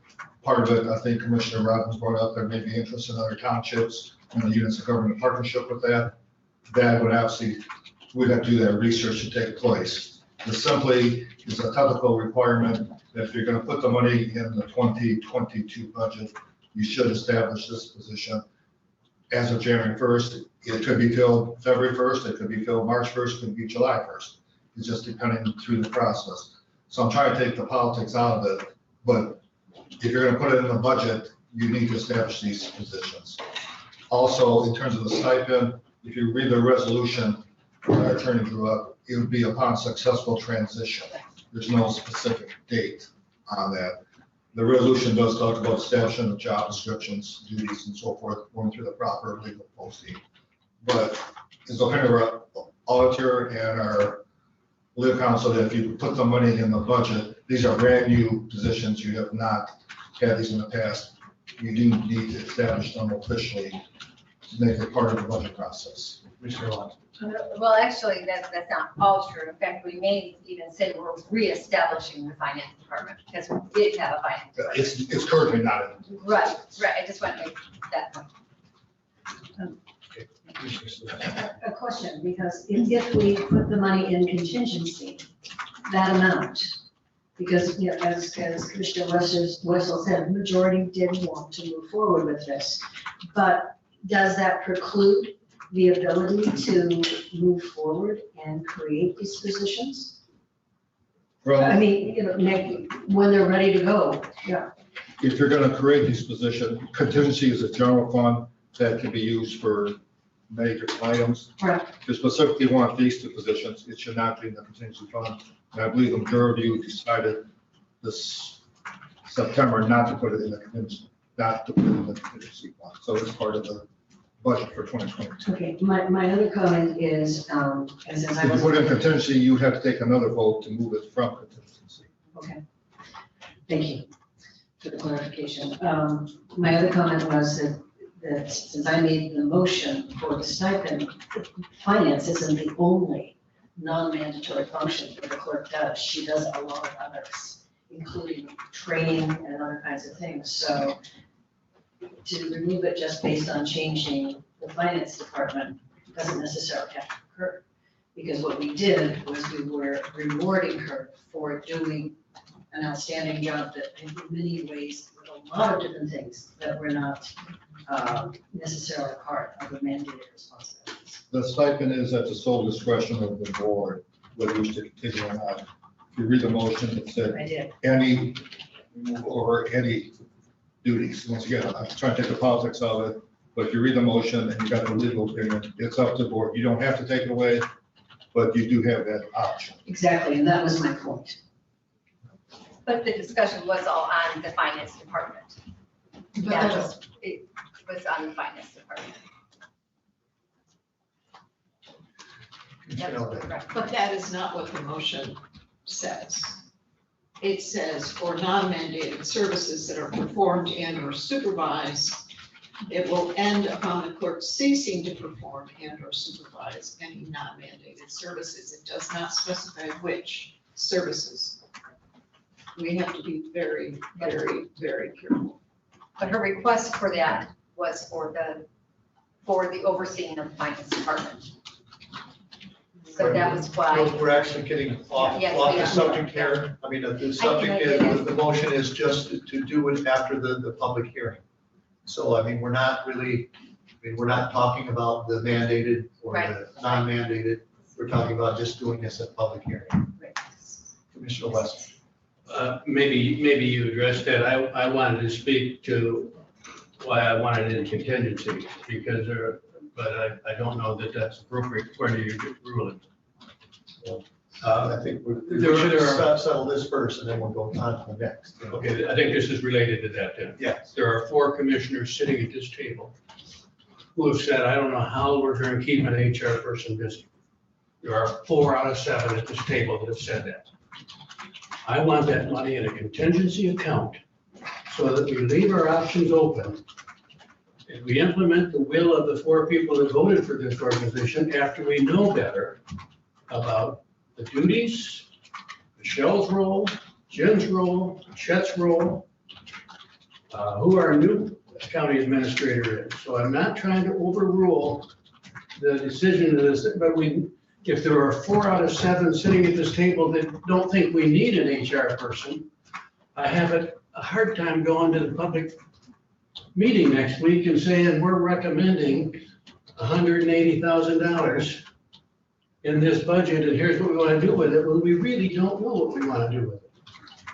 Part of it, I think Commissioner Robbins brought up, there may be interest in other townships and the units of government partnership with that. That would obviously we'd have to do that research to take place. This simply is a technical requirement that if you're gonna put the money in the 2022 budget, you should establish this position as of January 1st. It could be filled February 1st, it could be filled March 1st, it could be July 1st. It's just depending through the process. So I'm trying to take the politics out of it, but if you're gonna put it in the budget, you need to establish these positions. Also, in terms of the stipend, if you read the resolution, our attorney drew up, it would be upon successful transition. There's no specific date on that. The resolution does talk about establishing the job descriptions, duties, and so forth, going through the proper legal posting. But it's the opinion of our auditor and our legal counsel that if you put the money in the budget, these are brand new positions. You have not had these in the past. You do need to establish them officially to make it part of the budget process. Commissioner Lott. Well, actually, that's not all true. In fact, we may even say we're reestablishing the finance department because we did have a finance department. It's currently not in. Right, right. I just want to make that point. A question, because if we put the money in contingency, that amount, because, you know, as Commissioner Wessel said, the majority did want to move forward with this. But does that preclude the ability to move forward and create these positions? I mean, you know, when they're ready to go, yeah. If you're gonna create these positions, contingency is a general fund that can be used for major items. Right. If you specifically want these two positions, it should not be in the contingency fund. And I believe the majority of you decided this September not to put it in the contingency, not to put it in the contingency fund. So it's part of the budget for 2022. Okay, my other comment is, as I If you was. put in contingency, you have to take another vote to move it from contingency. Okay, thank you for the clarification. My other comment was that since I made the motion for the stipend, finance isn't the only non-mandatory function that the clerk does. She does a lot of others, including training and other kinds of things. So to remove it just based on changing the finance department doesn't necessarily have to occur. Because what we did was we were rewarding her for doing an outstanding job that in many ways with a lot of different things that were not necessarily part of the mandated responsibilities. The stipend is at the sole discretion of the board, whether you wish to continue or not. If you read the motion, it said I did. any or any duties. Once again, I'm trying to take the politics out of it, but if you read the motion and you got the legal opinion, it's up to the board. You don't have to take it away, but you do have that option. Exactly, and that was my point. But the discussion was all on the finance department. It was on the finance department. That's correct. But that is not what the motion says. It says for non-mandated services that are performed and or supervised, it will end upon the clerk ceasing to perform and or supervise any non-mandated services. It does not specify which services. We have to be very, very, very careful. But her request for that was for the overseeing of the finance department. So that was why. We're actually getting off Yes, the we are. subject here. I mean, the subject is, the motion is just to do it after the public hearing. So, I mean, we're not really, we're not talking about the mandated or the non-mandated. We're talking about just doing this at public hearing. Commissioner West. Maybe you addressed that. I wanted to speak to why I wanted it in contingency, because but I don't know that that's appropriate according to your ruling. I think we should settle this first and then we'll go on to the next. Okay, I think this is related to that then. Yes. There are 4 commissioners sitting at this table who have said, I don't know how we're going to keep an HR person busy. There are 4 out of 7 at this table that have said that. I want that money in a contingency account so that we leave our options open. And we implement the will of the 4 people that voted for this organization after we know better about the duties, Michelle's role, Jim's role, Chet's role, who our new county administrator is. So I'm not trying to overrule the decision of this, but we if there are 4 out of 7 sitting at this table that don't think we need an HR person, I have a hard time going to the public meeting next week and saying, we're recommending $180,000 in this budget, and here's what we want to do with it, when we really don't know what we want to do with it.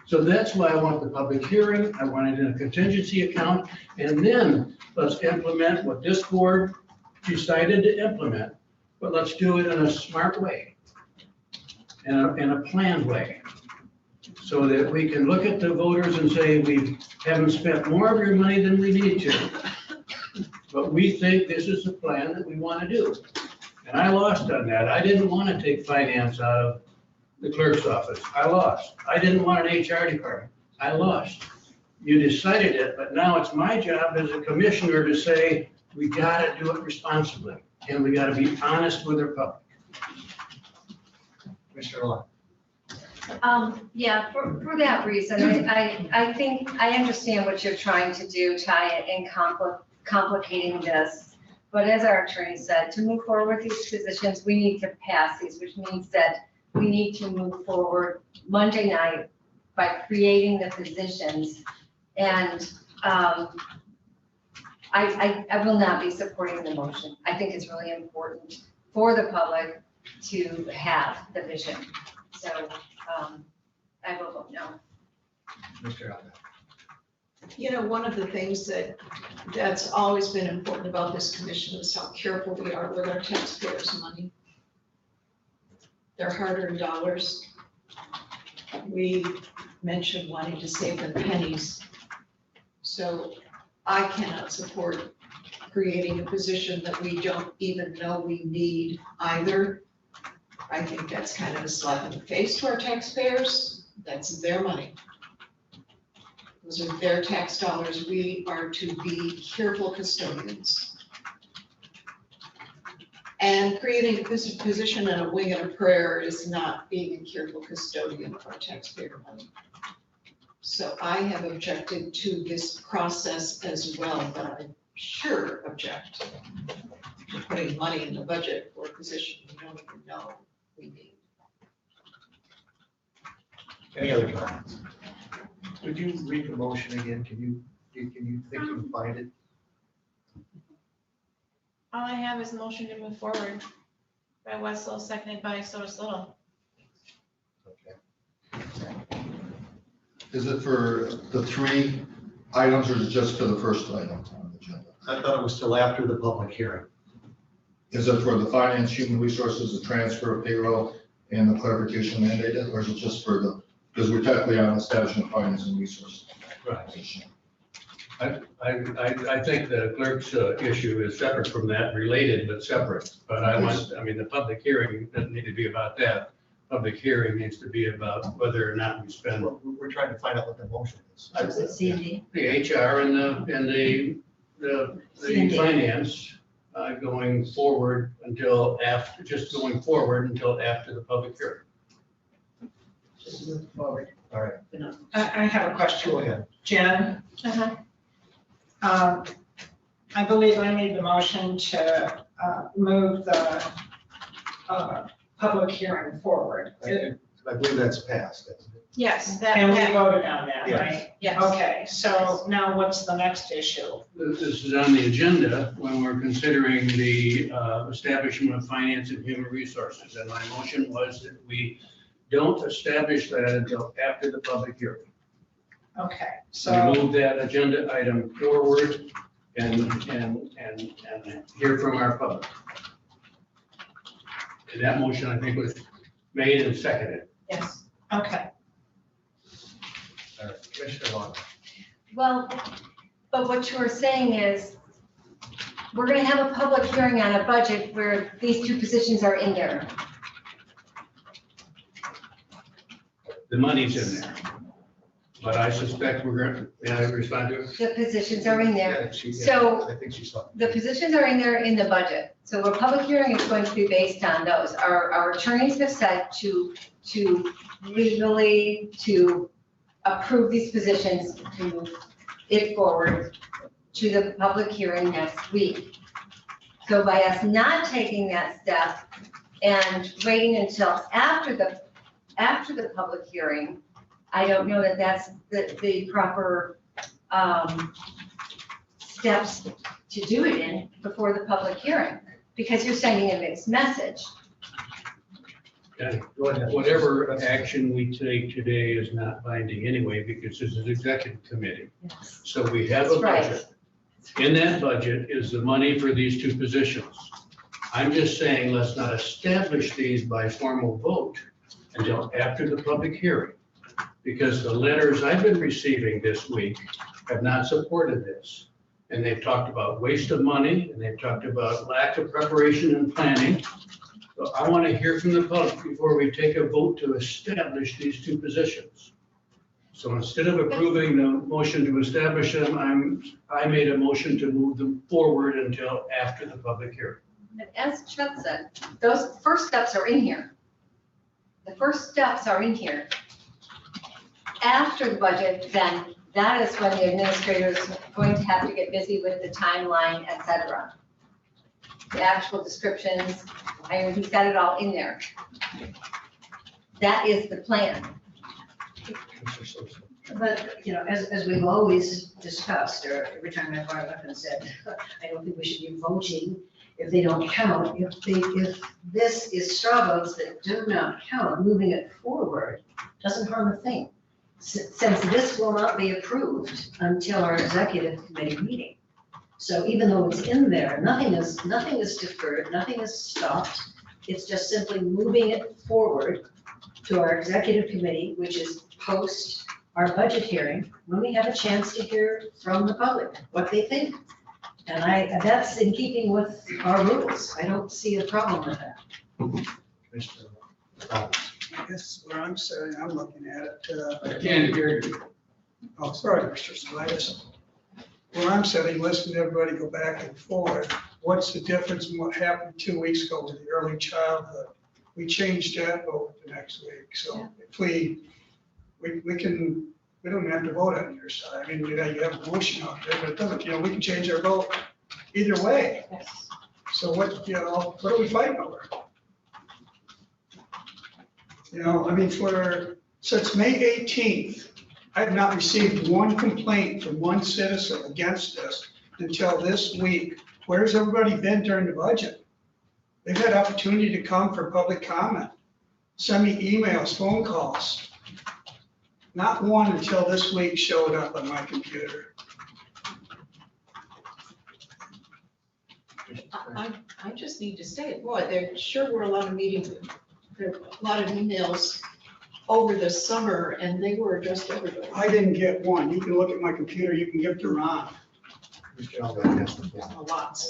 So that's why I want the public hearing, I want it in a contingency account, and then let's implement what this board decided to implement, but let's do it in a smart way, in a planned way, so that we can look at the voters and say, we haven't spent more of your money than we need to, but we think this is the plan that we want to do. And I lost on that. I didn't want to take finance out of the clerk's office. I lost. I didn't want an HR department. I lost. You decided it, but now it's my job as a commissioner to say, we gotta do it responsibly, and we gotta be honest with our public. Commissioner Lund. Yeah, for that reason, I think, I understand what you're trying to do, Ty, in complicating this. But as our attorney said, to move forward with these positions, we need to pass these, which means that we need to move forward Monday night by creating the positions. And I will not be supporting the motion. I think it's really important for the public to have the vision. So I will vote no. Mr. Allen. You know, one of the things that's always been important about this commission is how careful we are with our taxpayers' money. Their hard-earned dollars. We mentioned wanting to save them pennies. So I cannot support creating a position that we don't even know we need either. I think that's kind of a slap in the face to our taxpayers. That's their money. Those are their tax dollars. We are to be careful custodians. And creating a position and a wing and a prayer is not being a careful custodian of our taxpayer money. So I have objected to this process as well, but I sure object to putting money in the budget for a position we don't even know we need. Any other comments? Would you read the motion again? Can you think you can find it? All I have is motion to move forward by Wessel, seconded by Sotos Little. Is it for the 3 items or is it just for the first item on the agenda? I thought it was still after the public hearing. Is it for the finance, human resources, the transfer of payroll, and the clarification mandated, or is it just for the, because we're technically on establishment of finance and resources? Right. I think the clerk's issue is separate from that, related but separate. But I mean, the public hearing doesn't need to be about that. Public hearing needs to be about whether or not we spend. We're trying to find out what the motion is. The HR and the finance going forward until after, just going forward until after the public hearing. Just move forward. All right. I have a question. Go ahead. Jen? I believe I made the motion to move the public hearing forward. I believe that's passed, isn't it? Yes. And we voted on that, Yes. right? Yes. Okay, so now what's the next issue? This is on the agenda when we're considering the establishment of finance and human resources. And my motion was that we don't establish that until after the public hearing. Okay, So so, move that agenda item forward and hear from our public. And that motion, I think, was made and seconded. Yes. okay. All right, Commissioner Long. Well, but what you were saying is, we're gonna have a public hearing on a budget where these 2 positions are in there. The money's in there. But I suspect we're going to, may I respond to it? The positions are in there. Yeah, So I think she saw. the positions are in there in the budget. So a public hearing is going to be based on those. Our attorneys have said to legally, to approve these positions, to move it forward to the public hearing next week. So by us not taking that step, And waiting until after the public hearing, I don't know that that's the proper steps to do it in before the public hearing, because you're sending a mixed message. Okay. Whatever action we take today is not binding anyway, because this is executive committee. So we have a That's right. budget. In that budget is the money for these two positions. I'm just saying, let's not establish these by formal vote until after the public hearing. Because the letters I've been receiving this week have not supported this. And they've talked about waste of money, and they've talked about lack of preparation and planning. So I want to hear from the public before we take a vote to establish these two positions. So instead of approving the motion to establish them, I made a motion to move them forward until after the public hearing. And as Chet said, those first steps are in here. The first steps are in here. After the budget, then that is when the administrator is going to have to get busy with the timeline, et cetera. The actual descriptions, I mean, he's got it all in there. That is the plan. But, you know, as we've always discussed, or every time I brought it up and said, I don't think we should be voting if they don't count. If this is straw votes that do not count, moving it forward doesn't harm a thing. Since this will not be approved until our executive committee meeting. So even though it's in there, nothing is deferred, nothing is stopped. It's just simply moving it forward to our executive committee, which is post our budget hearing, when we have a chance to hear from the public what they think. And that's in keeping with our rules. I don't see a problem with that. I guess where I'm sitting, I'm looking at it. I can't hear you. Oh, sorry, Mr. Salinas. Where I'm sitting, listening to everybody go back and forth, what's the difference in what happened 2 weeks ago with the early childhood? We changed that vote the next week, so if we don't have to vote on your side. I mean, you have a motion out there, but it doesn't, we can change our vote either way. So what are we fighting over? I mean, since May 18th, I have not received one complaint from one citizen against this until this week. Where's everybody been during the budget? They've had opportunity to come for public comment, send me emails, phone calls. Not one until this week showed up on my computer. I just need to say, boy, there sure were a lot of meetings, there were a lot of emails over the summer, and they were addressed to everybody. I didn't get one. You can look at my computer, you can give it to Ron. A lot.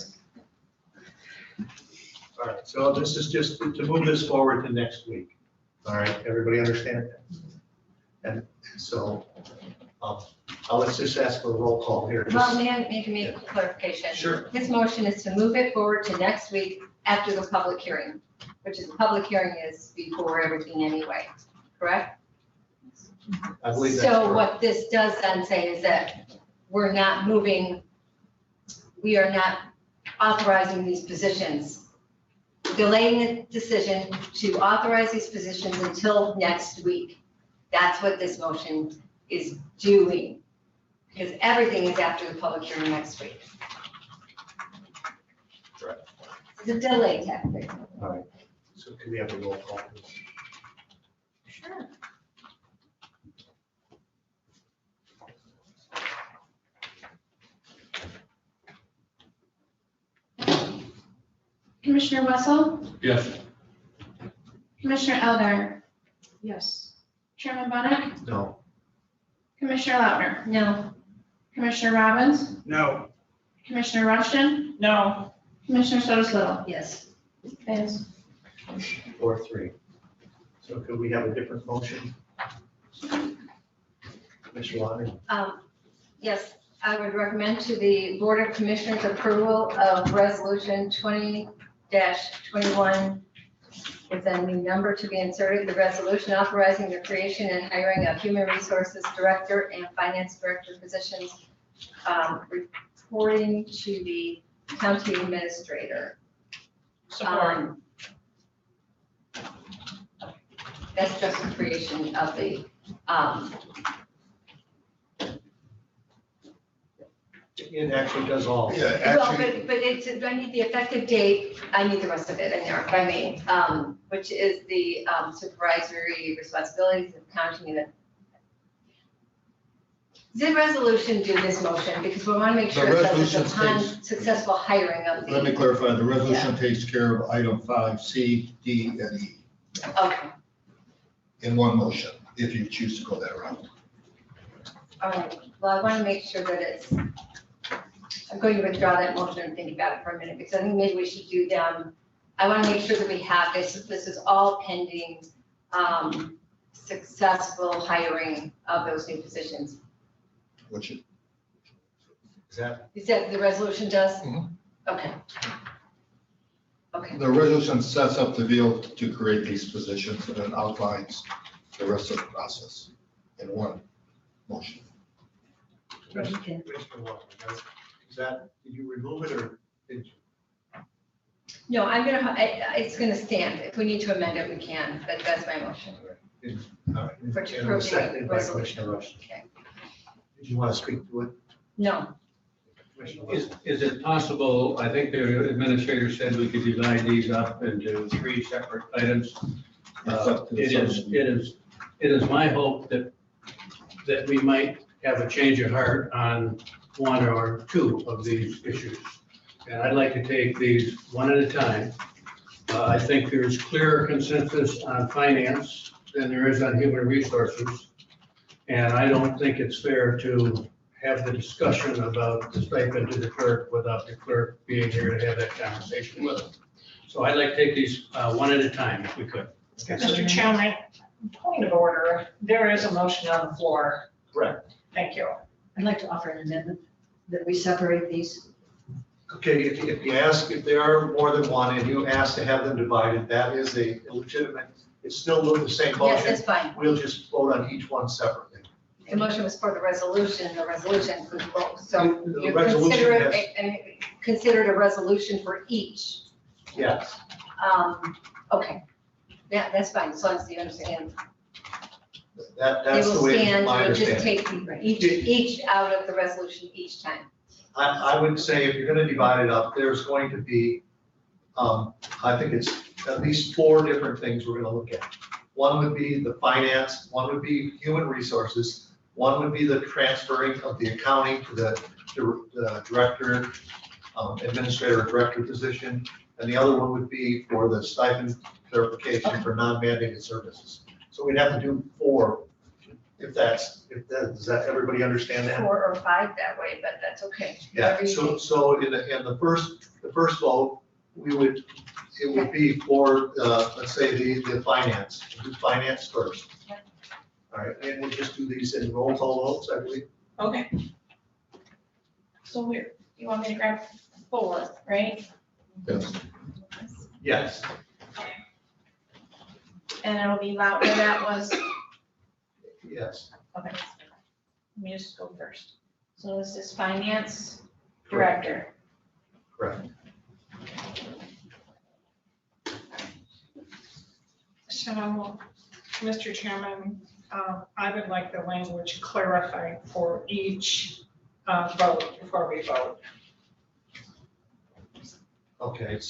All right, so this is just to move this forward to next week. All right, everybody understand that? And so let's just ask for a roll call here. Well, may I make a clarification? Sure. His motion is to move it forward to next week after the public hearing, which is the public hearing is before everything anyway, correct? I believe that's So correct. what this does then say is that we are not authorizing these positions, delaying the decision to authorize these positions until next week. That's what this motion is doing, because everything is after the public hearing next week. Right. It's a delay tactic. All right, so can we have a roll call, please? Sure. Commissioner Wessel, Yes. Commissioner Elder, Yes. Chairman Bennett, No. Commissioner Lautner, No. Commissioner Robbins, No. Commissioner Rushton, No. Commissioner Sotos Little. Yes. Yes. 4-3. So could we have a different motion? Commissioner Water? Yes, I would recommend to the Board of Commissioners approval of Resolution 20-21 with a new number to be inserted, the resolution authorizing the creation and hiring of Human Resources Director and Finance Director positions, reporting to the County Administrator. Support. That's just the creation of the, It actually does all. Yeah, well, actually, but it's, I need the effective date, I need the rest of it in there, if I may, which is the supervisory responsibilities of county unit. Did resolution do this motion? Because we want to make The sure that resolution it's upon states- successful hiring of let me the, clarify, the resolution takes care of item 5C, D, and E okay, in one motion, if you choose to go that route. all right. Well, I want to make sure that it's, I'm going to withdraw that motion and think about it for a minute, because I think maybe we should do them. I want to make sure that we have this is all pending, successful hiring of those new positions. Which is that? Is that the resolution does? Mhm. Okay. Okay, the resolution sets up the deal to create these positions and then outlines the rest of the process in one motion. Commissioner Walker, is that, did you remove it or did you? no, I'm gonna, it's gonna stand. If we need to amend it, we can, but that's my motion. All right. For And approving seconded by resolution. Commissioner Rush. Okay. Did you want to speak to it? No, Commissioner Rush? Is it possible, I think the administrator said we could divide these up into 3 separate items. It is my hope that we might have a change of heart on 1 or 2 of these issues. And I'd like to take these one at a time. I think there's clearer consensus on finance than there is on human resources. And I don't think it's fair to have the discussion about the stipend to the clerk without the clerk being here to have that conversation with him. So I'd like to take these one at a time if we could. Mr. Chairman, point of order, there is a motion on the floor. Correct. Thank you. I'd like to offer an amendment that we separate these. Okay, if you ask if there are more than one and you ask to have them divided, that is a legitimate, it's still the same yes, motion. that's fine. We'll just vote on each one separately. The motion was for the resolution includes both. So The you resolution consider has- it, and considered a resolution for each. Yes. Okay, yeah, that's fine, as long as you understand. They That's will the way stand, my we'll just understanding. take each out of the resolution each time. I would say if you're gonna divide it up, there's going to be, I think it's at least 4 different things we're gonna look at. One would be the finance, one would be human resources, one would be the transferring of the accounting to the director, administrator, director position, and the other one would be for the stipend clarification for non-mandated services. So we'd have to do 4, does that, everybody understand that? 4 or 5 that way, but that's okay. Yeah, Whatever you think. so in the first vote, it would be for, let's say, the finance, do finance first. All right, and we'll just do these in roll call votes, I believe. Okay. So you want me to grab 4, right? Yes. Yes, And it'll be louder, that was, yes, okay. Let me just go first. So this is finance director. correct. So, Mr. Chairman, I would like the language clarified for each vote before we vote. Okay,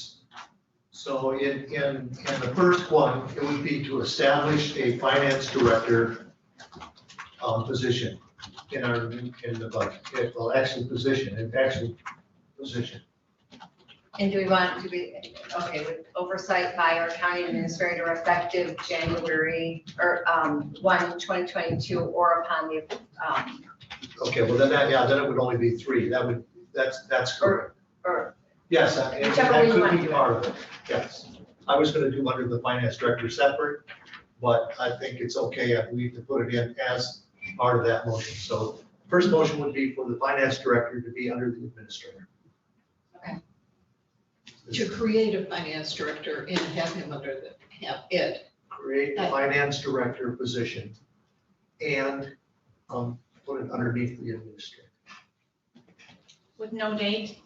so in the first one, it would be to establish a finance director position in the budget, well, actually position. And do we want to be, okay, with oversight by our county administrator effective January, or 1, 2022, or upon the, Okay, well, then it would only be 3. That's correct. or, Yes, and Whichever way that you want could to be do it. part of it, yes. I was gonna do under the finance director separate, but I think it's okay, I believe, to put it in as part of that motion. So first motion would be for the finance director to be under the administrator. To create a finance director and have him under have it. Create the finance director position and put it underneath the administrator. With no date?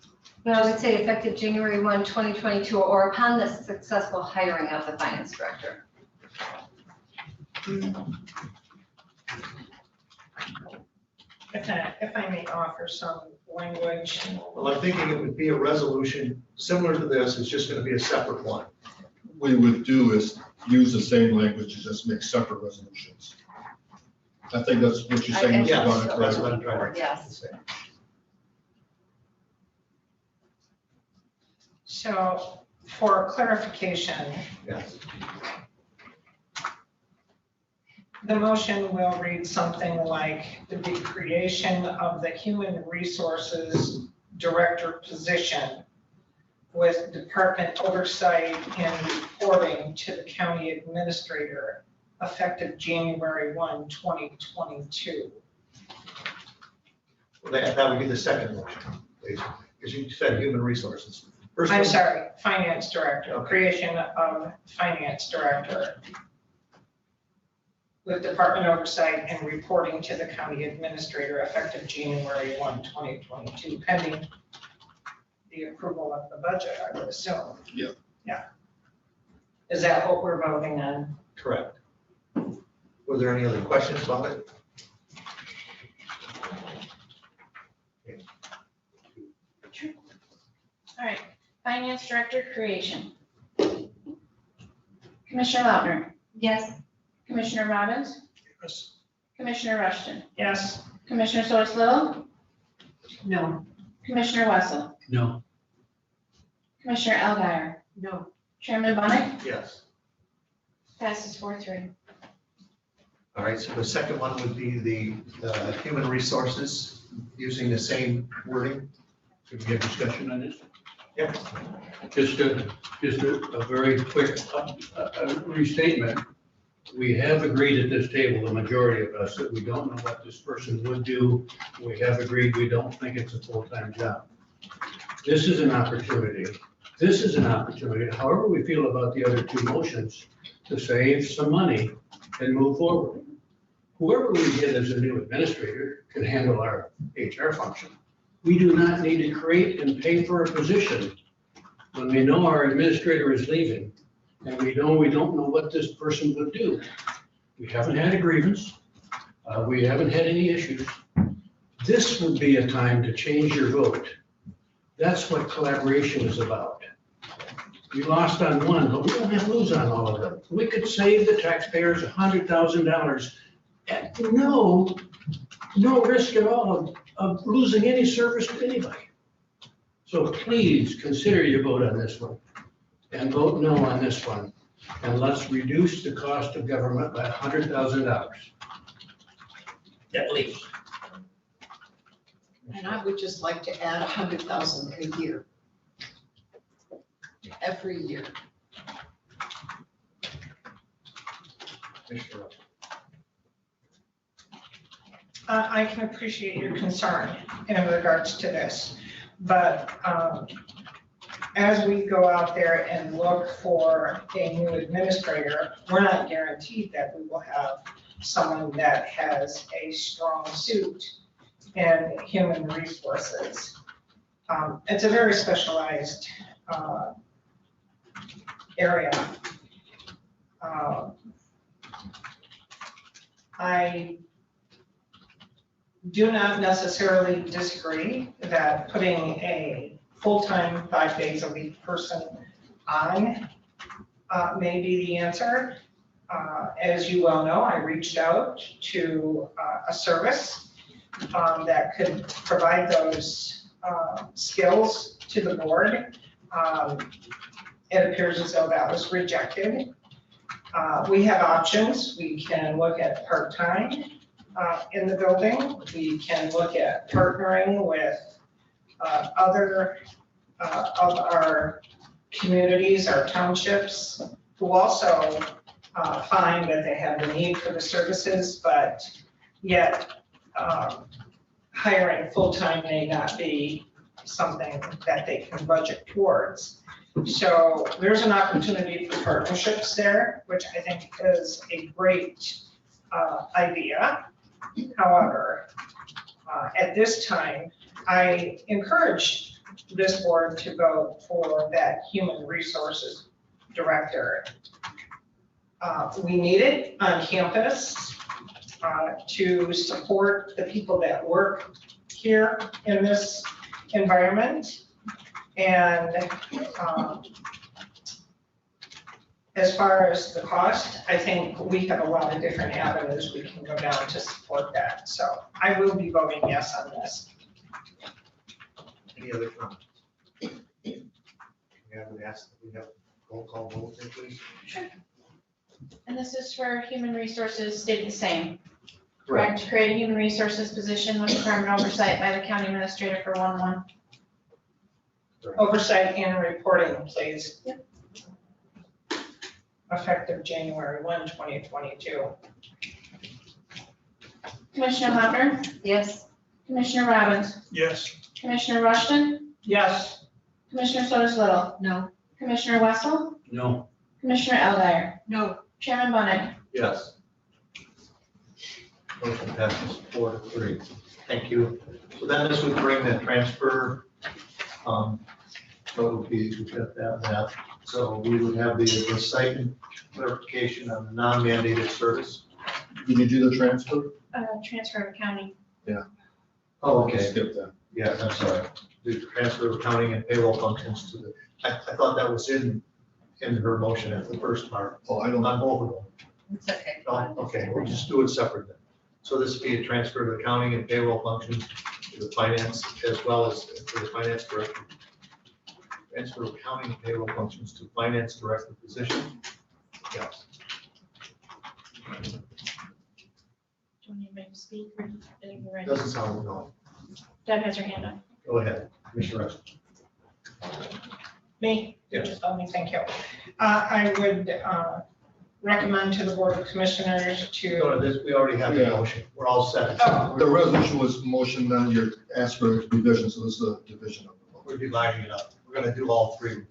well, I would say effective January 1, 2022, or upon the successful hiring of the finance director. If I may offer some language. Well, I'm thinking it would be a resolution similar to this, it's just gonna be a separate one. We would do is use the same language and just make separate resolutions. I think that's what you're saying. Mr. Yes, Bonner, that's correct? what I'm trying to Yes. say. So for clarification, Yes. the motion will read something like the creation of the Human Resources Director position with department oversight and reporting to the county administrator effective January 1, 2022. Well, that would be the second motion, basically, because you said human resources. First I'm one- sorry, finance director, creation of finance director with department oversight and reporting to the county administrator effective January 1, 2022, pending the approval of the budget, I would assume. Yeah. Yeah. Is that what we're voting on? Correct. Were there any other questions about it? All right, finance director creation. Commissioner Lautner, Yes. Commissioner Robbins, Yes. Commissioner Rushton, Yes. Commissioner Source Little, No. Commissioner Wessel, No. Commissioner Alguier, No. Chairman Bennett, Yes. passes 4-3. All right, so the second one would be the human resources, using the same wording. Could we have discussion on this? Yep. Just a very quick restatement. We have agreed at this table, the majority of us, that we don't know what this person would do. We have agreed we don't think it's a full-time job. This is an opportunity. However we feel about the other two motions, to save some money and move forward. Whoever we get as a new administrator can handle our HR function. We do not need to create and pay for a position when we know our administrator is leaving and we don't know what this person would do. We haven't had a grievance. We haven't had any issues. This would be a time to change your vote. That's what collaboration is about. We lost on one, but we don't have to lose on all of them. We could save the taxpayers $100,000 at no risk at all of losing any service to anybody. So please consider your vote on this one and vote no on this one. And let's reduce the cost of government by $100,000. At least. And I would just like to add 100,000 a year. Every year. I can appreciate your concern in regards to this, but as we go out there and look for a new administrator, we're not guaranteed that we will have someone that has a strong suit in human resources. It's a very specialized area. I do not necessarily disagree that putting a full-time 5 days a week person on may be the answer. As you well know, I reached out to a service that could provide those skills to the board. It appears as though that was rejected. We have options. We can look at part-time in the building. We can look at partnering with other of our communities, our townships, who also find that they have the need for the services, but yet hiring full-time may not be something that they can budget towards. So there's an opportunity for partnerships there, which I think is a great idea. However, at this time, I encourage this board to vote for that human resources director. We need it on campus to support the people that work here in this environment. And as far as the cost, I think we have a lot of different avenues we can go down to support that. So I will be voting yes on this. Any other comments? We have roll call vote, please. Sure. And this is for human resources, stayed the same. Correct. Correct, create a human resources position with department oversight by the county administrator for 1/1. Oversight and reporting, please. Yep. Effective January 1, 2022. Commissioner Hopper, Yes. Commissioner Robbins, Yes. Commissioner Rushton, Yes. Commissioner Sotos Little, No. Commissioner Wessel, No. Commissioner Eldar, No. Chairman Bunnick. Yes. Motion passes 4-3. Thank you. So then this would bring the transfer, what would be, we've got that. So we would have the stipend clarification on the non-mandated service. Did you do the transfer? Transfer of accounting. Oh, okay. Skip that. Yes, I'm sorry. The transfer of accounting and payroll functions to the, I thought that was in her motion at the first part. Oh, I don't. On both of them. It's okay. Oh, okay, we'll just do it separate then. So this would be a transfer of accounting and payroll functions to the finance as well as to the finance director. Transfer of accounting and payroll functions to finance director position. Yes. Do you want anybody to speak or anything ready? Doesn't sound no. Deb has her hand up. Go ahead, Commissioner Rush. Me? Yes. Just let me thank you. I would recommend to the Board of Commissioners to. No, this, we already have the Yeah. motion. We're all set. Oh. The resolution was motion, then you're asked for revision, so this is a division of the vote. We're dividing it up. We're gonna do all three.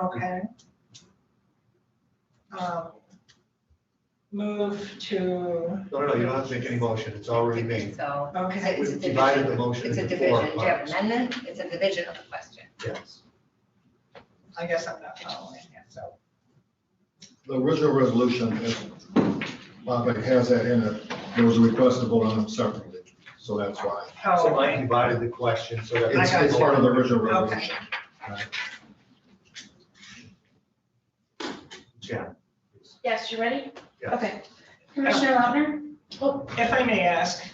Okay. Move to, No, you don't have to make any motion. It's already made. So, okay, it's a We've divided the division. motion It's a into division. 4 Do you have parts. amendment? It's a division of the question. Yes. I guess I'm not following it, so. The original resolution, as Bob has that in it, there was a request to vote on them separately, so that's why. So Mike divided the question so that. It's part of the original Okay. resolution. Yeah. Yes, you ready? Yeah. Okay. Commissioner Lautner? Oh, if I may ask,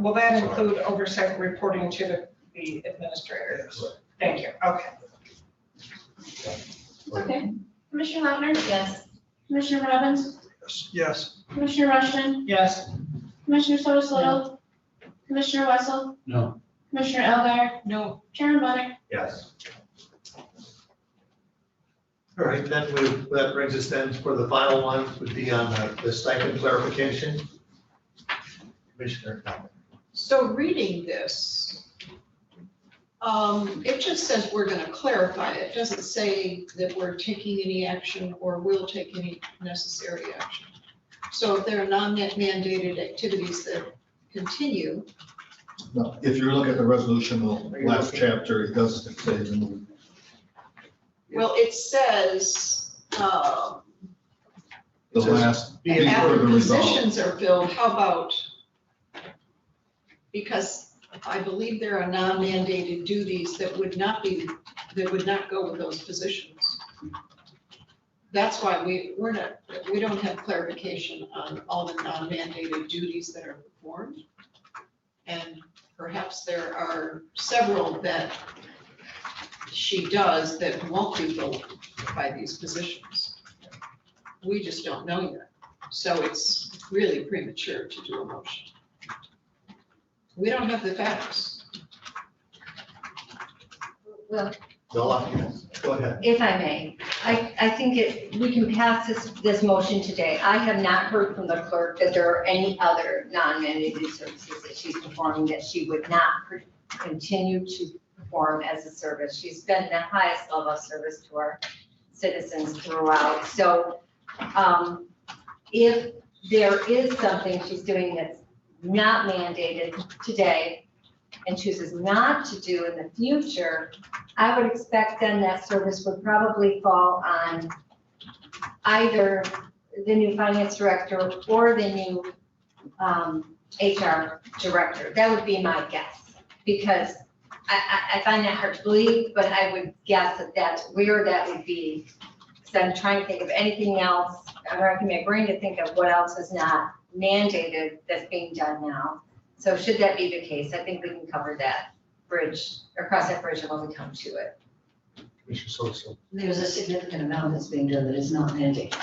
will that include oversight reporting to the administrator? Thank you. Okay. Okay. Commissioner Lautner? Yes. Commissioner Robbins? Yes. Commissioner Rushton? Yes. Commissioner Sotos Little? Commissioner Wessel? No. Commissioner Eldar? No. Chairman Bunnick? Yes. All right, then that brings us then for the final one would be on the stipend clarification. Commissioner Conlon. So reading this, it just says we're gonna clarify it. It doesn't say that we're taking any action or will take any necessary action. So if there are non-mandated activities that continue, No, if you look at the resolution, the last chapter, it does say remove. well, it says, The last. after further resolved. positions are filled, how about? Because I believe there are non-mandated duties that would not go with those positions. That's why we don't have clarification on all the non-mandated duties that are performed. And perhaps there are several that she does that won't be filled by these positions. We just don't know yet. So it's really premature to do a motion. We don't have the facts. Well, Go ahead. if I may, I think we can pass this motion today. I have not heard from the clerk that there are any other non-mandated services that she's performing that she would not continue to perform as a service. She's been the highest level of service to our citizens throughout. So if there is something she's doing that's not mandated today and chooses not to do in the future, I would expect then that service would probably fall on either the new finance director or the new HR director. That would be my guess, because I find that hard to believe, but I would guess that that's where that would be. So I'm trying to think of anything else. I'm racking my brain to think of what else is not mandated that's being done now. So should that be the case, I think we can cover that bridge, or cross that bridge when we come to it. There's a significant amount that's being done that is not mandated.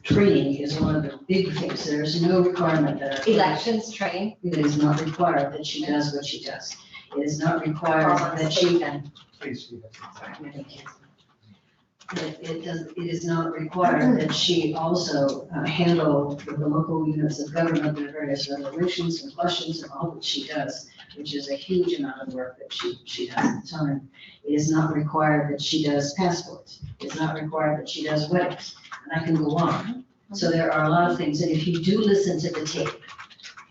Training is one of the big things. There's no requirement that. Elections training. It is not required that she does what she does. It is not required that she. Please. It is not required that she also handle with the local units of government, their various resolutions and questions and all that she does, which is a huge amount of work that she does at the time. It is not required that she does passports. It's not required that she does weddings. And I can go on. So there are a lot of things. And if you do listen to the tape,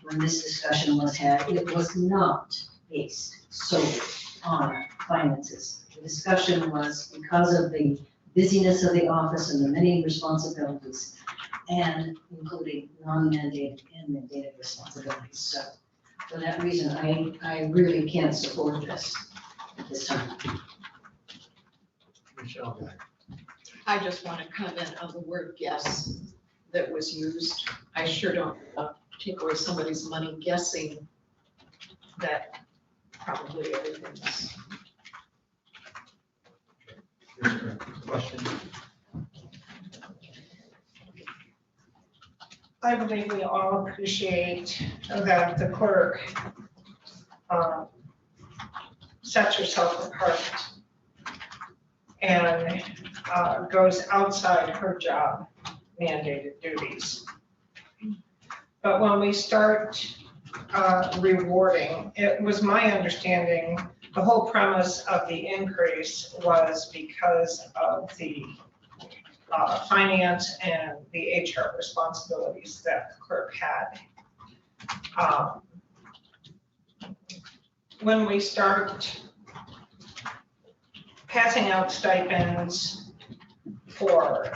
when this discussion was had, it was not based solely on finances. The discussion was because of the busyness of the office and the many responsibilities, and including non-mandated and mandated responsibilities. So for that reason, I really can't support this at this time. Michelle. I just want to comment on the word guess that was used. I sure don't take away somebody's money guessing that probably everything's. Question? I believe we all appreciate that the clerk sets herself apart and goes outside her job mandated duties. But when we start rewarding, it was my understanding, the whole premise of the increase was because of the finance and the HR responsibilities that the clerk had. When we start passing out stipends for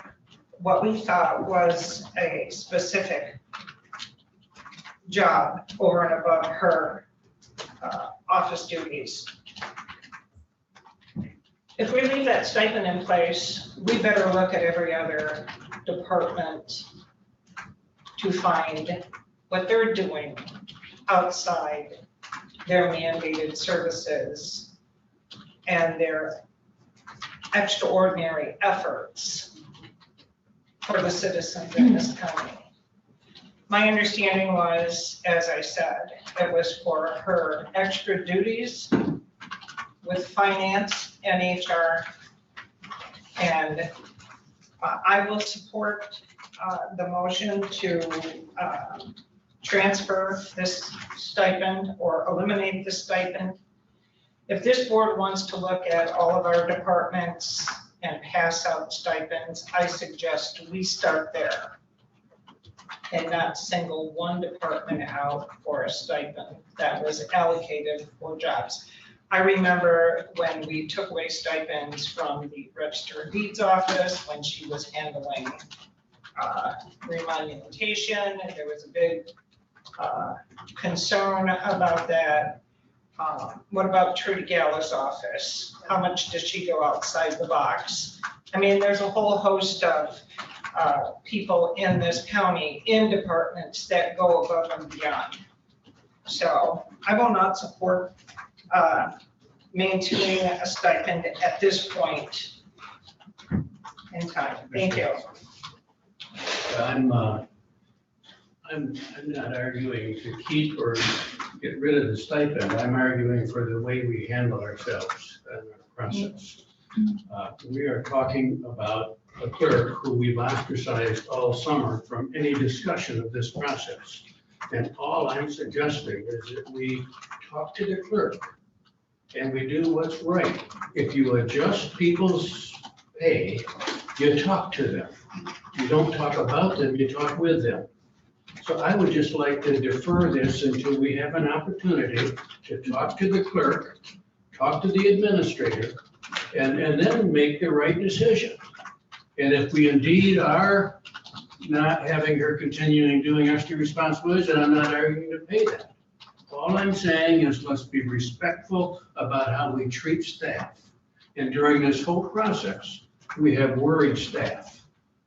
what we thought was a specific job over and above her office duties. If we leave that stipend in place, we better look at every other department to find what they're doing outside their mandated services and their extraordinary efforts for the citizens in this county. My understanding was, as I said, it was for her extra duties with finance and HR. And I will support the motion to transfer this stipend or eliminate the stipend. If this board wants to look at all of our departments and pass out stipends, I suggest we start there and not single one department out for a stipend that was allocated for jobs. I remember when we took away stipends from the Register of Deeds office when she was handling remonumentation, and there was a big concern about that. What about Trudy Gallo's office? How much does she go outside the box? I mean, there's a whole host of people in this county in departments that go above and beyond. So I will not support maintaining a stipend at this point in time. Thank you. I'm not arguing to keep or get rid of the stipend. I'm arguing for the way we handle ourselves and our process. We are talking about a clerk who we've ostracized all summer from any discussion of this process. And all I'm suggesting is that we talk to the clerk and we do what's right. If you adjust people's pay, you talk to them. You don't talk about them, you talk with them. So I would just like to defer this until we have an opportunity to talk to the clerk, talk to the administrator, and then make the right decision. And if we indeed are not having her continuing doing extra responsibilities, then I'm not arguing to pay that. All I'm saying is let's be respectful about how we treat staff. And during this whole process, we have worried staff.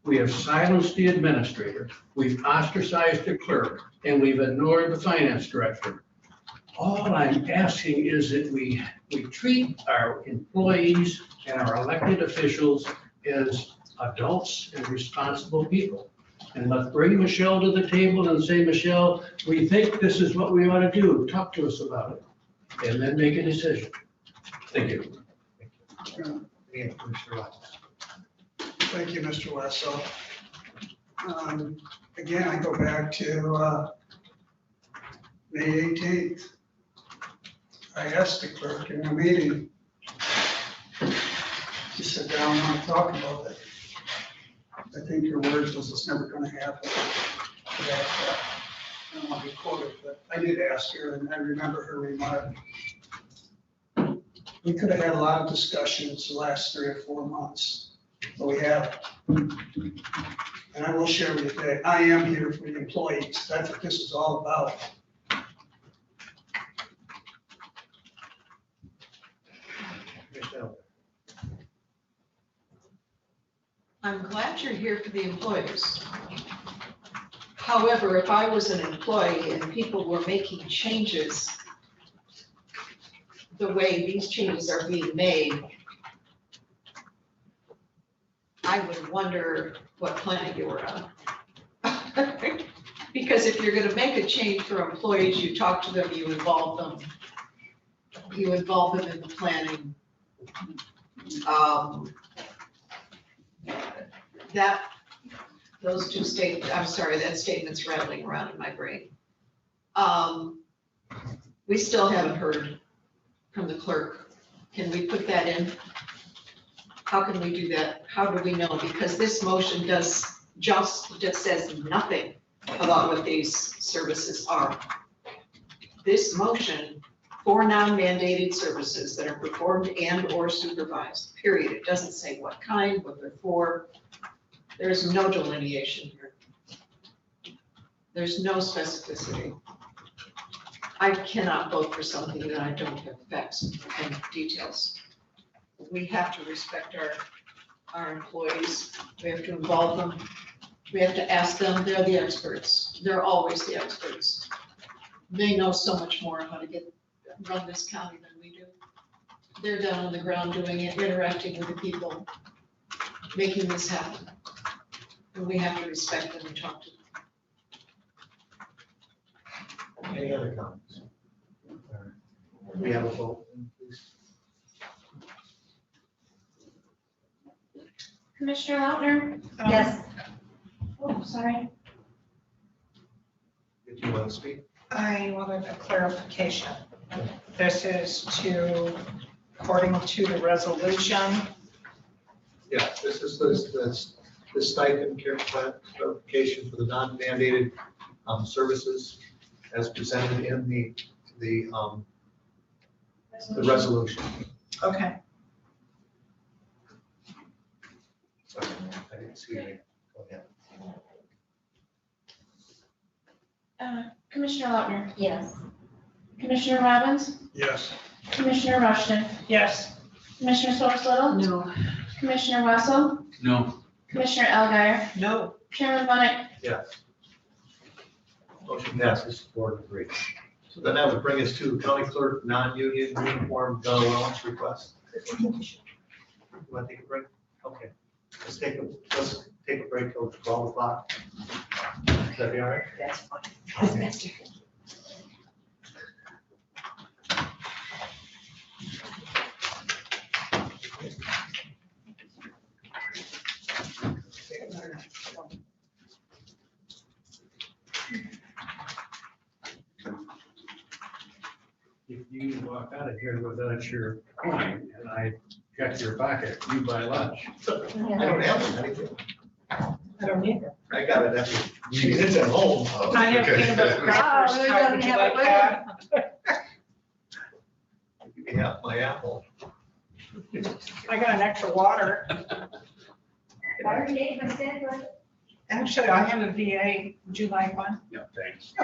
We have silenced the administrator, we've ostracized the clerk, and we've ignored the finance director. All I'm asking is that we treat our employees and our elected officials as adults and responsible people. And let's bring Michelle to the table and say, Michelle, we think this is what we ought to do. Talk to us about it. And then make a decision. Thank you. Thank you, Mr. Wessel. Again, I go back to May 18th. I asked the clerk in a meeting to sit down and talk about it. I think your words was it's never going to happen. I don't want to be quoted, but I did ask her, and I remember her remark. We could have had a lot of discussions the last 3 or 4 months, but we haven't. And I will share with you today, I am here for the employees. That's what this is all about. I'm glad you're here for the employees. However, if I was an employee and people were making changes the way these changes are being made, I would wonder what planet you were on. Because if you're gonna make a change for employees, you talk to them, you involve them. You involve them in the planning. Those two statements, I'm sorry, that statement's rattling around in my brain. We still haven't heard from the clerk. Can we put that in? How can we do that? How do we know? Because this motion just says nothing about what these services are. This motion for non-mandated services that are performed and or supervised, period. It doesn't say what kind, what they're for. There's no delineation here. There's no specificity. I cannot vote for something that I don't have facts and details. We have to respect our employees. We have to involve them. We have to ask them. They're the experts. They're always the experts. They know so much more how to run this county than we do. They're down on the ground doing it, interacting with the people, making this happen. And we have to respect them and talk to them. Any other comments? We have a vote, please. Commissioner Lautner? Yes. Oh, sorry. If you want to speak. I wanted a clarification. This is according to the resolution. Yeah, this is the stipend care plan clarification for the non-mandated services as presented in the resolution. Okay. Sorry, I didn't see it. Go ahead. Commissioner Lautner? Yes. Commissioner Robbins? Yes. Commissioner Rushton? Yes. Commissioner Source Little? No. Commissioner Wessel? No. Commissioner Alguier? No. Chairman Bennett? Yes. Motion passes 4-3. So then that would bring us to county clerk, non-union uniform gun allowance request. You want to take a break? Okay. Let's take a break till 12 o'clock. Is that be all right? That's fine. That's master. If you walk out of here without your coin and I check your pocket, you buy lunch. I don't have anything. I don't either. I got it. It's at home. I have peanut butter crackers. Oh, How would you like that? You can have my apple. I got an extra water. Fire date was said, was it? Actually, I have a VA July 1. Yeah, thanks.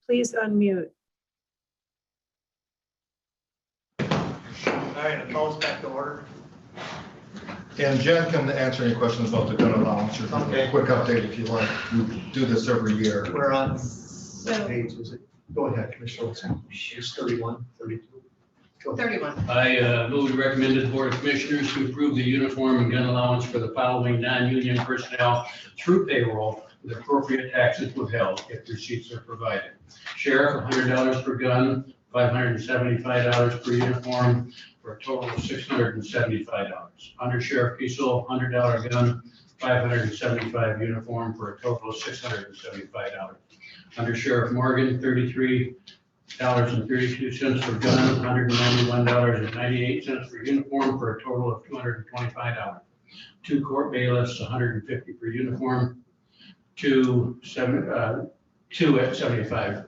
please unmute. All right, the call's back to order. And Jen can answer any questions about the gun allowance, or Okay. a quick update if you like. We do this every year. We're on, what page is it? Go ahead, Commissioner Wilson. It's 31, 32. Go. 31. I move to recommend to the Board of Commissioners to approve the uniform and gun allowance for the following non-union personnel through payroll with appropriate taxes withheld if receipts are provided. Sheriff, $100 per gun, $575 per uniform, for a total of $675. Under Sheriff Kiesel, $100 gun, $575 uniform, for a total of $675. Under Sheriff Morgan, $33.32 per gun, $191.98 per uniform, for a total of $225. Two court bailiffs, $150 per uniform, two at 75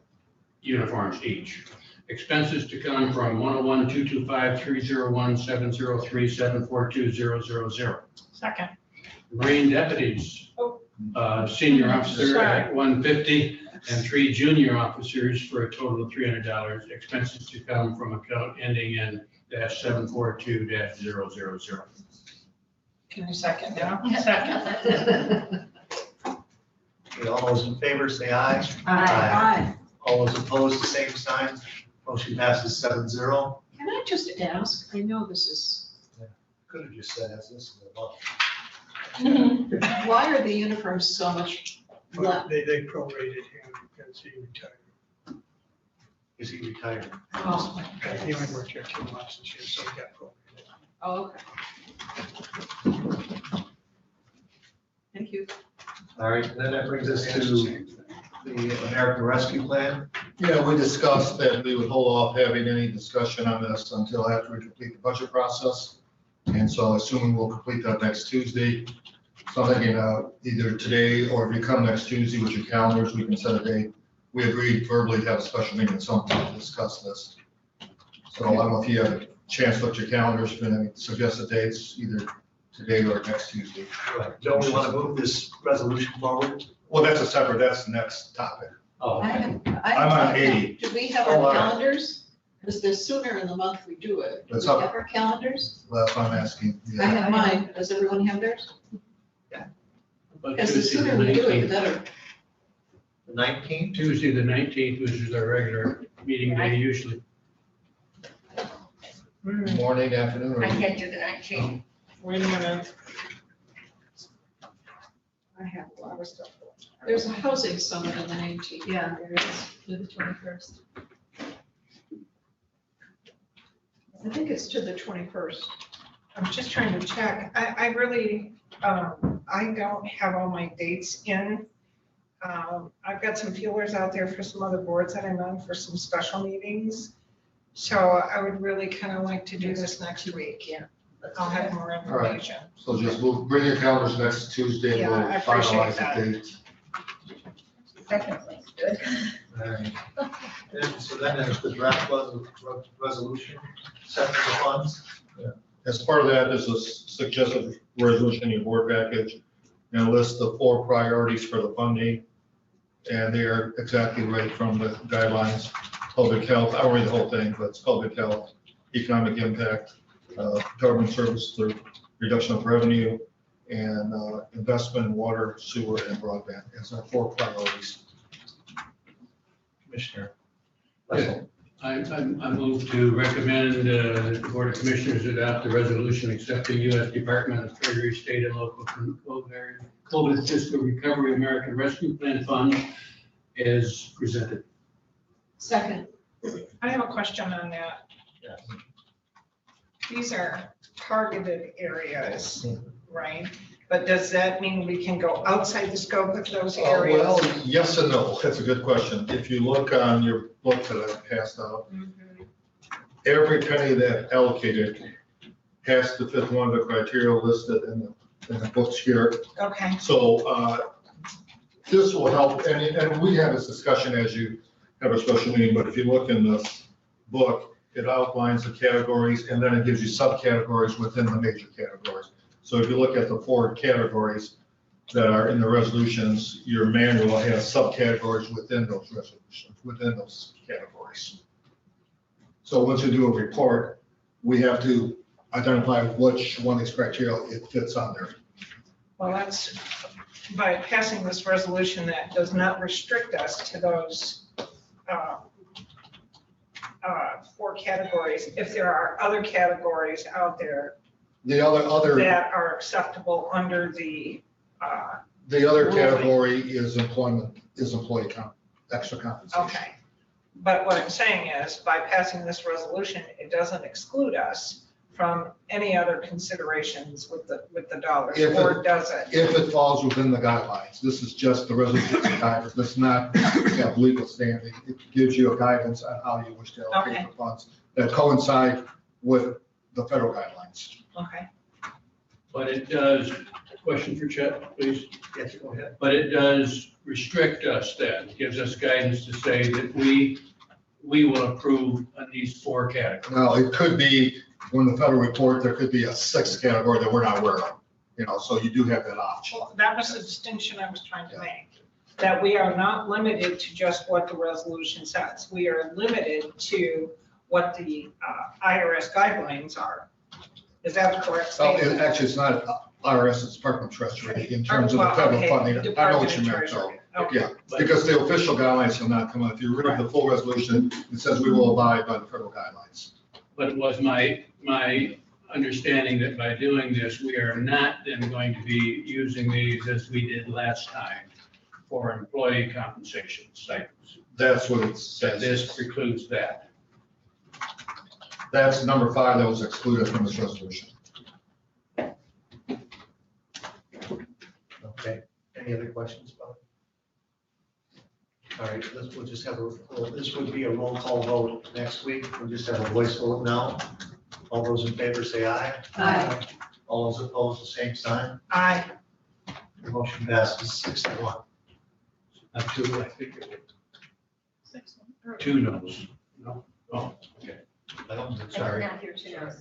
uniforms each. Expenses to come from 101-225-301-703-742-000. Second. Marine deputies, senior officer at $150, and 3 junior officers for a total of $300. Expenses to come from account ending in -742-000. Can I second now? Second. Okay, all those in favor say aye. Aye. All those opposed, the same sign. Motion passes 7-0. Can I just ask, I know this is, Could have just said as this is above. why are the uniforms so much less? They prorated him because he retired. Is he retired? Oh, He only worked here 2 months this year, so he got prorated. oh, okay. Thank you. All right, then that brings us to the American Rescue Plan. Yeah, we discussed that we would hold off having any discussion on this until after we complete the budget process. And so assuming we'll complete that next Tuesday, so I'm thinking either today or if you come next Tuesday with your calendars, we can set a date. We agreed verbally to have a special meeting at some point to discuss this. So I don't know if you have a chance to look at your calendars, for any suggested dates, either today or next Tuesday. Don't we want to move this resolution forward? Well, that's the next topic. Oh, I'm on 80. Do we have Oh, our calendars? Because the sooner in the month we do it. Do we That's have up. our calendars? Well, if I'm asking. I have mine. Does everyone have theirs? Because the sooner we do it, the better. The 19th? Tuesday, the 19th, which is our regular meeting day usually. Morning, afternoon, or? I can't do the 19th. Wait a minute. I have a lot of stuff. There's a housing summit on the 19th. Yeah, there is, to the 21st. I think it's to the 21st. I'm just trying to check. I really, I don't have all my dates in. I've got some feelers out there for some other boards that I'm on for some special meetings. So I would really kind of like to do this next week. Yeah. I'll have more information. So just bring your calendars next Tuesday and Yeah, we'll I appreciate finalize that. the date. Definitely, good. All right. And so then there's the draft resolution, setting the funds. As part of that is a suggested resolution in your board package and a list of 4 priorities for the funding. And they are exactly right from the guidelines. Public health, I won't read the whole thing, but it's public health, economic impact, government service, the reduction of revenue, and investment in water, sewer, and broadband as our 4 priorities. Commissioner. I move to recommend the Board of Commissioners adopt the resolution accepting U.S. Department of Treasury, state and local COVID fiscal recovery American Rescue Plan funds as presented. Second. I have a question on that. Yes. These are targeted areas, right? But does that mean we can go outside the scope of those areas? Well, yes and no. That's a good question. If you look on your book that I passed out, every penny that allocated has to fit one of the criteria listed in the books here. Okay. So this will help, and we have this discussion as you have a special meeting, but if you look in the book, it outlines the categories and then it gives you subcategories within the major categories. So if you look at the 4 categories, that are in the resolutions, your manual has subcategories within those resolutions, within those categories. So once you do a report, we have to identify which one of these criteria it fits under. Well, that's, by passing this resolution, that does not restrict us to those 4 categories. If there are other categories out there The other that are acceptable under the other category is employee extra compensation. Okay. But what I'm saying is, by passing this resolution, it doesn't exclude us from any other considerations with the dollars, or does it? If it falls within the guidelines, this is just the resolution guidance, does not have legal standing. It gives you a guidance on how you wish to allocate the funds that coincide with the federal guidelines. Okay. But it does, question for Chet, please? Yes, go ahead. But it does restrict us then, gives us guidance to say that we will approve on these 4 categories. Now, it could be, when the federal report, there could be a 6th category that we're not aware of, so you do have that option. Well, that was the distinction I was trying to make, that we are not limited to just what the resolution says. We are limited to what the IRS guidelines are. Is that correct? Actually, it's not IRS, it's Department of Treasury in terms of the federal funding. I know what you meant, though. Yeah, because the official guidelines have not come out. If you read the full resolution, it says we will abide by the federal guidelines. But it was my understanding that by doing this, we are not then going to be using these as we did last time for employee compensation stipends. That's what it says. This precludes that. That's number 5 that was excluded from this resolution. Okay, any other questions about it? All right, we'll just have this would be a roll call vote next week. We'll just have a voice vote now. All those in favor say aye. Aye. All those opposed, the same sign. Aye. The motion passes 6-1. I think it was 2 noes. No? Oh, okay. I don't think, I did sorry. not hear 2 no's.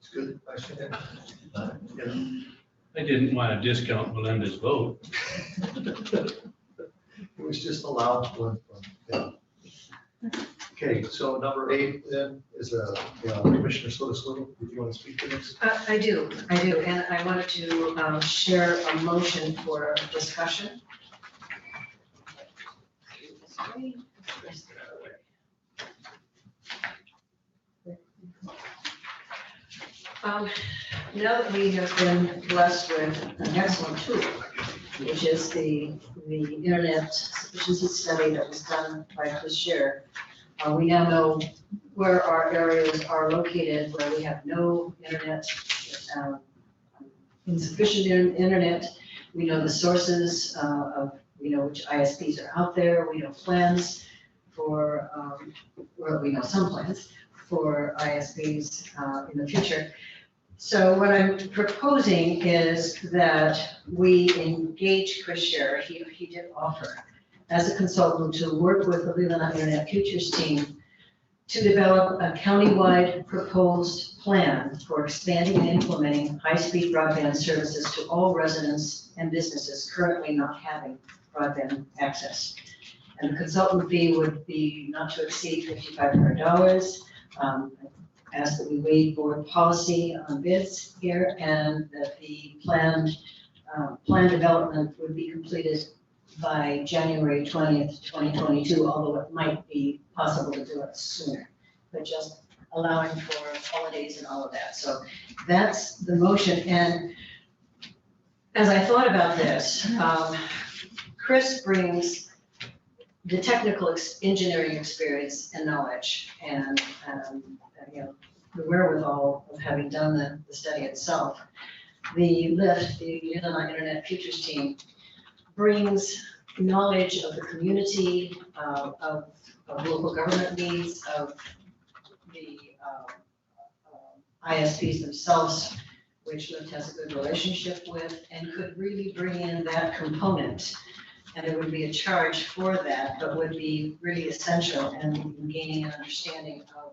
It's good. I should have. I didn't want to discount Melinda's vote. It was just allowed one. Yeah. Okay, so number 8 then is Commissioner Sotosloo. Did you want to speak to this? I do, and I wanted to share a motion for discussion. Now that we have been blessed with an excellent tool, which is the internet sufficiency study that was done by Chris Scherer, we now know where our areas are located, where we have no internet, insufficient internet. We know the sources of, which ISPs are out there. We know plans for, well, we know some plans for ISPs in the future. So what I'm proposing is that we engage Chris Scherer. He did offer as a consultant to work with the Leelanau Internet Futures team to develop a countywide proposed plan for expanding and implementing high-speed broadband services to all residents and businesses currently not having broadband access. And the consultant fee would be not to exceed $5,500. Ask that we waive board policy on bids here, and that the plan development would be completed by January 20th, 2022, although it might be possible to do it sooner, but just allowing for holidays and all of that. So that's the motion. And as I thought about this, Chris brings the technical engineering experience and knowledge, and the wherewithal of having done the study itself. The LIFT, the Leelanau Internet Futures team, brings knowledge of the community, of local government needs, of the ISPs themselves, which LIFT has a good relationship with, and could really bring in that component. And there would be a charge for that, but would be really essential in gaining an understanding of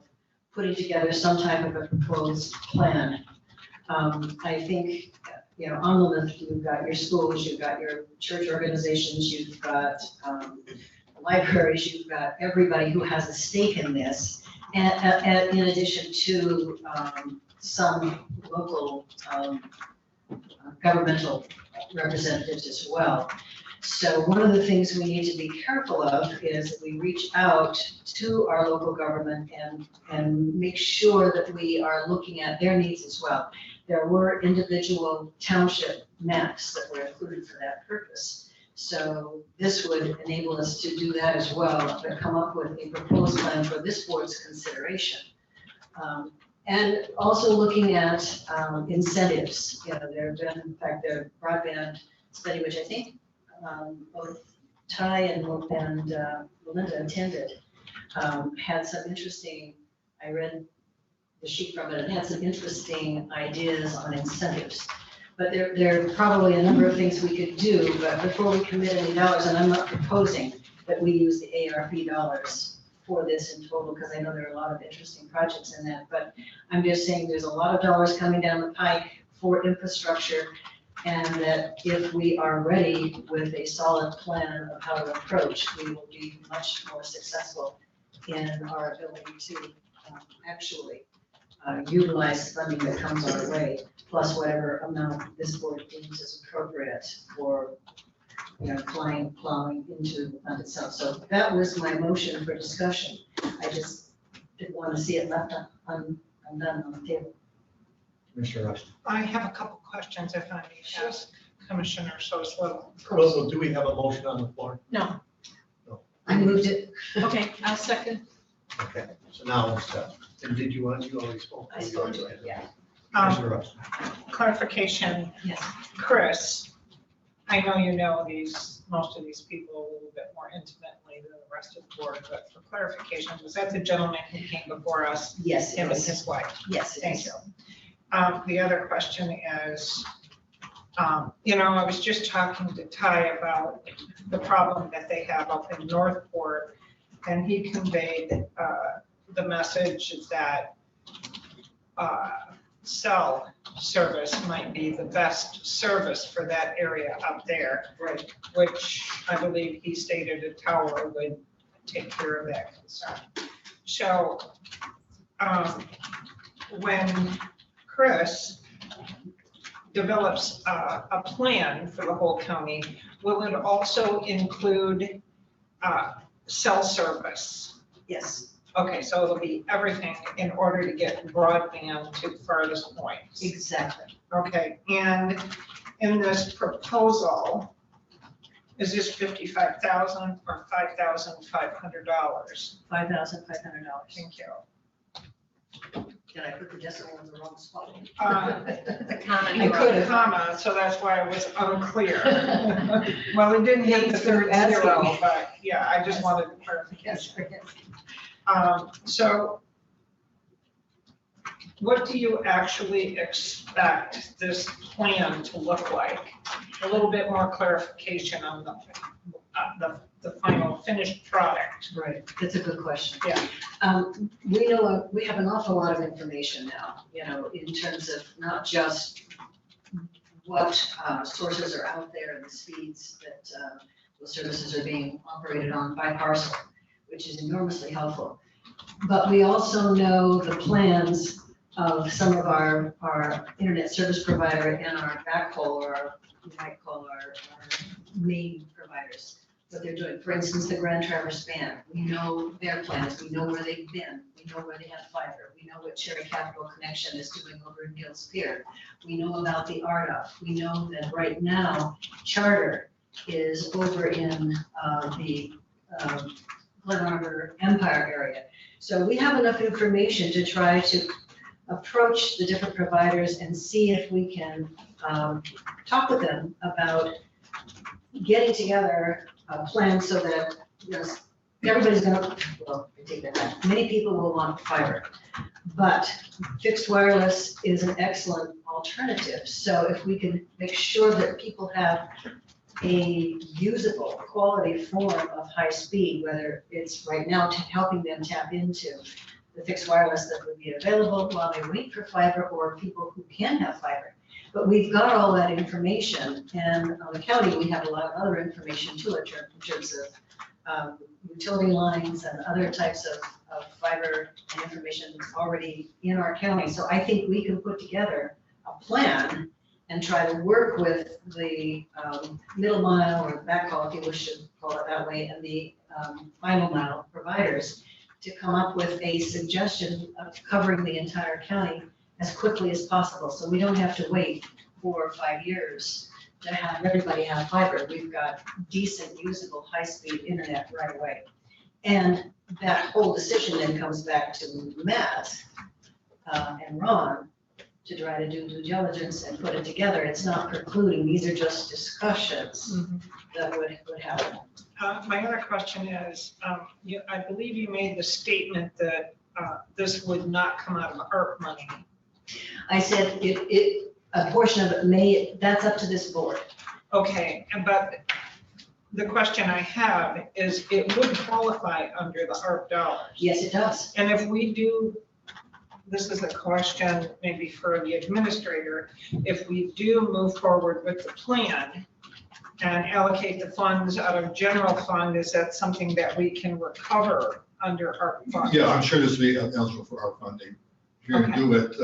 putting together some type of a proposed plan. I think, you know, on the list, you've got your schools, you've got your church organizations, you've got libraries, you've got everybody who has a stake in this. And in addition to some local governmental representatives as well. So one of the things we need to be careful of is that we reach out to our local government and make sure that we are looking at their needs as well. There were individual township maps that were included for that purpose. So this would enable us to do that as well, to come up with a proposed plan for this board's consideration. And also looking at incentives. You know, there have been, in fact, the broadband study, which I think both Ty and Melinda attended, had some interesting, I read the sheet from it, and had some interesting ideas on incentives. But there are probably a number of things we could do, but before we commit any dollars, and I'm not proposing that we use the ARP dollars for this in total, because I know there are a lot of interesting projects in that, but I'm just saying there's a lot of dollars coming down the pike for infrastructure, and that if we are ready with a solid plan of how to approach, we will be much more successful in our ability to actually utilize funding that comes our way, plus whatever amount this board deems is appropriate for, you know, plowing into the fund itself. So that was my motion for discussion. I just didn't want to see it left undone on the table. Commissioner Rush. I have a couple questions if I may ask Commissioner Soslow. Well, do we have a motion on the floor? No. I moved it. Okay, I'll second. Okay, so now we'll start. And did you already spoke? I spoke to it, yeah. Commissioner Rush. Clarification. Yes. Chris, I know you know most of these people a little bit more intimately than the rest of the board, but for clarification, was that the gentleman who came before us? Yes. Him and his wife? Yes. Thank you. The other question is, you know, I was just talking to Ty about the problem that they have up in Northport, and he conveyed the message that cell service might be the best service for that area up there. Right. Which I believe he stated a tower would take care of that concern. So when Chris develops a plan for the whole county, will it also include cell service? Yes. Okay, so it'll be everything in order to get broadband to farthest points. Exactly. Okay, and in this proposal, is this $55,000 or $5,500? $5,500. Thank you. Did I put the decimal in the wrong spot? The comma. I could have. Comma, so that's why I was unclear. Well, it didn't hit the third Asking. zero, but yeah, I just wanted the clarification. So what do you actually expect this plan to look like? A little bit more clarification on the final finished product. Right, that's a good question. Yeah. We know, we have an awful lot of information now, you know, in terms of not just what sources are out there and the speeds that those services are being operated on by parcel, which is enormously helpful. But we also know the plans of some of our internet service provider and our backhaul, or you might call our main providers, what they're doing. For instance, the Grand Traverse Band, we know their plans, we know where they've been, we know where they have fiber, we know what Cherry Capital Connection is doing over in Gills Pier. We know about the RDOF, we know that right now Charter is over in the Glen Arbor Empire area. So we have enough information to try to approach the different providers and see if we can talk with them about getting together a plan so that, you know, everybody's gonna, well, I take that back. Many people will want fiber, but fixed wireless is an excellent alternative. So if we can make sure that people have a usable quality form of high speed, whether it's right now helping them tap into the fixed wireless that would be available while they wait for fiber, or people who can have fiber. But we've got all that information, and on the county, we have a lot of other information too, in terms of utility lines and other types of fiber and information that's already in our county. So I think we can put together a plan and try to work with the middle mile or backhaul, if you wish to call it that way, and the final mile providers to come up with a suggestion of covering the entire county as quickly as possible. So we don't have to wait 4 or 5 years to have everybody have fiber. We've got decent, usable, high-speed internet right away. And that whole decision then comes back to Matt and Ron to try to do due diligence and put it together. It's not precluding, these are just discussions that would happen. My other question is, I believe you made the statement that this would not come out of ARP money. I said a portion of it that's up to this board. Okay, but the question I have is, it would qualify under the ARP dollars. Yes, it does. And if we do, this is a question maybe for the administrator, if we do move forward with the plan and allocate the funds out of general fund, is that something that we can recover under ARP funds? Yeah, I'm sure this will be eligible for our funding. If you're gonna do it,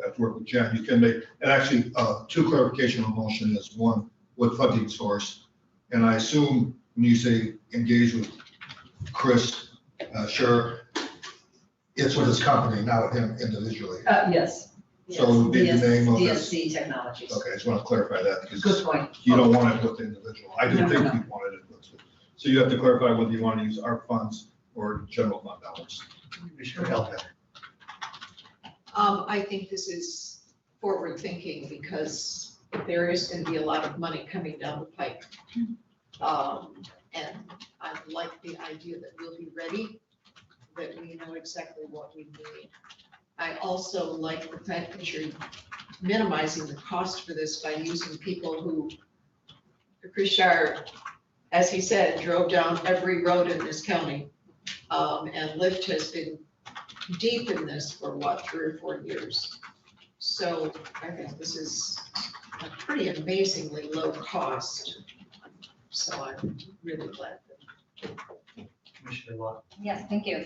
at work with Jen, you can make, and actually, 2 clarification on motion is 1, what funding source? And I assume when you say engage with Chris, sure, it's with his company, not with him individually. Yes. So it would be the name of this. DSC Technologies. Okay, I just want to clarify that because Good point. you don't want it with the individual. I didn't No, think no. you wanted it with. So you have to clarify whether you want to use ARP funds or general fund dollars. Commissioner Elder. I think this is forward thinking because there is going to be a lot of money coming down the pipe. And I like the idea that we'll be ready, that we know exactly what we need. I also like the fact that you're minimizing the cost for this by using people who, Krishar, as he said, drove down every road in this county. And Lyft has been deep in this for what, 3 or 4 years. So I think this is a pretty amazingly low cost. So I'm really glad that. Commissioner Watt. Yes, thank you.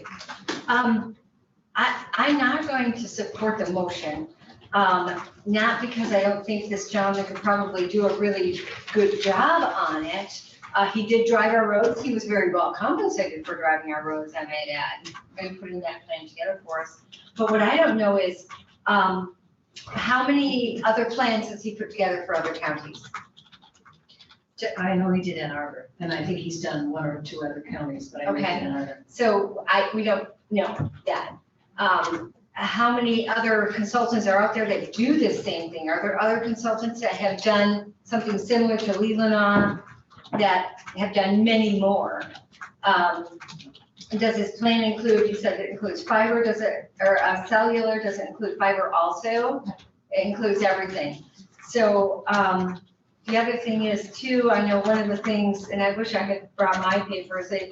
I'm not going to support the motion, not because I don't think this gentleman could probably do a really good job on it. He did drive our roads. He was very well compensated for driving our roads, I might add, and putting that plan together for us. But what I don't know is, how many other plans has he put together for other counties? I know he did Ann Arbor, and I think he's done 1 or 2 other counties, but I know he did Ann Arbor. So we don't know that. How many other consultants are out there that do this same thing? Are there other consultants that have done something similar to Leelanau that have done many more? Does this plan include, you said it includes fiber, does it, or cellular, does it include fiber also? It includes everything. So the other thing is too, I know one of the things, and I wish I had brought my papers, they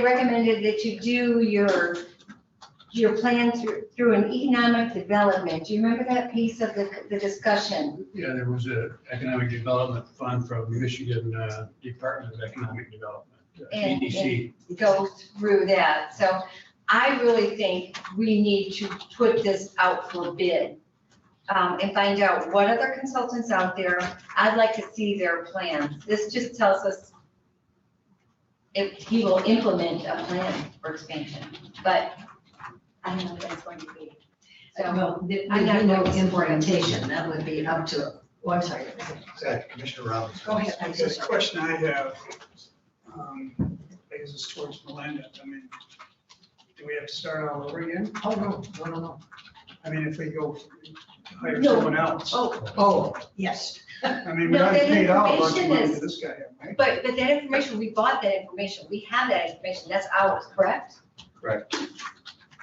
recommended that you do your plan through an economic development. Do you remember that piece of the discussion? Yeah, there was an economic development fund from Michigan Department of Economic Development, EDC. And go through that. So I really think we need to put this out for bid and find out what other consultants out there. I'd like to see their plans. This just tells us if he will implement a plan for expansion, but I don't know what that's going to be. So Well, I'm not no going to support it. implementation, that would be up to, oh, I'm sorry. Commissioner Robbins. Go ahead. I'm so The sorry. question I have, I guess it's towards Melinda. I mean, do we have to start all over again? Oh, no. I mean, if we go hire No. someone else. Oh, yes. I mean, we No, haven't that paid out a bunch of information money is- to this guy yet, right? But that information, we bought that information. We have that information. That's ours, correct? Correct.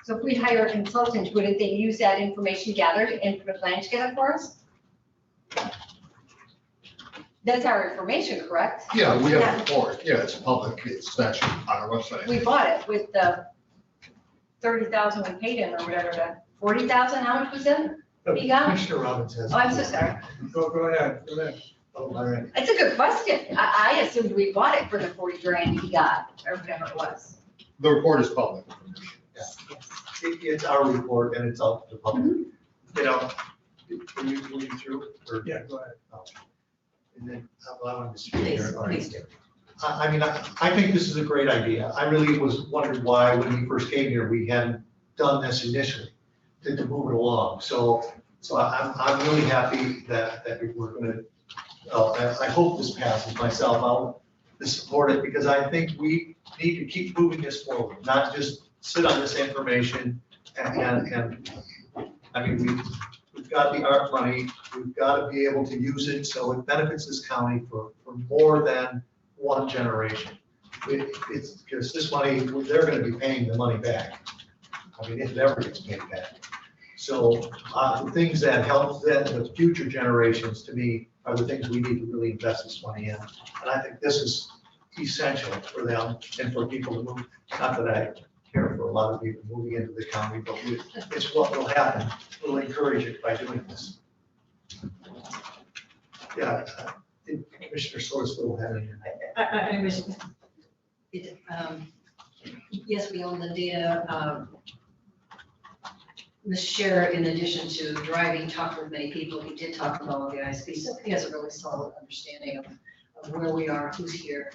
So if we hire a consultant, wouldn't they use that information gathered and put a plan together for us? That's our information, correct? Yeah, we have a report. Yeah, it's public. It's actually on our website. We bought it with the 30,000 we paid him or whatever, the 40,000, how much was it? You got it? Commissioner Robbins has. Oh, I'm so sorry. Go ahead, go ahead. Oh, all right. It's a good question. I assumed we bought it for the 40 grand he got, or whatever it was. The report is public. It's our report and it's out to the public. You know, can you move through? Or- Yeah, go ahead. And then allow him to speak here. All right. Please do. I mean, I think this is a great idea. I really was wondering why, when we first came here, we hadn't done this initially to move it along. So I'm really happy that we're gonna, I hope this passes myself. I'll support it because I think we need to keep moving this forward, not just sit on this information and I mean, we've got the ARP money, we've got to be able to use it so it benefits this county for more than one generation. It's because this money, they're going to be paying the money back. I mean, if it ever gets paid back. So the things that help the future generations, to me, are the things we need to really invest this money in. And I think this is essential for them and for people to move. Not that I care for a lot of people moving into the county, but it's what will happen. We'll encourage it by doing this. Yeah, Commissioner Sorsville had any. I was, yes, we own the data. Ms. Scherer, in addition to driving, talked with many people. He did talk with all of the ISPs, so he has a really solid understanding of where we are, who's here.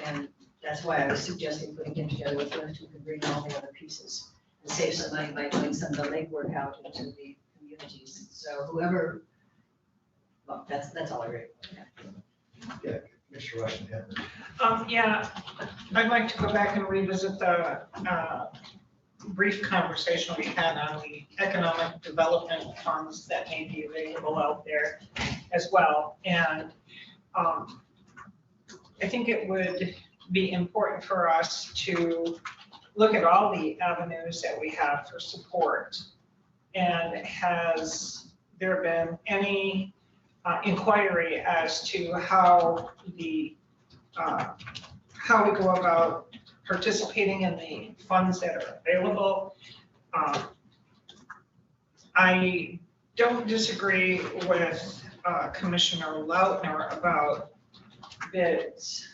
And that's why I was suggesting putting him together with Lift, who can bring all the other pieces and save some money by doing some of the legwork out into the communities. So whoever, well, that's all I really. Yeah, Commissioner Rushing had. Yeah, I'd like to go back and revisit the brief conversation we had on the economic development funds that may be available out there as well. And I think it would be important for us to look at all the avenues that we have for support. And has there been any inquiry as to how how we go about participating in the funds that are available? I don't disagree with Commissioner Lautner about bids.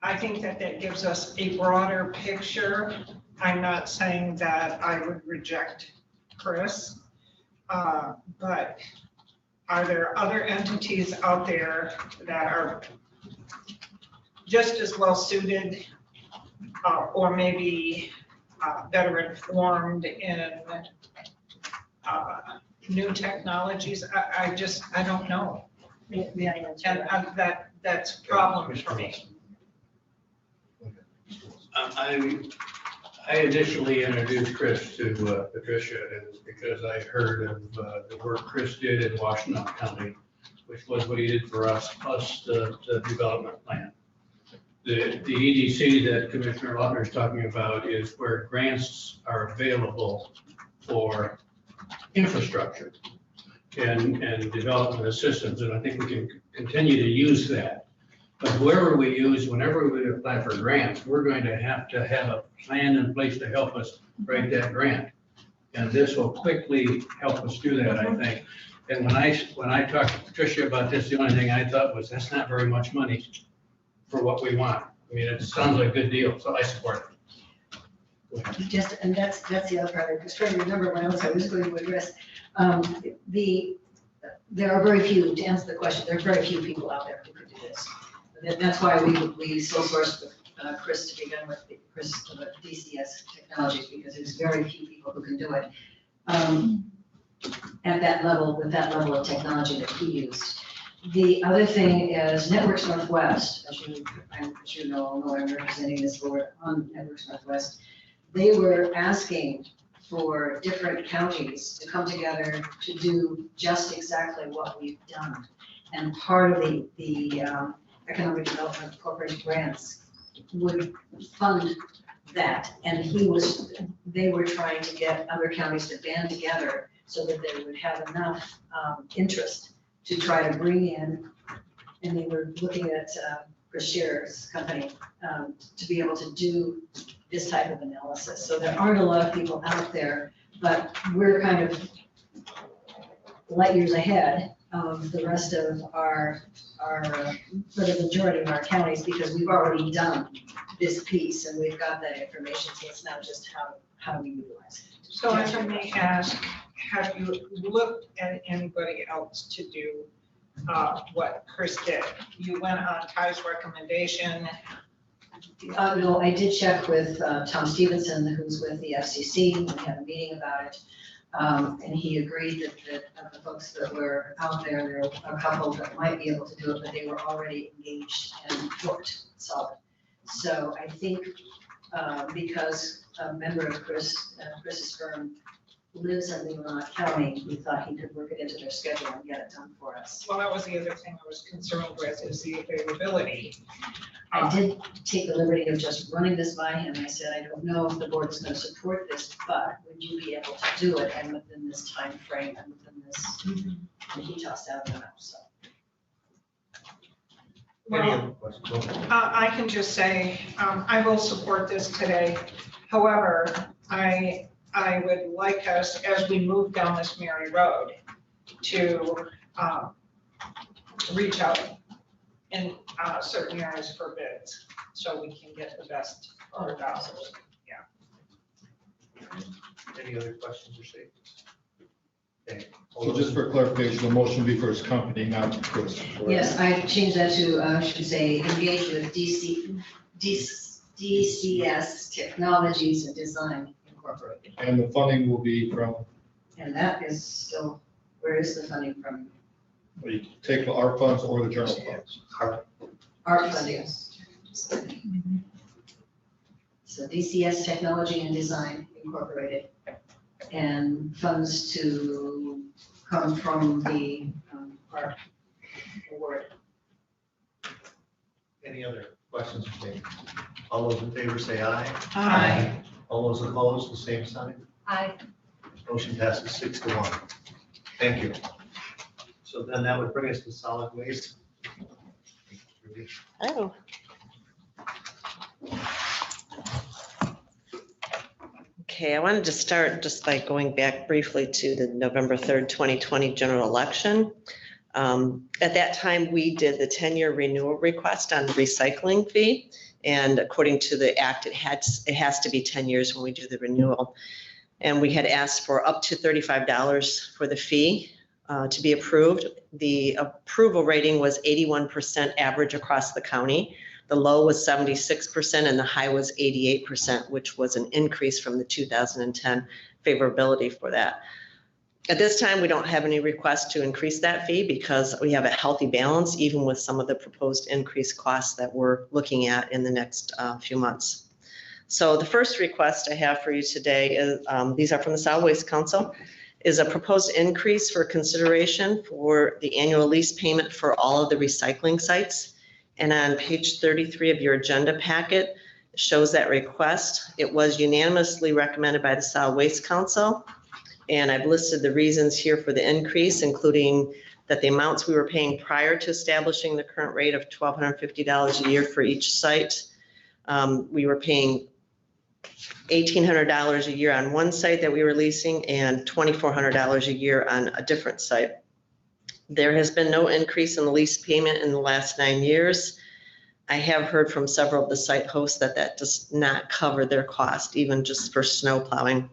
I think that gives us a broader picture. I'm not saying that I would reject Chris, but are there other entities out there that are just as well suited or maybe better informed in new technologies? I don't know. And that's a problem for me. I initially introduced Chris to Patricia, and it's because I heard of the work Chris did in Washington County, which was what he did for us, plus the development plan. The EDC that Commissioner Lautner is talking about is where grants are available for infrastructure and development assistance, and I think we can continue to use that. But wherever we use, whenever we apply for grants, we're going to have a plan in place to help us write that grant. And this will quickly help us do that, I think. And when I talked to Patricia about this, the only thing I thought was, that's not very much money for what we want. I mean, it sounds like a good deal, so I support it. Just, and that's the other part. I was trying to remember what else I was going to address. There are very few, to answer the question, there are very few people out there who could do this. And that's why we sole sourced with Chris to begin with, Chris of DCS Technologies, because there's very few people who can do it at that level, with that level of technology that he used. The other thing is Networks Northwest, as you know, I'm representing this board on Networks Northwest. They were asking for different counties to come together to do just exactly what we've done. And part of the Economic Development Corporation grants would fund that. And they were trying to get other counties to band together so that they would have enough interest to try to bring in, and they were looking at Chris Shearer's company, to be able to do this type of analysis. So there aren't a lot of people out there, but we're kind of light years ahead of the rest of our, for the majority of our counties, because we've already done this piece and we've got that information. So it's not just how do we utilize it. So if I may ask, have you looked at anybody else to do what Chris did? You went on Ty's recommendation. No, I did check with Tom Stevenson, who's with the FCC. We had a meeting about it. And he agreed that of the folks that were out there, there were a couple that might be able to do it, but they were already engaged and booked solid. So I think because a member of Chris's firm lives in Leelanau County, we thought he could work it into their schedule and get it done for us. Well, that was the other thing I was concerned with, is the availability. I did take the liberty of just running this by him. I said, I don't know if the board is going to support this, but would you be able to do it and within this time frame and within this? And he tossed out the map, so. Any other questions? I can just say, I will support this today. However, I would like us, as we move down this Mary Road, to reach out in certain areas for bids, so we can get the best for our dollars. Yeah. Any other questions or statements? Okay. So just for clarification, the motion be for his company, not Chris. correct? Yes, I changed that to, I should say, engage with DCS Technologies and Design Incorporated. And the funding will be from, And that is still, where is the funding from? we take our funds or the general funds? Our funding. So DCS Technology and Design Incorporated. And funds to come from the ARP award. Any other questions or statements? All those in favor say aye. Aye. All those opposed, the same sign. Aye. Motion passes 6-1. Thank you. So then that would bring us to solid waste. Oh. Okay, I wanted to start just by going back briefly to the November 3rd, 2020 general election. At that time, we did the 10-year renewal request on the recycling fee. And according to the act, it has to be 10 years when we do the renewal. And we had asked for up to $35 for the fee to be approved. The approval rating was 81% average across the county. The low was 76% and the high was 88%, which was an increase from the 2010 favorability for that. At this time, we don't have any requests to increase that fee because we have a healthy balance, even with some of the proposed increased costs that we're looking at in the next few months. So the first request I have for you today is, these are from the Solid Waste Council, is a proposed increase for consideration for the annual lease payment for all of the recycling sites. And on page 33 of your agenda packet shows that request. It was unanimously recommended by the Solid Waste Council. And I've listed the reasons here for the increase, including that the amounts we were paying prior to establishing the current rate of $1,250 a year for each site. We were paying $1,800 a year on one site that we were leasing and $2,400 a year on a different site. There has been no increase in the lease payment in the last 9 years. I have heard from several of the site hosts that that does not cover their cost, even just for snow plowing.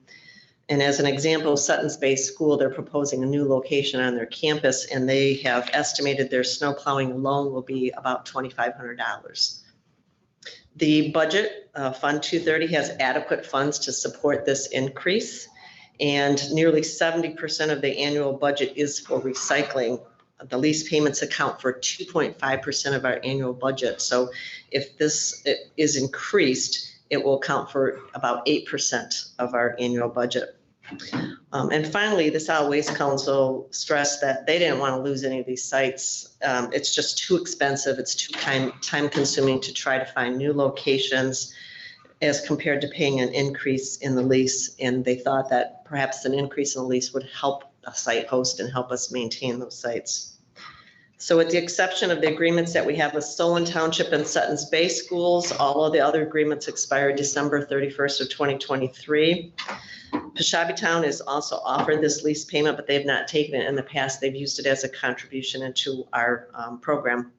And as an example, Sutton's Bay School, they're proposing a new location on their campus, and they have estimated their snow plowing alone will be about $2,500. The budget, Fund 230, has adequate funds to support this increase, and nearly 70% of the annual budget is for recycling. The lease payments account for 2.5% of our annual budget. So if this is increased, it will account for about 8% of our annual budget. And finally, the Solid Waste Council stressed that they didn't want to lose any of these sites. It's just too expensive. It's too time consuming to try to find new locations as compared to paying an increase in the lease. And they thought that perhaps an increase in the lease would help a site host and help us maintain those sites. So with the exception of the agreements that we have with Solon Township and Sutton's Bay Schools, all of the other agreements expire December 31st of 2023. Peshabi Town is also offered this lease payment, but they have not taken it in the past. They've used it as a contribution into our program.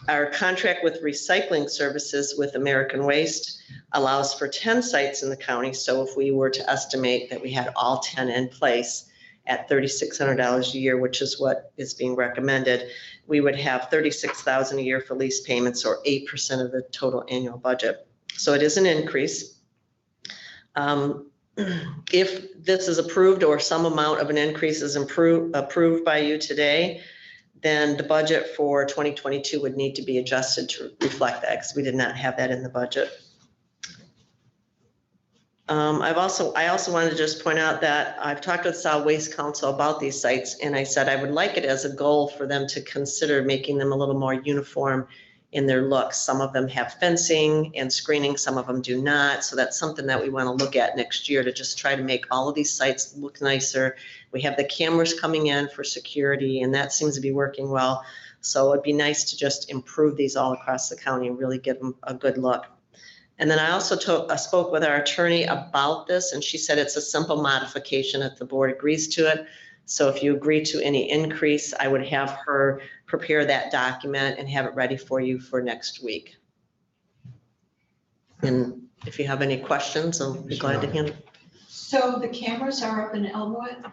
Our contract with recycling services with American Waste allows for 10 sites in the county. So if we were to estimate that we had all 10 in place at $3,600 a year, which is what is being recommended, we would have $36,000 a year for lease payments, or 8% of the total annual budget. So it is an increase. If this is approved, or some amount of an increase is approved by you today, then the budget for 2022 would need to be adjusted to reflect that, because we did not have that in the budget. I also wanted to just point out that I've talked with Solid Waste Council about these sites, and I said I would like it as a goal for them to consider making them a little more uniform in their looks. Some of them have fencing and screening, some of them do not. So that's something that we want to look at next year, to just try to make all of these sites look nicer. We have the cameras coming in for security, and that seems to be working well. So it'd be nice to just improve these all across the county and really give them a good look. And then I also spoke with our attorney about this, and she said it's a simple modification if the board agrees to it. So if you agree to any increase, I would have her prepare that document and have it ready for you for next week. And if you have any questions, I'll be glad to handle. So the cameras are up in Elmwood?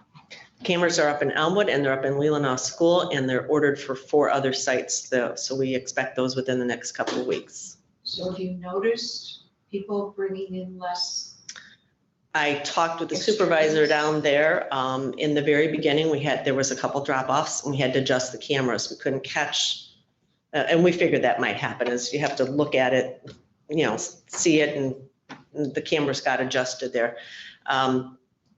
Cameras are up in Elmwood, and they're up in Leelanau School, and they're ordered for 4 other sites, so we expect those within the next couple of weeks. So have you noticed people bringing in less? I talked with the supervisor down there. In the very beginning, there was a couple drop-offs, and we had to adjust the cameras. We couldn't catch, and we figured that might happen, is you have to look at it, see it, and the cameras got adjusted there.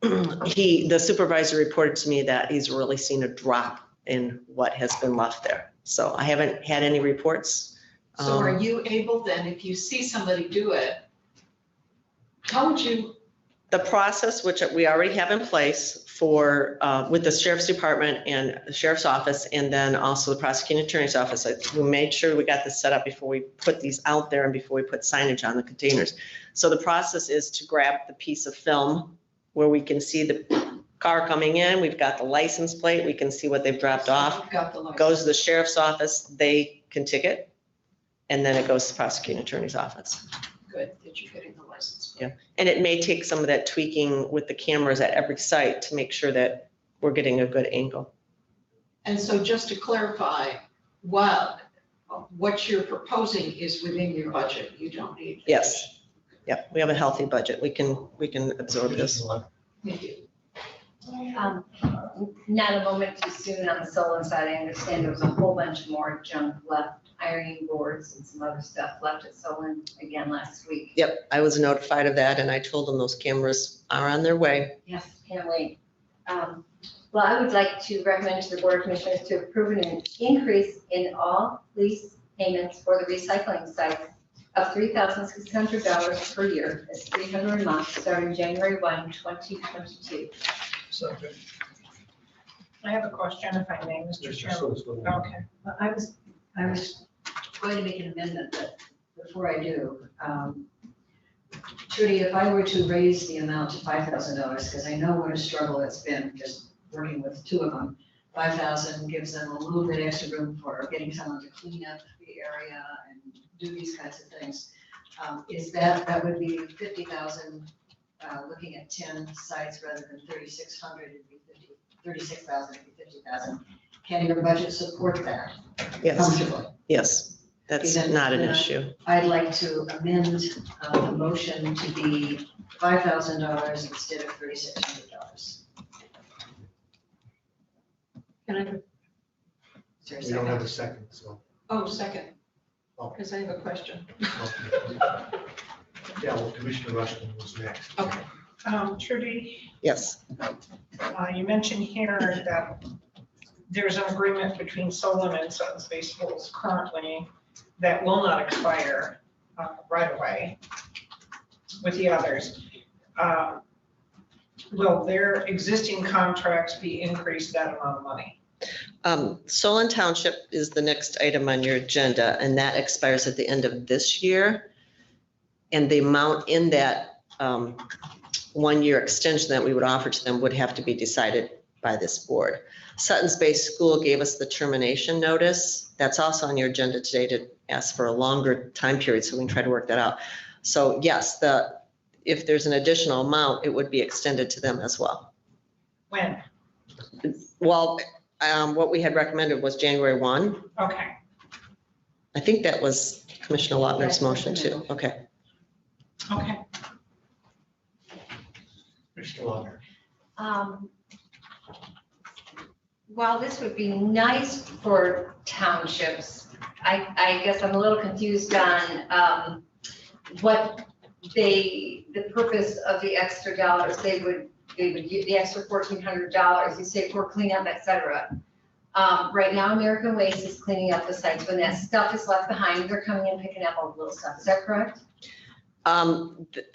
The supervisor reported to me that he's really seen a drop in what has been left there. So I haven't had any reports. So are you able then, if you see somebody do it, how would you? The process, which we already have in place for, with the sheriff's department and the sheriff's office, and then also the prosecuting attorney's office, we made sure we got this set up before we put these out there and before we put signage on the containers. So the process is to grab the piece of film where we can see the car coming in, we've got the license plate, we can see what they've dropped off, goes to the sheriff's office, they can ticket, and then it goes to the prosecuting attorney's office. Good that you're getting the license. Yeah, and it may take some of that tweaking with the cameras at every site to make sure that we're getting a good angle. And so just to clarify, what you're proposing is within your budget, you don't need. Yes, yeah, we have a healthy budget, we can absorb this. Thank you. Not a moment too soon on the Solon side. I understand there was a whole bunch more junk left, ironing boards and some other stuff left at Solon again last week. Yep, I was notified of that, and I told them those cameras are on their way. Yes, can't wait. Well, I would like to recommend to the Board of Commissioners to approve an increase in all lease payments for the recycling sites of $3,600 per year. That's $300 a month, starting January 1, 2022. I have a question, if I may, Mr. Chairman. Okay. I was going to make an amendment, but before I do, Trudy, if I were to raise the amount to $5,000, because I know what a struggle it's been just working with 2 of them, 5,000 gives them a little bit extra room for getting someone to clean up the area and do these kinds of things. Is that would be 50,000, looking at 10 sites rather than 3,600, it'd be 36,000, it'd be 50,000. Can your budget support that? Yes, Comfortably? Yes, that's Okay, then, not an issue. I'd like to amend the motion to be $5,000 instead of $3,600. Can I? Is there a We don't second? have a second, so. Oh, second. Oh. Because I have a question. Yeah, well, Commissioner Rushton was next. Okay. Trudy, Yes, you mentioned here that there's an agreement between Solon and Sutton's Bay Schools currently that will not expire right away with the others. Will their existing contracts be increased that amount of money? Solon Township is the next item on your agenda, and that expires at the end of this year. And the amount in that 1-year extension that we would offer to them would have to be decided by this board. Sutton's Bay School gave us the termination notice. That's also on your agenda today to ask for a longer time period, so we can try to work that out. So yes, if there's an additional amount, it would be extended to them as well. When? Well, what we had recommended was January 1. Okay. I think that was Commissioner Lautner's motion too. Okay. Okay. Mr. Lautner. While this would be nice for townships, I guess I'm a little confused on what the purpose of the extra dollars, they would get the extra $1,400, you say for cleanup, et cetera. Right now, American Waste is cleaning up the sites. When that stuff is left behind, they're coming in picking up all the little stuff. Is that correct?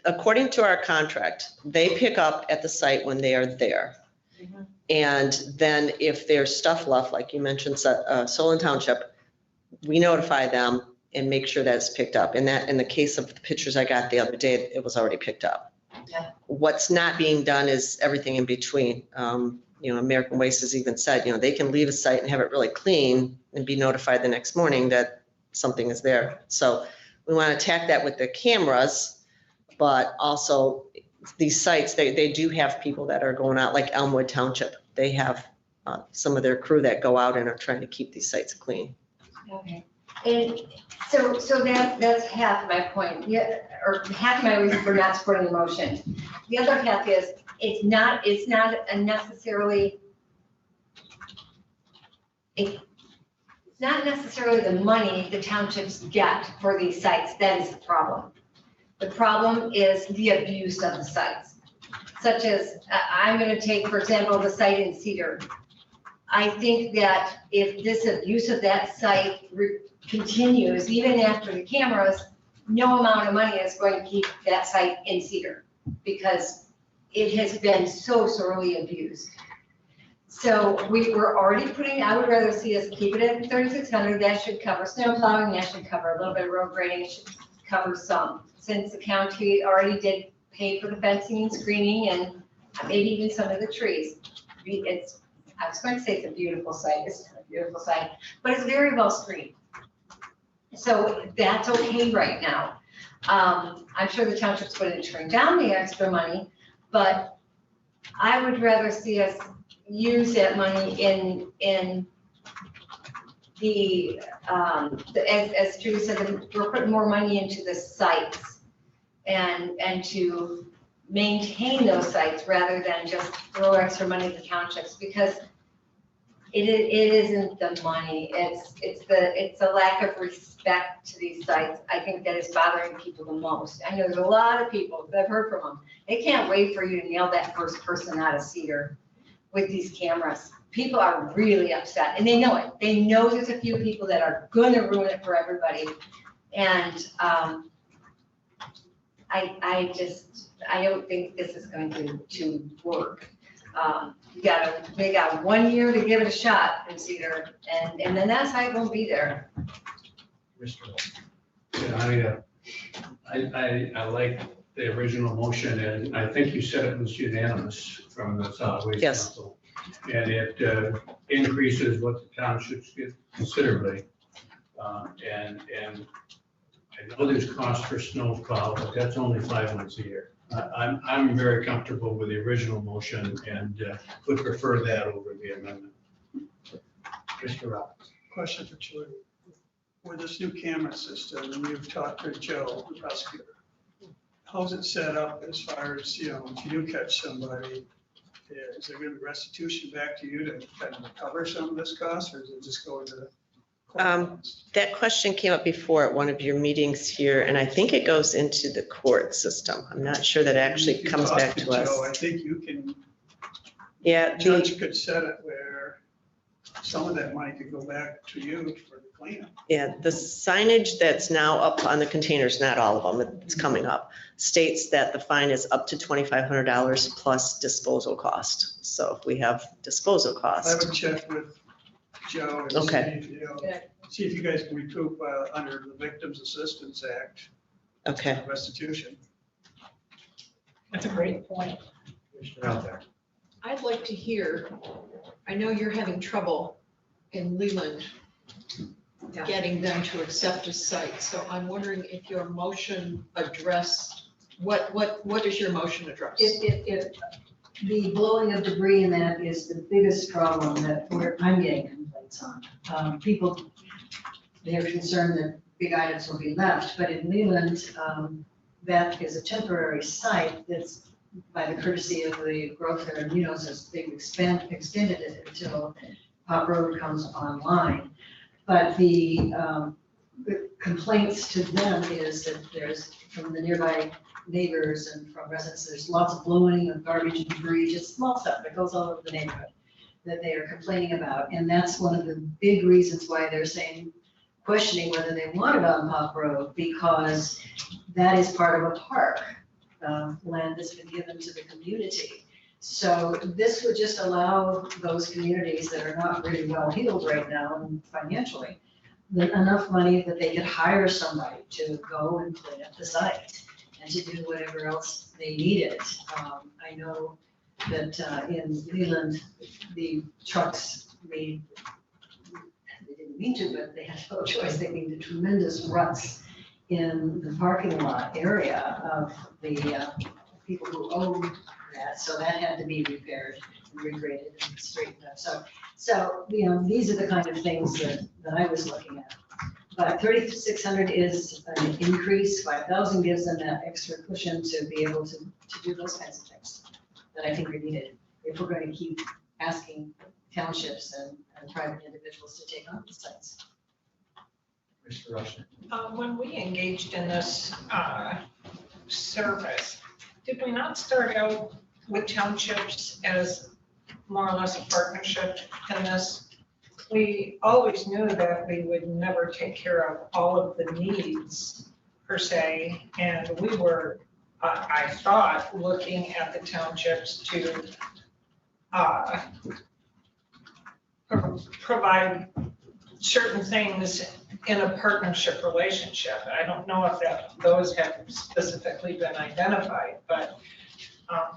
According to our contract, they pick up at the site when they are there. Mhm. And then if there's stuff left, like you mentioned, Solon Township, we notify them and make sure that's picked up. In the case of the pictures I got the other day, it was already picked up. Okay. What's not being done is everything in between. American Waste has even said, they can leave a site and have it really clean and be notified the next morning that something is there. So we want to attack that with the cameras, but also these sites, they do have people that are going out, like Elmwood Township. They have some of their crew that go out and are trying to keep these sites clean. Okay. And so that's half my point, yeah, or half my reason for not supporting the motion. The other half is, it's not necessarily the money the townships get for these sites, that is the problem. The problem is the abuse of the sites, such as, I'm gonna take, for example, the site in Cedar. I think that if this abuse of that site continues, even after the cameras, no amount of money is going to keep that site in Cedar, because it has been so sorely abused. So we're already I would rather see us keep it at 3,600. That should cover snow plowing, that should cover a little bit of road grading, it should cover some. Since the county already did pay for the fencing and screening and maybe even some of the trees. I was going to say it's a beautiful site, it's a beautiful site, but it's very well screened. So that's okay right now. I'm sure the township's going to turn down the extra money, but I would rather see us use that money in the, as Judy said, we're putting more money into the sites and to maintain those sites rather than just throw extra money at the townships, because it isn't the money, it's the lack of respect to these sites. I think that is bothering people the most. I know there's a lot of people that I've heard from them. They can't wait for you to nail that first person out of Cedar with these cameras. People are really upset, and they know it. They know there's a few people that are gonna ruin it for everybody. And I don't think this is going to work. They got 1 year to give it a shot in Cedar, and then that site won't be there. Yeah, I like the original motion, and I think you said it was unanimous from the Solid Waste Yes. Council. And it increases what the townships get considerably. And I know there's cost for snow plow, but that's only 5 months a year. I'm very comfortable with the original motion and would prefer that over the amendment. Mr. Roberts. Question for Julie. With this new camera system, and you've talked to Joe, the prosecutor, how's it set up as far as, if you do catch somebody, is there going to be restitution back to you to kind of recover some of this cost, or does it just go into the That question came up before at one of your meetings here, and I think it goes into the court system. I'm not sure that actually If you comes talk back to to us. Joe, I think you can, Yeah, judge could set it where some of that money could go back to you for the cleanup. Yeah, the signage that's now up on the containers, not all of them, it's coming up, states that the fine is up to $2,500 plus disposal cost. So if we have disposal I cost. would check with Joe, to Okay. see if you guys can recoup under the Victims Assistance Act. Okay. Restitution. That's a great point. Commissioner out there. I'd like to hear, I know you're having trouble in Leland getting them to accept a site, so I'm wondering if your motion addressed, what does your motion address? The blowing of debris in that is the biggest problem that I'm getting complaints on. People, they're concerned that big items will be left, but in Leland, that is a temporary site that's by the courtesy of the growth there, and as they've extended it until Pop Road comes online. But the complaints to them is that there's, from the nearby neighbors and from residents, there's lots of blowing of garbage and debris, just small stuff that goes all over the neighborhood that they are complaining about. And that's one of the big reasons why they're questioning whether they want it on Pop Road, because that is part of a park. Land that's been given to the community. So this would just allow those communities that are not really well heeled right now financially, enough money that they could hire somebody to go and clean up the site and to do whatever else they needed. I know that in Leland, the trucks they didn't mean to, but they had no choice. They made tremendous ruts in the parking lot area of the people who owned that, so that had to be repaired and regraded and straightened up. So these are the kind of things that I was looking at. But 3,600 is an increase. 5,000 gives them that extra cushion to be able to do those kinds of things that I think are needed if we're going to keep asking townships and private individuals to take on the sites. Mr. Rushing. When we engaged in this service, did we not start out with townships as more or less a partnership in this? We always knew that we would never take care of all of the needs per se, and we were, I thought, looking at the townships to provide certain things in a partnership relationship. I don't know if those have specifically been identified, but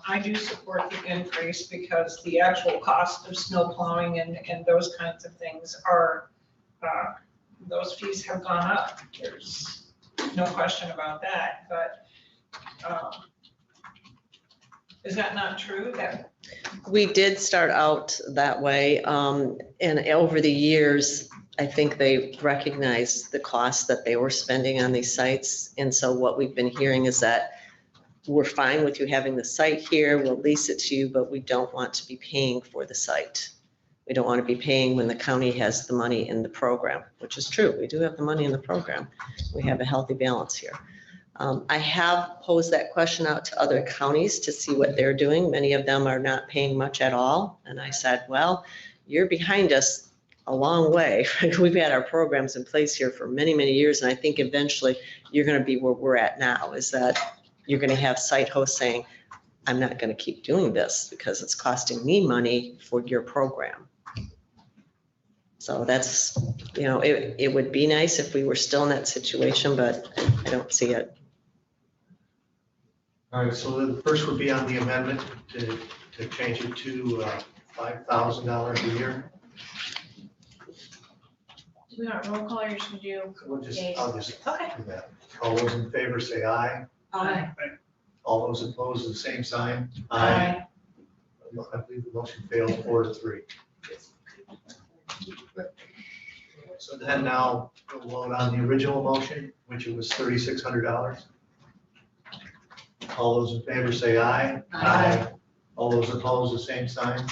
I do support the increase because the actual cost of snow plowing and those kinds of things are, those fees have gone up. There's no question about that, but is that not true? That We did start out that way, and over the years, I think they recognized the cost that they were spending on these sites. And so what we've been hearing is that we're fine with you having the site here, we'll lease it to you, but we don't want to be paying for the site. We don't want to be paying when the county has the money in the program, which is true. We do have the money in the program. We have a healthy balance here. I have posed that question out to other counties to see what they're doing. Many of them are not paying much at all. And I said, well, you're behind us a long way. We've had our programs in place here for many, many years. And I think eventually you're going to be where we're at now, is that you're going to have site hosts saying, I'm not going to keep doing this because it's costing me money for your program. So that's, it would be nice if we were still in that situation, but I don't see it. All right, so the first would be on the amendment to change it to $5,000 a year. Do we want roll call or should we do? I'll just Okay. do that. All those in favor say aye. Aye. All those opposed, the same sign. Aye. I believe the motion failed 4-3. So then now we'll vote on the original motion, which it was $3,600. All those in favor say aye. Aye. All those opposed, the same sign.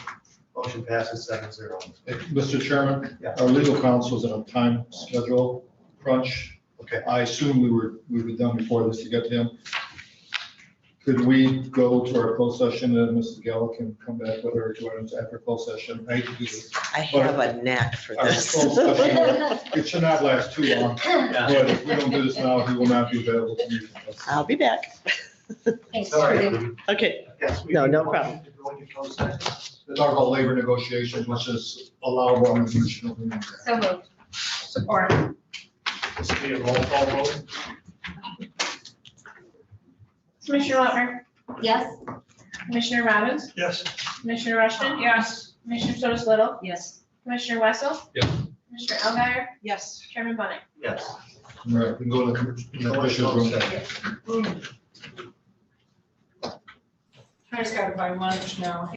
Motion passes 7-0. Mr. Chairman, Yeah. our legal counsel is in a time schedule crunch. Okay. I assume we were done before this to get to him. Could we go to our closed session and Mrs. Gell can come back with her 2 items after closed session? I hate to do this. I have a knack for Our this. closed session, it should not last too long, Yeah. but if we don't do this now, he will not be available to meet with us. I'll be back. Thanks, Sorry. Judy. Okay. Yes, we No, need no a motion problem. to go into closed session. to talk about labor negotiations, which is allowable in the Commission of Human Rights. So moved. Support. This will be a roll call vote. Commissioner Lautner, Yes? Commissioner Robbins, Yes. Commissioner Rushton, Yes. Commissioner Sotos Little, Yes. Commissioner Wessel. Yes. Commissioner Elguyer, Yes. Chairman Bunting. Yes. All right, we can go to the Commissioner's room. I just gotta buy lunch now.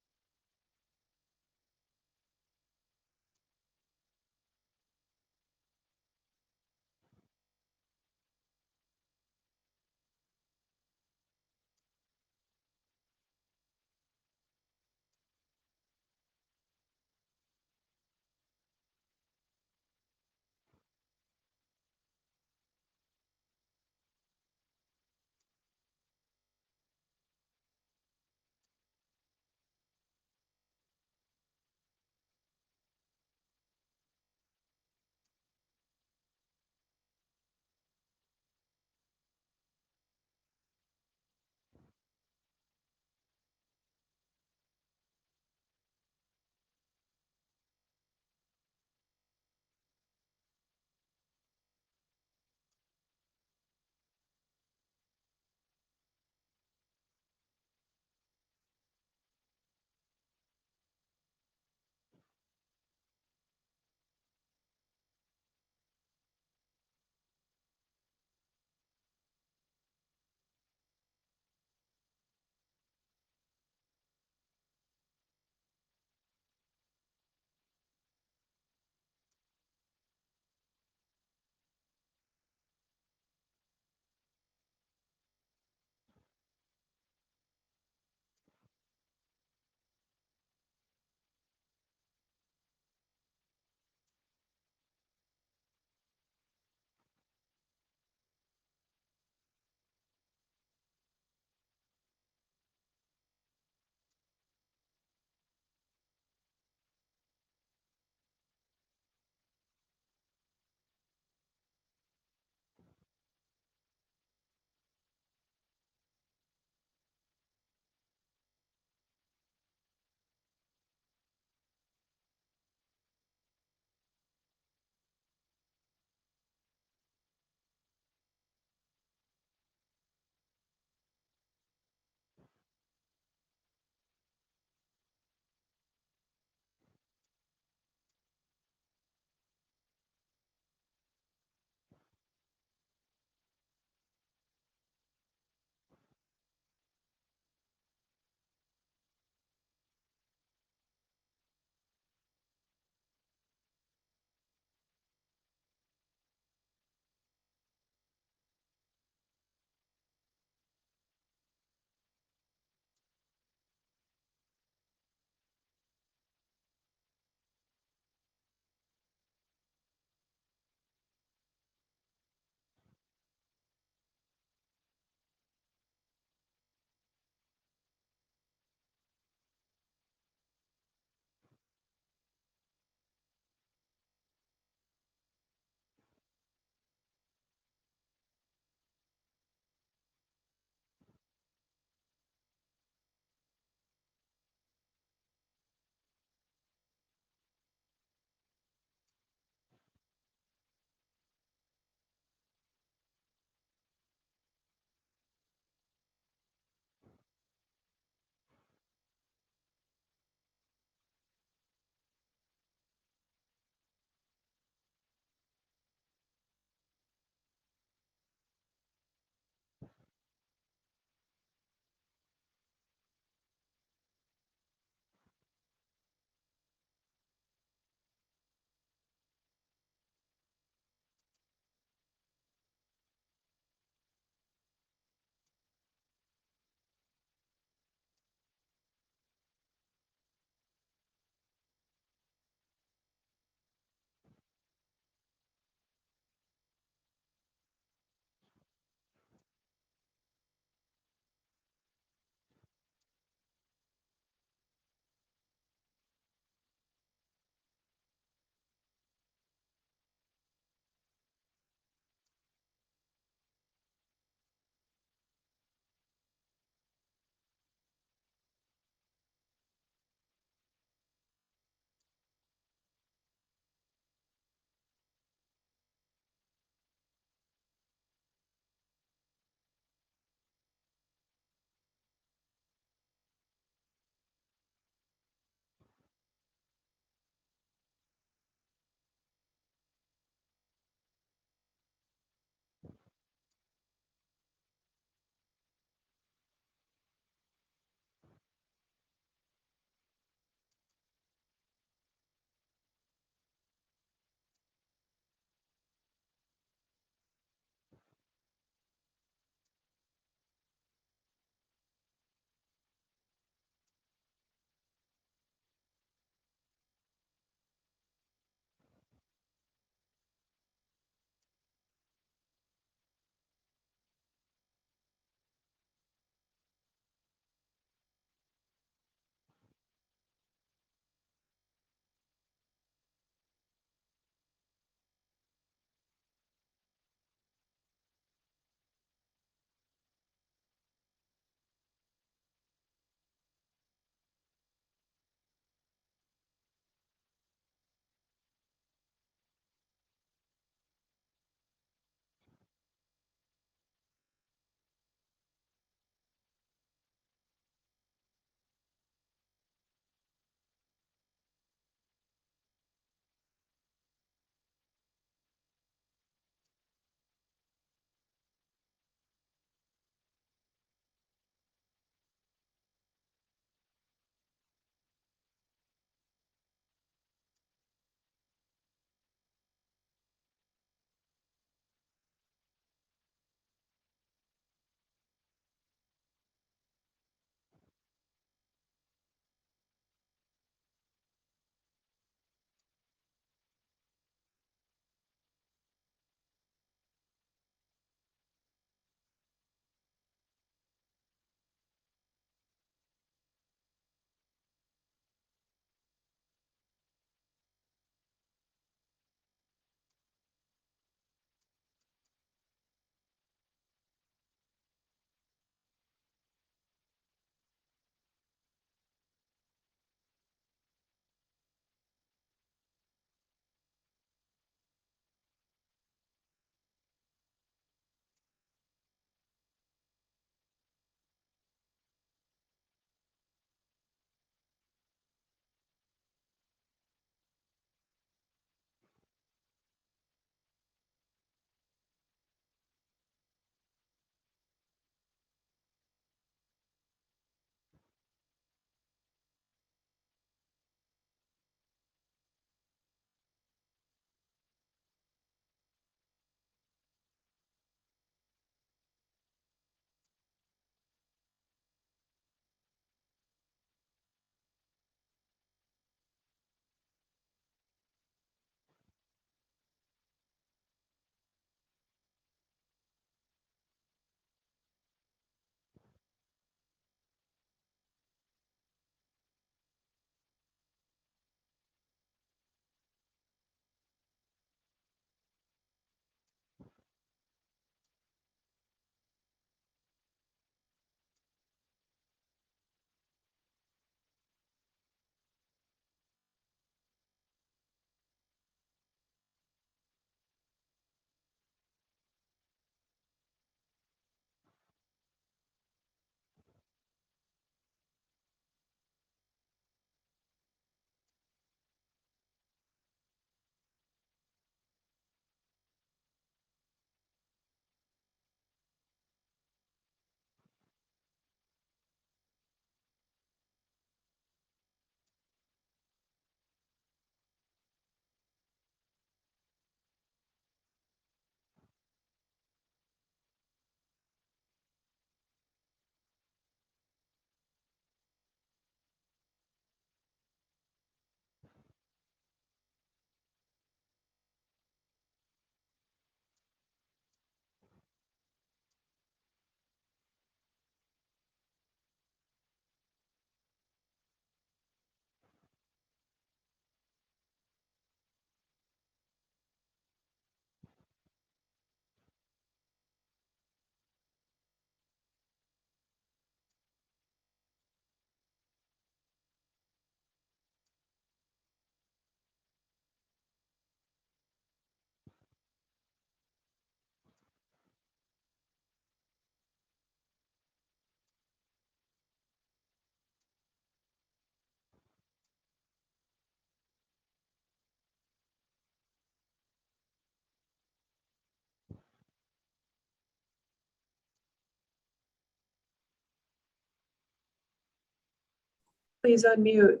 Please unmute.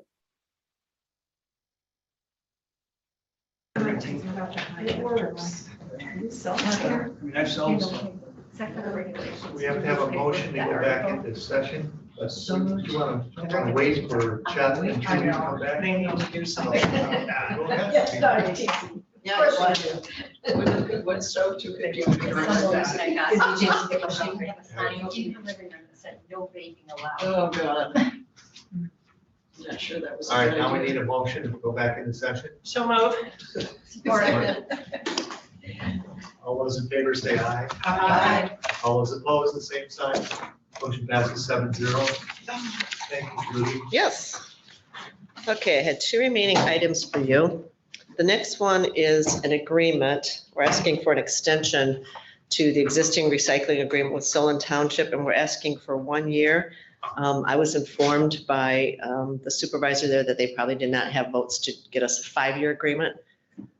It works. I mean, I've sold stuff. We have to have a motion to go back into session. Do you want to wait for Chad and Judy to come back? They need to do something. Yeah, go ahead. Yeah, I want to. With a good one, so too could you. No vaping allowed. Oh, God. I'm not sure that was. a All right, good now we idea. need a motion to go back into session. So move. All those in favor say aye. Aye. All those opposed, the same sign. Motion passes 7-0. Thank you, Judy. Yes. Okay, I had two remaining items for you. The next one is an agreement. We're asking for an extension to the existing recycling agreement with Solon Township, and we're asking for 1 year. I was informed by the supervisor there that they probably did not have votes to get us a 5-year agreement.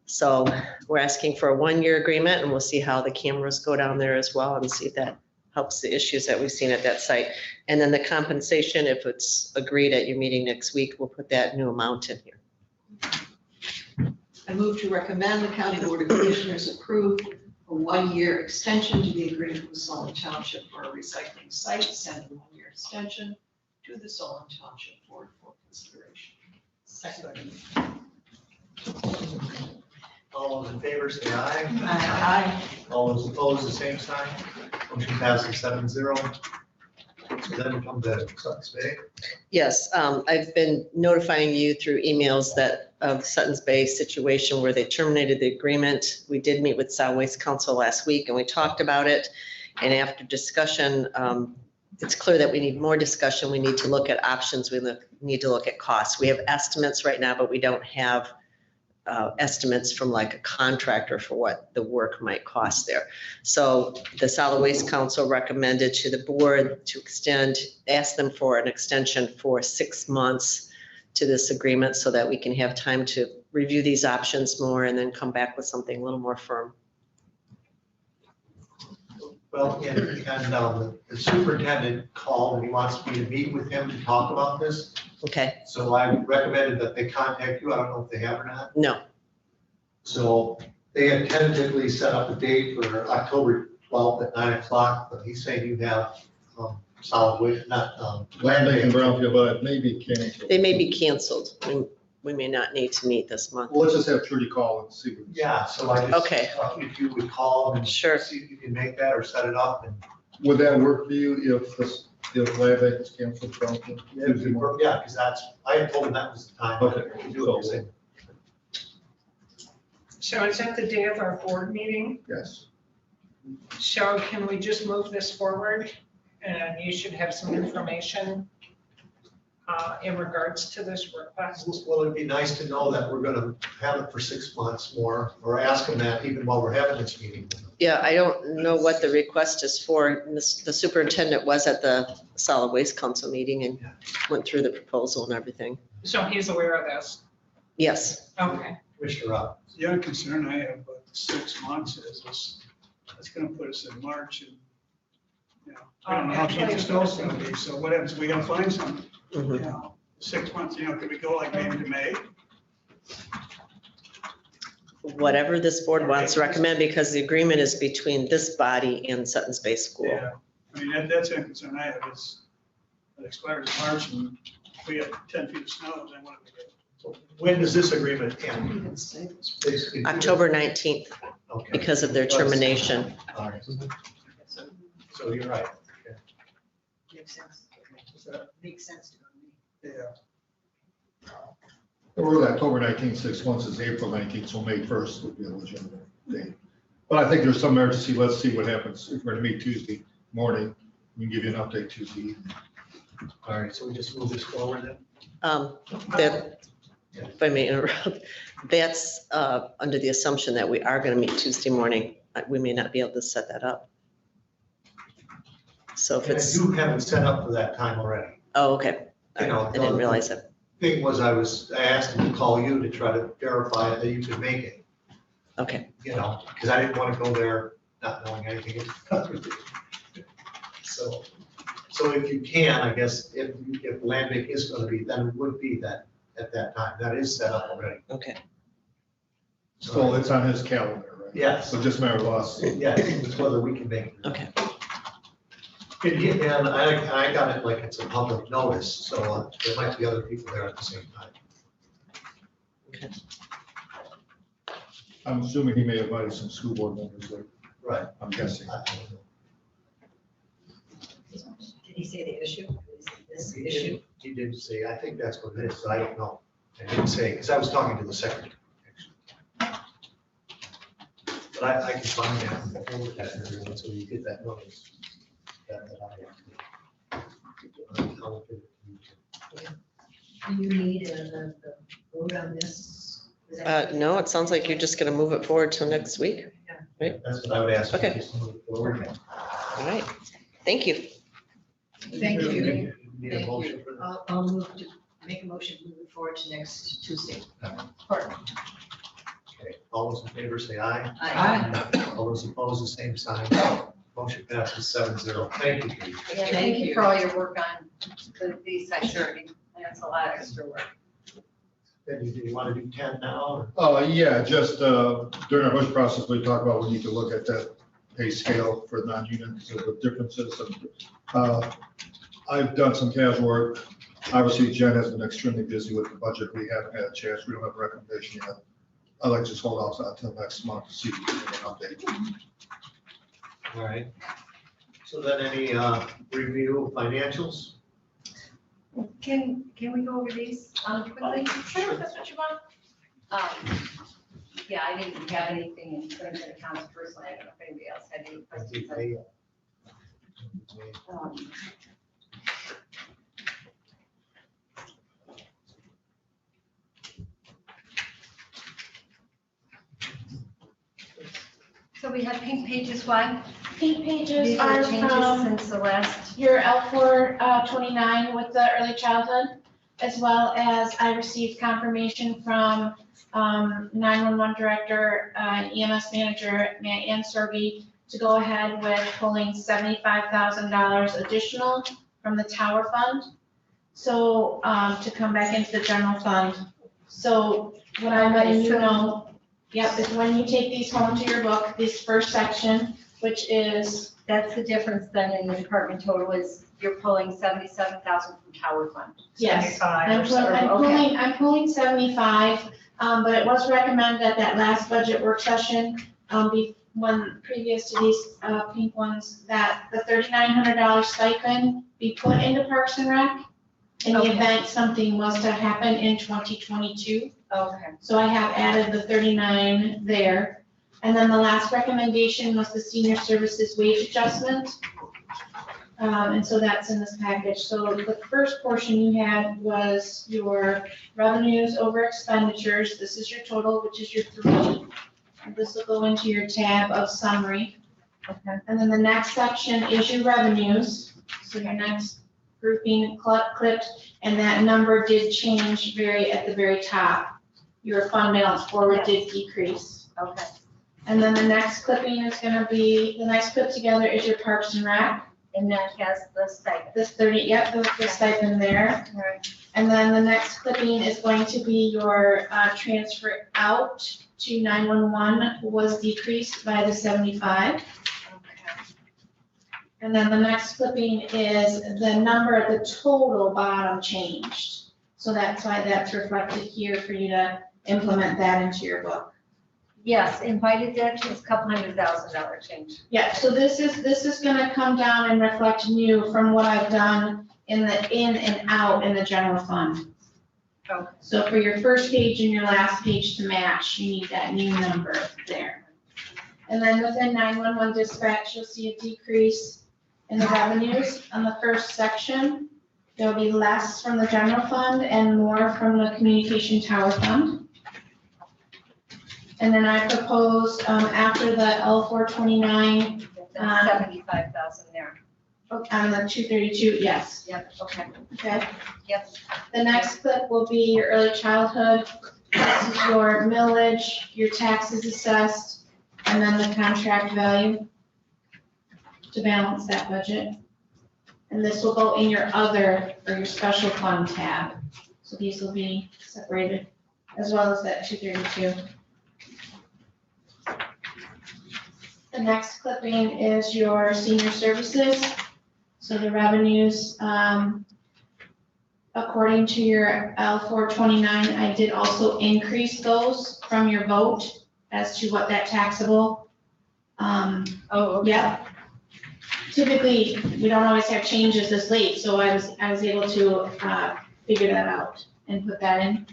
So we're asking for a 1-year agreement, and we'll see how the cameras go down there as well and see if that helps the issues that we've seen at that site. And then the compensation, if it's agreed at your meeting next week, we'll put that new amount in here. I move to recommend the County Board of Commissioners approve a 1-year extension to the agreement with Solon Township for a recycling site, send a 1-year extension to the Solon Township Board for consideration. Second. All those in favor say aye. Aye. All those opposed, the same sign. Motion passes 7-0. So then we come to Sutton's Bay. Yes, I've been notifying you through emails that of Sutton's Bay situation where they terminated the agreement. We did meet with Solid Waste Council last week and we talked about it. And after discussion, it's clear that we need more discussion. We need to look at options. We need to look at costs. We have estimates right now, but we don't have estimates from like a contractor for what the work might cost there. So the Solid Waste Council recommended to the board to ask them for an extension for 6 months to this agreement so that we can have time to review these options more and then come back with something a little more firm. Well, and the superintendent called and he wants me to meet with him to talk about this. Okay. So I recommended that they contact you. I don't know if they have or not. No. So they have tentatively set up a date for October 12th at 9 o'clock, but he's saying you have solid waste, not Land Bank and Brownfield, but it may be canceled. They may be canceled. We may not need to meet this month. Well, let's just have Trudy call and see. Yeah, so I just, Okay. if you would call and Sure. see if you can make that or set it up and. Would that work for you if Land Bank is canceled? Brownfield? Yeah, because I had told him that was the time. Okay. to do it. So is that the day of our board meeting? Yes. So can we just move this forward? And you should have some information in regards to this request. Well, it'd be nice to know that we're gonna have it for 6 months more, or ask them that even while we're having this meeting. Yeah, I don't know what the request is for. The superintendent was at the Solid Waste Council meeting and went through the proposal and everything. So he's aware of this? Yes. Okay. Commissioner Rob. The other concern I have about the 6 months is it's gonna put us in March and, you know, I don't know how deep the snow's gonna be, so what happens, we gotta find something, you know, 6 months, you know, could we go like maybe to May? Whatever this board wants to recommend, because the agreement is between this body and Sutton's Bay School. Yeah, I mean, that's a concern I have, is it expires in March and we have 10 feet of snow, then what do we do? When does this agreement end? Basically, October 19th, Okay. because of their termination. All right. So you're right. Okay. Makes sense. Makes sense to me. Yeah. We're at October 19th, 6 months is April 19th, so May 1st would be a legitimate date. But I think there's some urgency. Let's see what happens. If we're gonna meet Tuesday morning, we can give you an update Tuesday evening. All right, so we just move this forward then? If I may interrupt, that's under the assumption that we are going to meet Tuesday morning. We may not be able to set that up. So if it's. You haven't set up for that time already. Oh, okay. You know, I didn't realize it. Thing was, I asked him to call you to try to verify that you could make it, Okay. you know, because I didn't want to go there not knowing anything. So. So if you can, I guess, if land bank is gonna be, then it would be that, at that time, that is set up already. Okay. So it's on his calendar, right? Yes. So just a matter of us. Yes, it's whether we can make it. Okay. And I got it like it's a public notice, so there might be other people there at the same time. I'm assuming he may have invited some school board members, like, Right. I'm guessing. Did he say the issue? Is this He issue? didn't- He didn't say, I think that's what it is, I don't know. I didn't say, because I was talking to the secretary. But I can find that and forward that to everyone, so you get that notice. that I have. I'll give it to you. Do you need a vote on this? Is that- No, it sounds like you're just going to move it forward till next week. Right? That's what I would ask. you, Okay. just move it forward. All right. Thank you. Thank you. Need a Thank motion you. for that? I'll move to, make a motion moving forward to next Tuesday. Okay, all those in favor say aye. Aye. All those opposed, the same sign. Motion passes 7-0. Thank you, Pete. Yeah, thank you for all your work on these site surveying. That's a lot of extra work. Then do you want to do 10 now? Yeah, just during our budget process, we talked about we need to look at that pay scale for non-union, so the differences. I've done some casual work. Obviously, Jen has been extremely busy with the budget. We haven't had a chance. We don't have a recommendation yet. I'd like to just hold off until next month to see if we can get an update. All right. So then any review of financials? Can we go over these quickly? Sure, if that's what you want. Yeah, I didn't have anything in terms of accounts personally. I don't know if anybody else had any questions. So we have pink pages, why? Pink pages These are are changes from since the last. your L4 29 with the early childhood, as well as I received confirmation from 911 director, EMS manager, Ann Sorby, to go ahead with pulling $75,000 additional from the tower fund. So to come back into the general fund. So what I'm letting you know, yep, is when you take these home to your book, this first section, which is. That's the difference then in the department total is you're pulling 77,000 from tower fund. Yes, 75 I'm pulling 75, but it was recommended at that last budget work session, when previous to these pink ones, that the $3,900 stipend be put into Parks and Rec in the Okay. event something was to happen in 2022. Okay. So I have added the 39 there. And then the last recommendation was the senior services wage adjustment. And so that's in this package. So the first portion you had was your revenues over expenditures. This is your total, which is your 3. And this will go into your tab of summary. Okay. And then the next section is your revenues. So your next grouping clipped, and that number did change at the very top. Your fund balance forward did decrease. Okay. And then the next clipping is gonna be, the next clip together is your Parks and Rec. And that has the stipend. This 30, yep, the stipend there. Right. And then the next clipping is going to be your transfer out to 911 was decreased by the 75. Okay. And then the next clipping is the number at the total bottom changed. So that's why that's reflected here for you to implement that into your book. Yes, invited that is a couple $100,000 change. Yeah, so this is gonna come down and reflect new from what I've done in the in and out in the general fund. Okay. So for your first page and your last page to match, you need that new number there. And then within 911 dispatch, you'll see a decrease in the revenues on the first section. There'll be less from the general fund and more from the communication tower fund. And then I propose, after the L429, 75,000 there. on the 232, yes. Yep, okay. Okay. Yep. The next clip will be your early childhood. This is your millage, your taxes assessed, and then the contract value to balance that budget. And this will go in your other or your special fund tab. So these will be separated as well as that 232. The next clipping is your senior services. So the revenues, according to your L429, I did also increase those from your vote as to what that taxable. Yeah. Typically, we don't always have changes this late, so I was able to figure that out and put that in.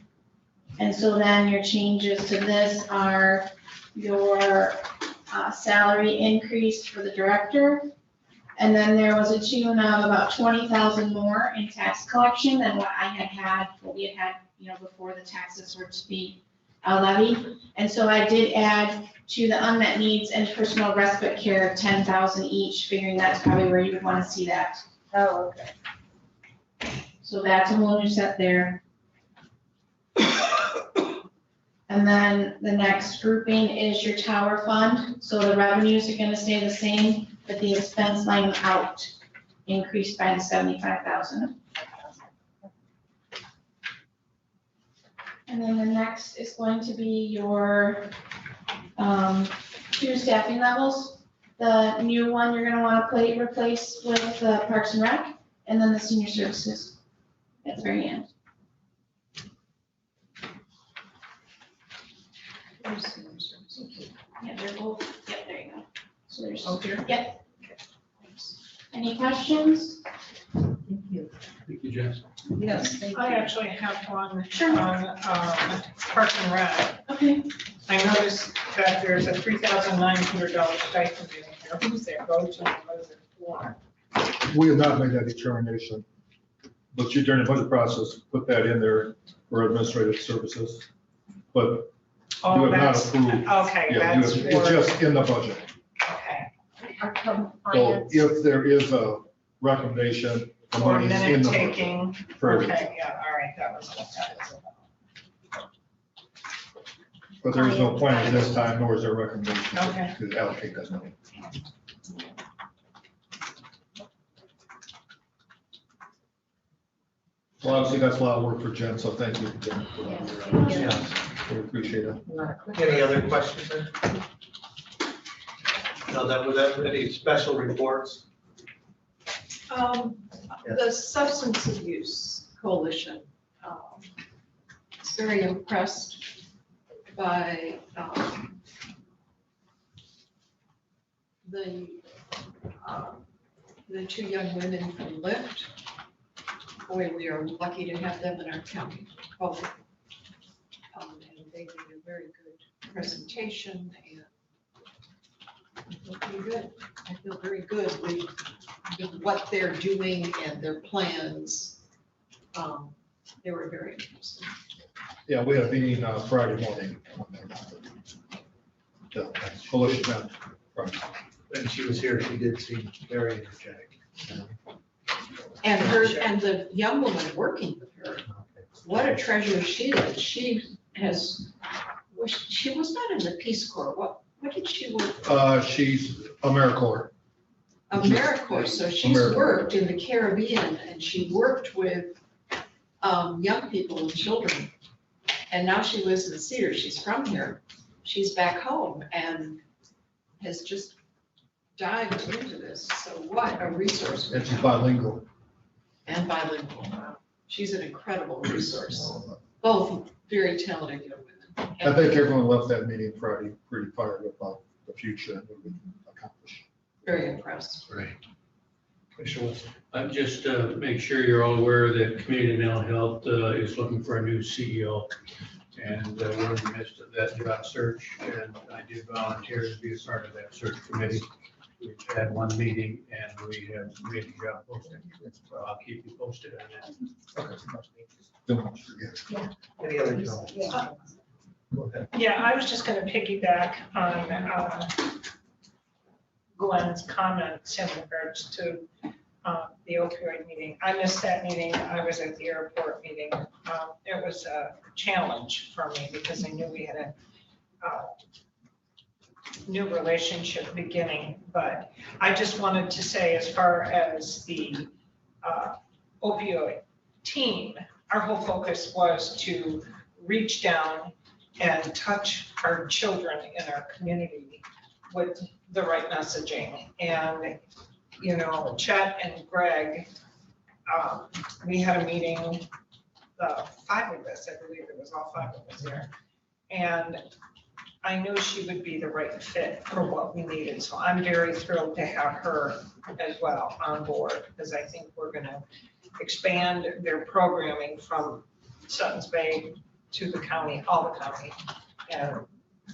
And so then your changes to this are your salary increase for the director. And then there was a tune of about 20,000 more in tax collection than what what we had, before the taxes were to be levied. And so I did add to the unmet needs and personal respite care 10,000 each, figuring that's probably where you would want to see that. Oh, okay. So that's a whole new set there. And then the next grouping is your tower fund. So the revenues are gonna stay the same, but the expense line out increased by the 75,000. And then the next is going to be your 2 staffing levels. The new one you're gonna wanna replace with Parks and Rec, and then the senior services at the very end. Yeah, they're both, yep, there you go. So there's, yep. Any questions? Thank you, Jess. Yes, thank you. I actually have one on Parks and Rec. Okay. I noticed that there's a $3,900 stipend in here. Who's that go to? What is it for? We have not made that determination, but you, during the budget process, put that in there for administrative services. But you Oh, have not that's, approved. okay, Yeah, you that's have- it's for, just in the budget. okay. So if there is a recommendation, the For money is in minute the budget. taking, For okay, everything. yeah, all right, that was what that was about. But there is no plan at this time, nor is there a recommendation Okay. to allocate that money. Well, obviously, that's a lot of work for Jen, so thank you, Jen. We appreciate it. Any other questions then? No, that was that, any special reports? The Substance Abuse Coalition is very impressed by the 2 young women from Lyft. Boy, we are lucky to have them in our county. And they did a very good presentation, and I feel pretty good. I feel very good with what they're doing and their plans. They were very interesting. Yeah, we had a meeting Friday morning. The coalition met Friday. When she was here, she did seem very energetic. And the young woman working with her, what a treasure she is. She was not in the Peace Corps. What did she work for? She's AmeriCorps. AmeriCorps, so she's AmeriCorps. worked in the Caribbean, and she worked with young people and children. And now she lives in Cedar. She's from here. She's back home and has just dived into this. So what a resource. And she's bilingual. And bilingual. She's an incredible resource. Both very talented young women. I think everyone left that meeting Friday pretty fired up about the future and what we can accomplish. Very impressed. Right. Just to make sure you're all aware that Community Mental Health is looking for a new CEO. And we're in the midst of that job search, and I did volunteer to be a part of that search committee. We've had 1 meeting and we have made the job posting, so I'll keep you posted on that. Okay. Any other comments? Go ahead. Yeah, I was just gonna piggyback on Glenn's comments in regards to the opioid meeting. I missed that meeting. I was at the airport meeting. It was a challenge for me because I knew we had a new relationship beginning. But I just wanted to say, as far as the opioid team, our whole focus was to reach down and touch our children in our community with the right messaging. And, you know, Chet and Greg, we had a meeting, the 5 of us, I believe it was all 5 of us here. And I knew she would be the right fit for what we needed. So I'm very thrilled to have her as well on board, because I think we're gonna expand their programming from Sutton's Bay to the county, all the county. And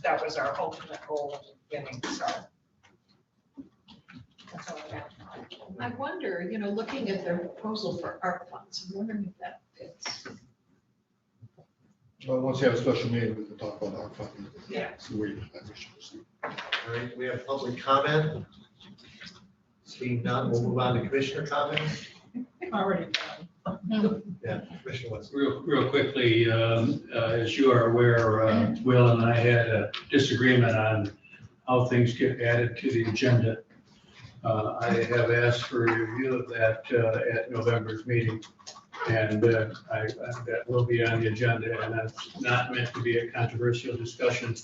that was our ultimate goal in the beginning, so. That's all I got. I wonder, you know, looking at their proposal for art funds, I'm wondering if that fits. Well, once you have a special meeting, we can talk about our funding. Yeah. See where you have issues. All right, we have public comment. Seeing none, we'll move on to commissioner comments. Already done. Yeah, Commissioner West. Real quickly, as you are aware, Will and I had a disagreement on how things get added to the agenda. I have asked for a review of that at November's meeting, and that will be on the agenda, and that's not meant to be a controversial discussion,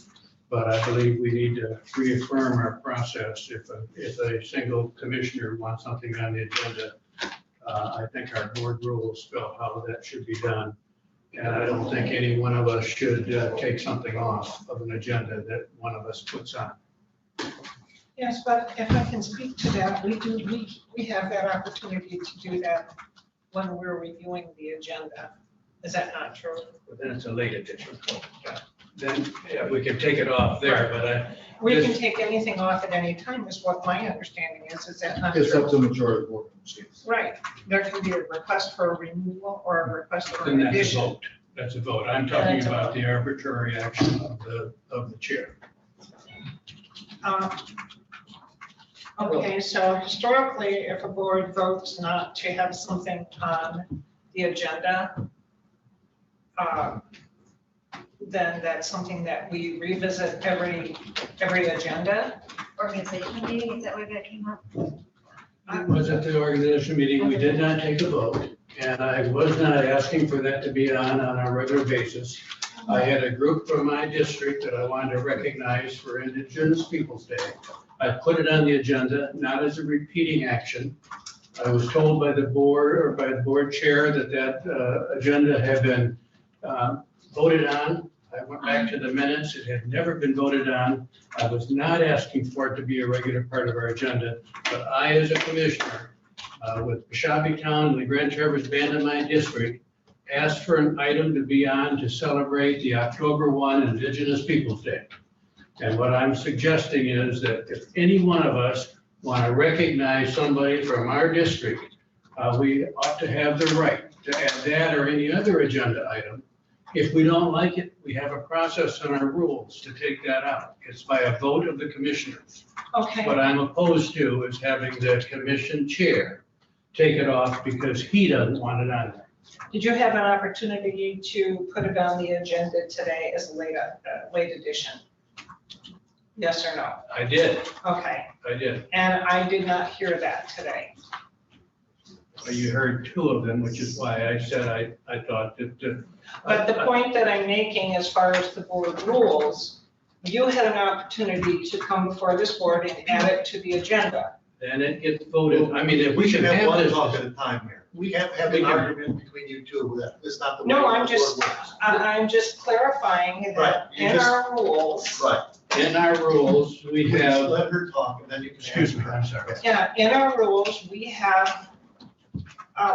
but I believe we need to reaffirm our process. If a single commissioner wants something on the agenda, I think our board rules spell how that should be done. And I don't think any one of us should take something off of an agenda that one of us puts on. Yes, but if I can speak to that, we have that opportunity to do that when we're reviewing the agenda. Is that not true? But then it's a late edition. Then, yeah, we can take it off there, but We can take anything off at any time, is what my understanding is that not It's up true? to the majority of the board. Right, there can be a request for a removal or a request for then an that's a addition. vote. That's a vote. I'm talking about the arbitrary action of the chair. Okay, so historically, if a board votes not to have something on the agenda, then that's something that we revisit every agenda. Organizational meeting, is that where that came up? I was at the organization meeting. We did not take a vote, and I was not asking for that to be on a regular basis. I had a group from my district that I wanted to recognize for Indigenous Peoples' Day. I put it on the agenda, not as a repeating action. I was told by the board or by the board chair that agenda had been voted on. I went back to the minutes. It had never been voted on. I was not asking for it to be a regular part of our agenda, but I, as a commissioner, with Peshawby Town and the Grand Traverse Band in my district, asked for an item to be on to celebrate the October 1 Indigenous Peoples' Day. And what I'm suggesting is that if any one of us want to recognize somebody from our district, we ought to have the right to add that or any other agenda item. If we don't like it, we have a process in our rules to take that out. It's by a vote of the commissioners. Okay. What I'm opposed to is having the commission chair take it off because he doesn't want it on there. Did you have an opportunity to put it on the agenda today as a late addition? Yes or no? I did, Okay, I did. and I did not hear that today. You heard 2 of them, which is why I said I thought that. But the point that I'm making as far as the board rules, you had an opportunity to come before this board and add it to the agenda. Then it gets voted. I mean, if We we should can have one have talk this. at a time here. We can't have an argument between you two. It's not the way. No, I'm the board just, works. I'm just clarifying Right, that you in just- our rules, Right. In our rules, we Please have, let her talk and then you can. excuse me, answer. I'm sorry. yeah, in our rules, we have,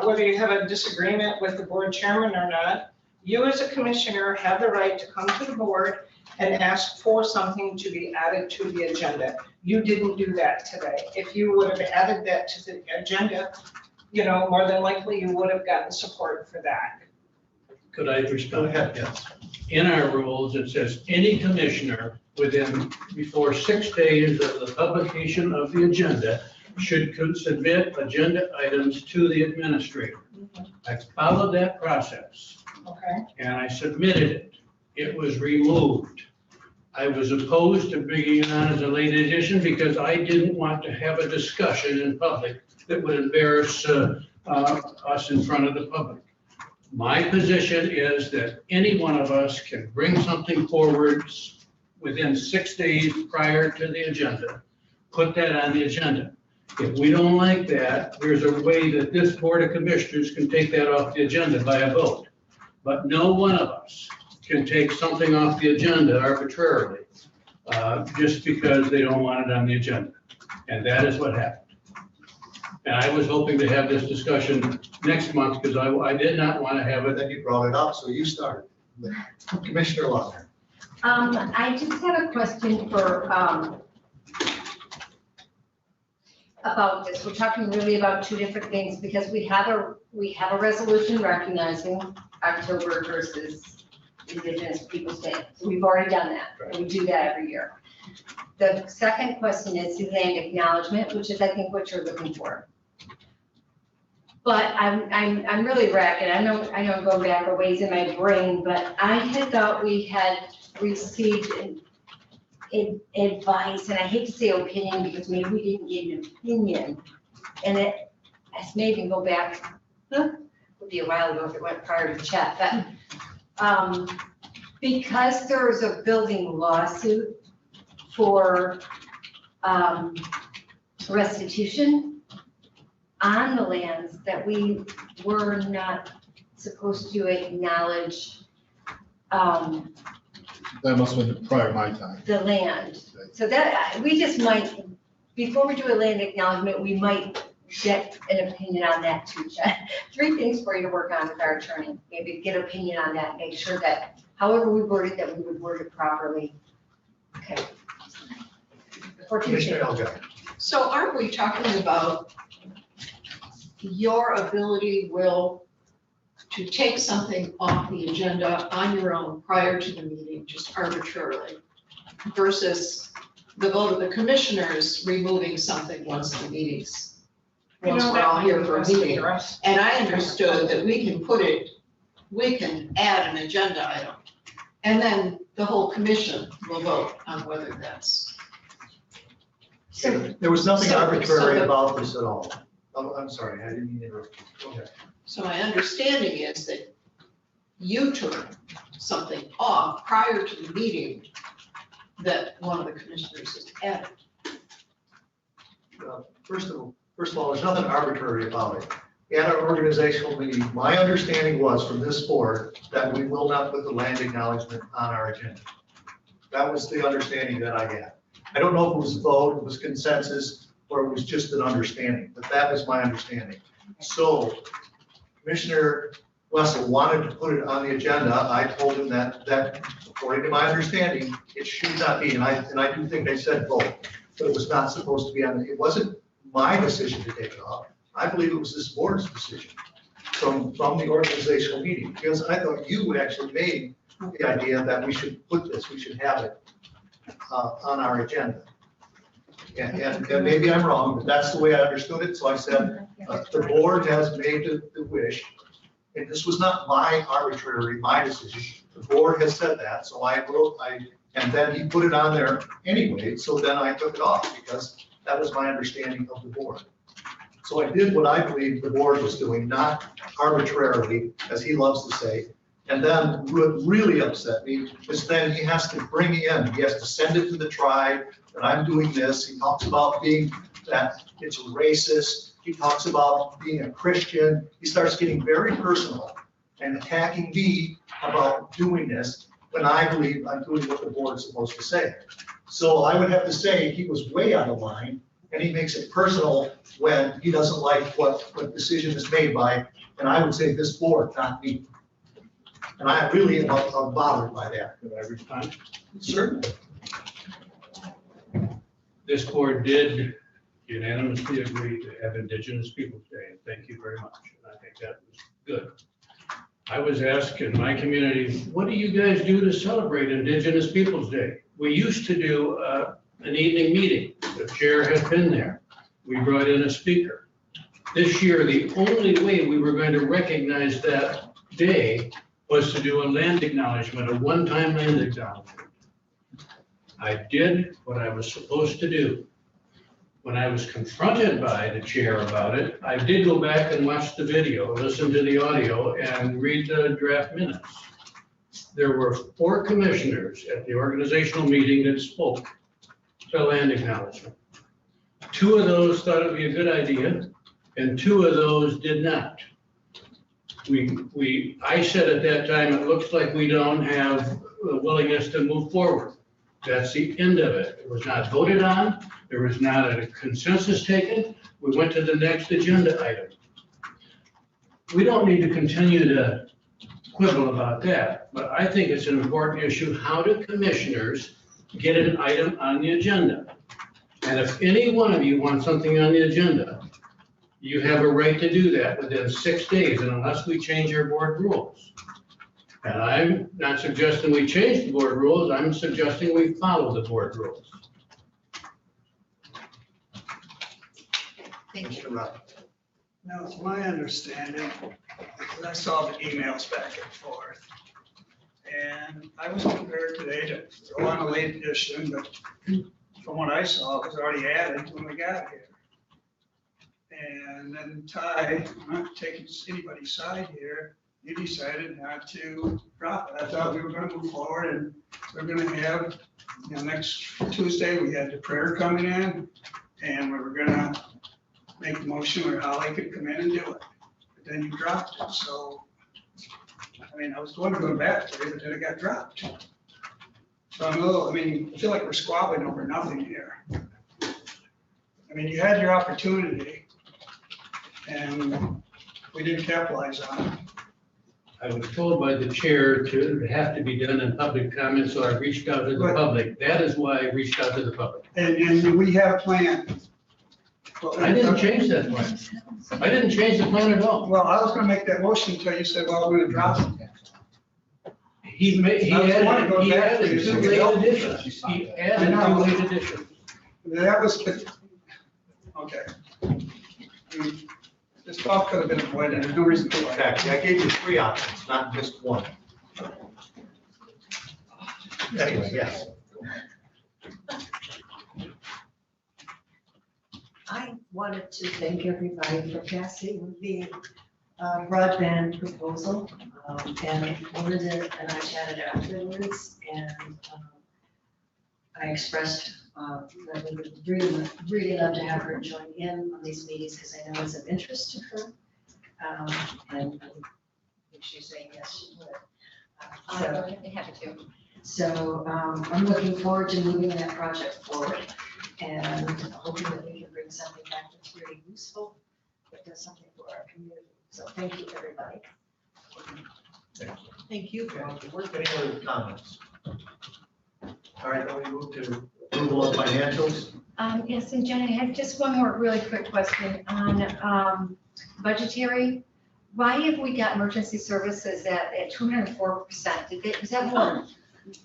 whether you have a disagreement with the board chairman or not, you as a commissioner have the right to come to the board and ask for something to be added to the agenda. You didn't do that today. If you would have added that to the agenda, you know, more than likely you would have gotten support for that. Could I Go respond? ahead, yes. In our rules, it says any commissioner before 6 days of the publication of the agenda should submit agenda items to the administrator. I followed that process Okay. and I submitted it. It was removed. I was opposed to bringing it on as a late edition because I didn't want to have a discussion in public that would embarrass us in front of the public. My position is that any one of us can bring something forward within 6 days prior to the agenda, put that on the agenda. If we don't like that, there's a way that this Board of Commissioners can take that off the agenda by a vote. But no one of us can take something off the agenda arbitrarily, just because they don't want it on the agenda. And that is what happened. And I was hoping to have this discussion next month because I did not want to have it. Then you brought it up, so you started. Commissioner Lautner. I just had a question for, about this. We're talking really about two different things because we have a resolution recognizing October versus Indigenous Peoples' Day. So we've already done that, and we do that every year. The second question is the land acknowledgement, which is I think what you're looking for. But I'm really ragged. I know I'm going back a ways in my brain, but I had thought we had received advice, and I hate to say opinion because maybe we didn't get an opinion. And it made me go back, it would be a while ago if it went prior to chat, but because there was a building lawsuit for restitution on the lands that we were not supposed to acknowledge That must have been prior to my time. the land. So that, we just might, before we do a land acknowledgement, we might get an opinion on that too. Three things for you to work on with our attorney. Maybe get opinion on that, make sure that however we word it, that we would word it properly. Okay. Commissioner Elgin. So aren't we talking about your ability, Will, to take something off the agenda on your own prior to the meeting, just arbitrarily, versus the vote of the commissioners removing something once the meetings, once we're all here for a meeting? And I understood that we can add an agenda item, and then the whole commission will vote on whether that's. There was nothing So- arbitrary so- about this at all. Oh, I'm sorry, I didn't mean to interrupt you. Okay. So my understanding is that you took something off prior to the meeting that one of the commissioners has added. First of all, there's nothing arbitrary about it. At our organizational meeting, my understanding was from this board that we will not put the land acknowledgement on our agenda. That was the understanding that I had. I don't know if it was a vote, it was consensus, or it was just an understanding, but that was my understanding. So Commissioner Wessel wanted to put it on the agenda. I told him that according to my understanding, it should not be, and I do think they said vote, but it was not supposed to be on, it wasn't my decision to take it off. I believe it was this board's decision from the organizational meeting, because I thought you actually made the idea that we should put this, we should have it on our agenda. And maybe I'm wrong, but that's the way I understood it. So I said, the board has made the wish, and this was not my decision. The board has said that, so and then he put it on there anyway, so then I took it off because that was my understanding of the board. So I did what I believe the board was doing, not arbitrarily, as he loves to say. And then what really upset me is then he has to bring in, he has to send it to the tribe, that I'm doing this. He talks about that it's racist. He talks about being a Christian. He starts getting very personal and attacking me about doing this when I believe I'm doing what the board is supposed to say. So I would have to say he was way out of line, and he makes it personal when he doesn't like what decision is made by, and I would say this board, not me. And I really am bothered by that. Could I respond? Certainly. This board did unanimously agree to have Indigenous Peoples' Day, and thank you very much. And I think that was good. I was asked in my community, what do you guys do to celebrate Indigenous Peoples' Day? We used to do an evening meeting. The chair had been there. We brought in a speaker. This year, the only way we were going to recognize that day was to do a land acknowledgement, a one-time land acknowledgement. I did what I was supposed to do. when I was confronted by the chair about it, I did go back and watch the video, listen to the audio, and read the draft minutes. There were 4 commissioners at the organizational meeting that spoke to land acknowledgement. 2 of those thought it would be a good idea, and 2 of those did not. I said at that time, it looks like we don't have the willingness to move forward. That's the end of it. It was not voted on. There was not a consensus taken. We went to the next agenda item. We don't need to continue to quibble about that, but I think it's an important issue. How do commissioners get an item on the agenda? And if any one of you want something on the agenda, you have a right to do that within 6 days, and unless we change our board rules. And I'm not suggesting we change the board rules, I'm suggesting we follow the board rules. Thank you. Now, it's my understanding, because I saw the emails back and forth, and I was prepared today to go on a late edition, but from what I saw, it was already added when we got here. And then Ty, I'm not taking anybody's side here, you decided not to drop it. I thought we were gonna move forward and we're gonna have, next Tuesday, we had the prayer coming in, and we were gonna make the motion where Holly could come in and do it. But then you dropped it, so, I was going to go back to it, but then it got dropped. So I'm a little, I feel like we're squabbling over nothing here. You had your opportunity, and we didn't capitalize on it. I was told by the chair to have to be done in public comment, so I reached out to the public. That is why I reached out to the public. And we have a plan. I didn't change that plan. I didn't change the plan at all. Well, I was gonna make that motion until you said, well, we're gonna drop it. He added 2 late additions. He added 2 late additions. That was, okay. This talk could have been avoided, there's no reason to. Exactly, I gave you 3 options, not just 1. Anyway, yes. I wanted to thank everybody for passing the broadband proposal. And Melinda and I chatted afterwards, and I expressed that we would really love to have her join in on these meetings because I know it's of interest to her. And I think she's saying yes, she would. I'd be happy to. So I'm looking forward to moving that project forward and hoping that we can bring something back that's really useful, that does something for our community. So thank you, everybody. Thank you for all your work. Any other comments? All right, then we move to approval of financials. Yes, and Jen, I have just one more really quick question on budgetary. Why have we got emergency services at 204%? Was that more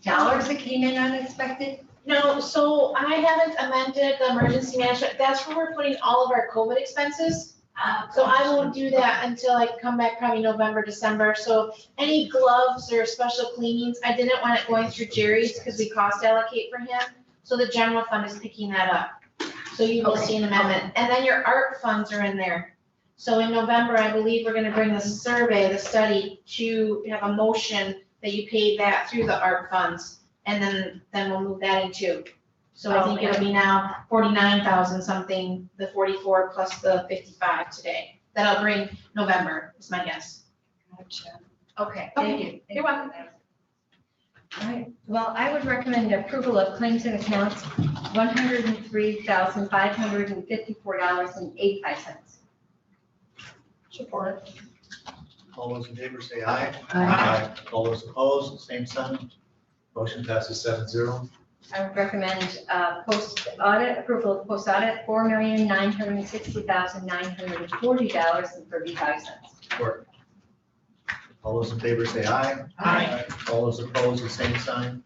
dollars that came in unexpected? No, so I haven't amended the emergency management. That's where we're putting all of our COVID expenses. So I won't do that until I come back probably November, December. So any gloves or special cleanings, I didn't want it going through Jerry's because we cost allocate for him. So the general fund is picking that up. So you will see an amendment. And then your art funds are in there. So in November, I believe we're gonna bring the survey, the study, to have a motion that you paid that through the art funds. And then we'll move that into. So I think it'll be now 49,000 something, the 44 plus the 55 today. That'll bring November, is my guess. Gotcha. Okay, thank you. You're welcome. All right, well, I would recommend approval of claims and accounts, $103,554.85. Support. All those in favor say aye. Aye. All those opposed, same sign. Motion passes 7-0. I would recommend post audit, approval of post audit, $4,960,940.35. Support. All those in favor say aye. Aye. All those opposed, the same sign.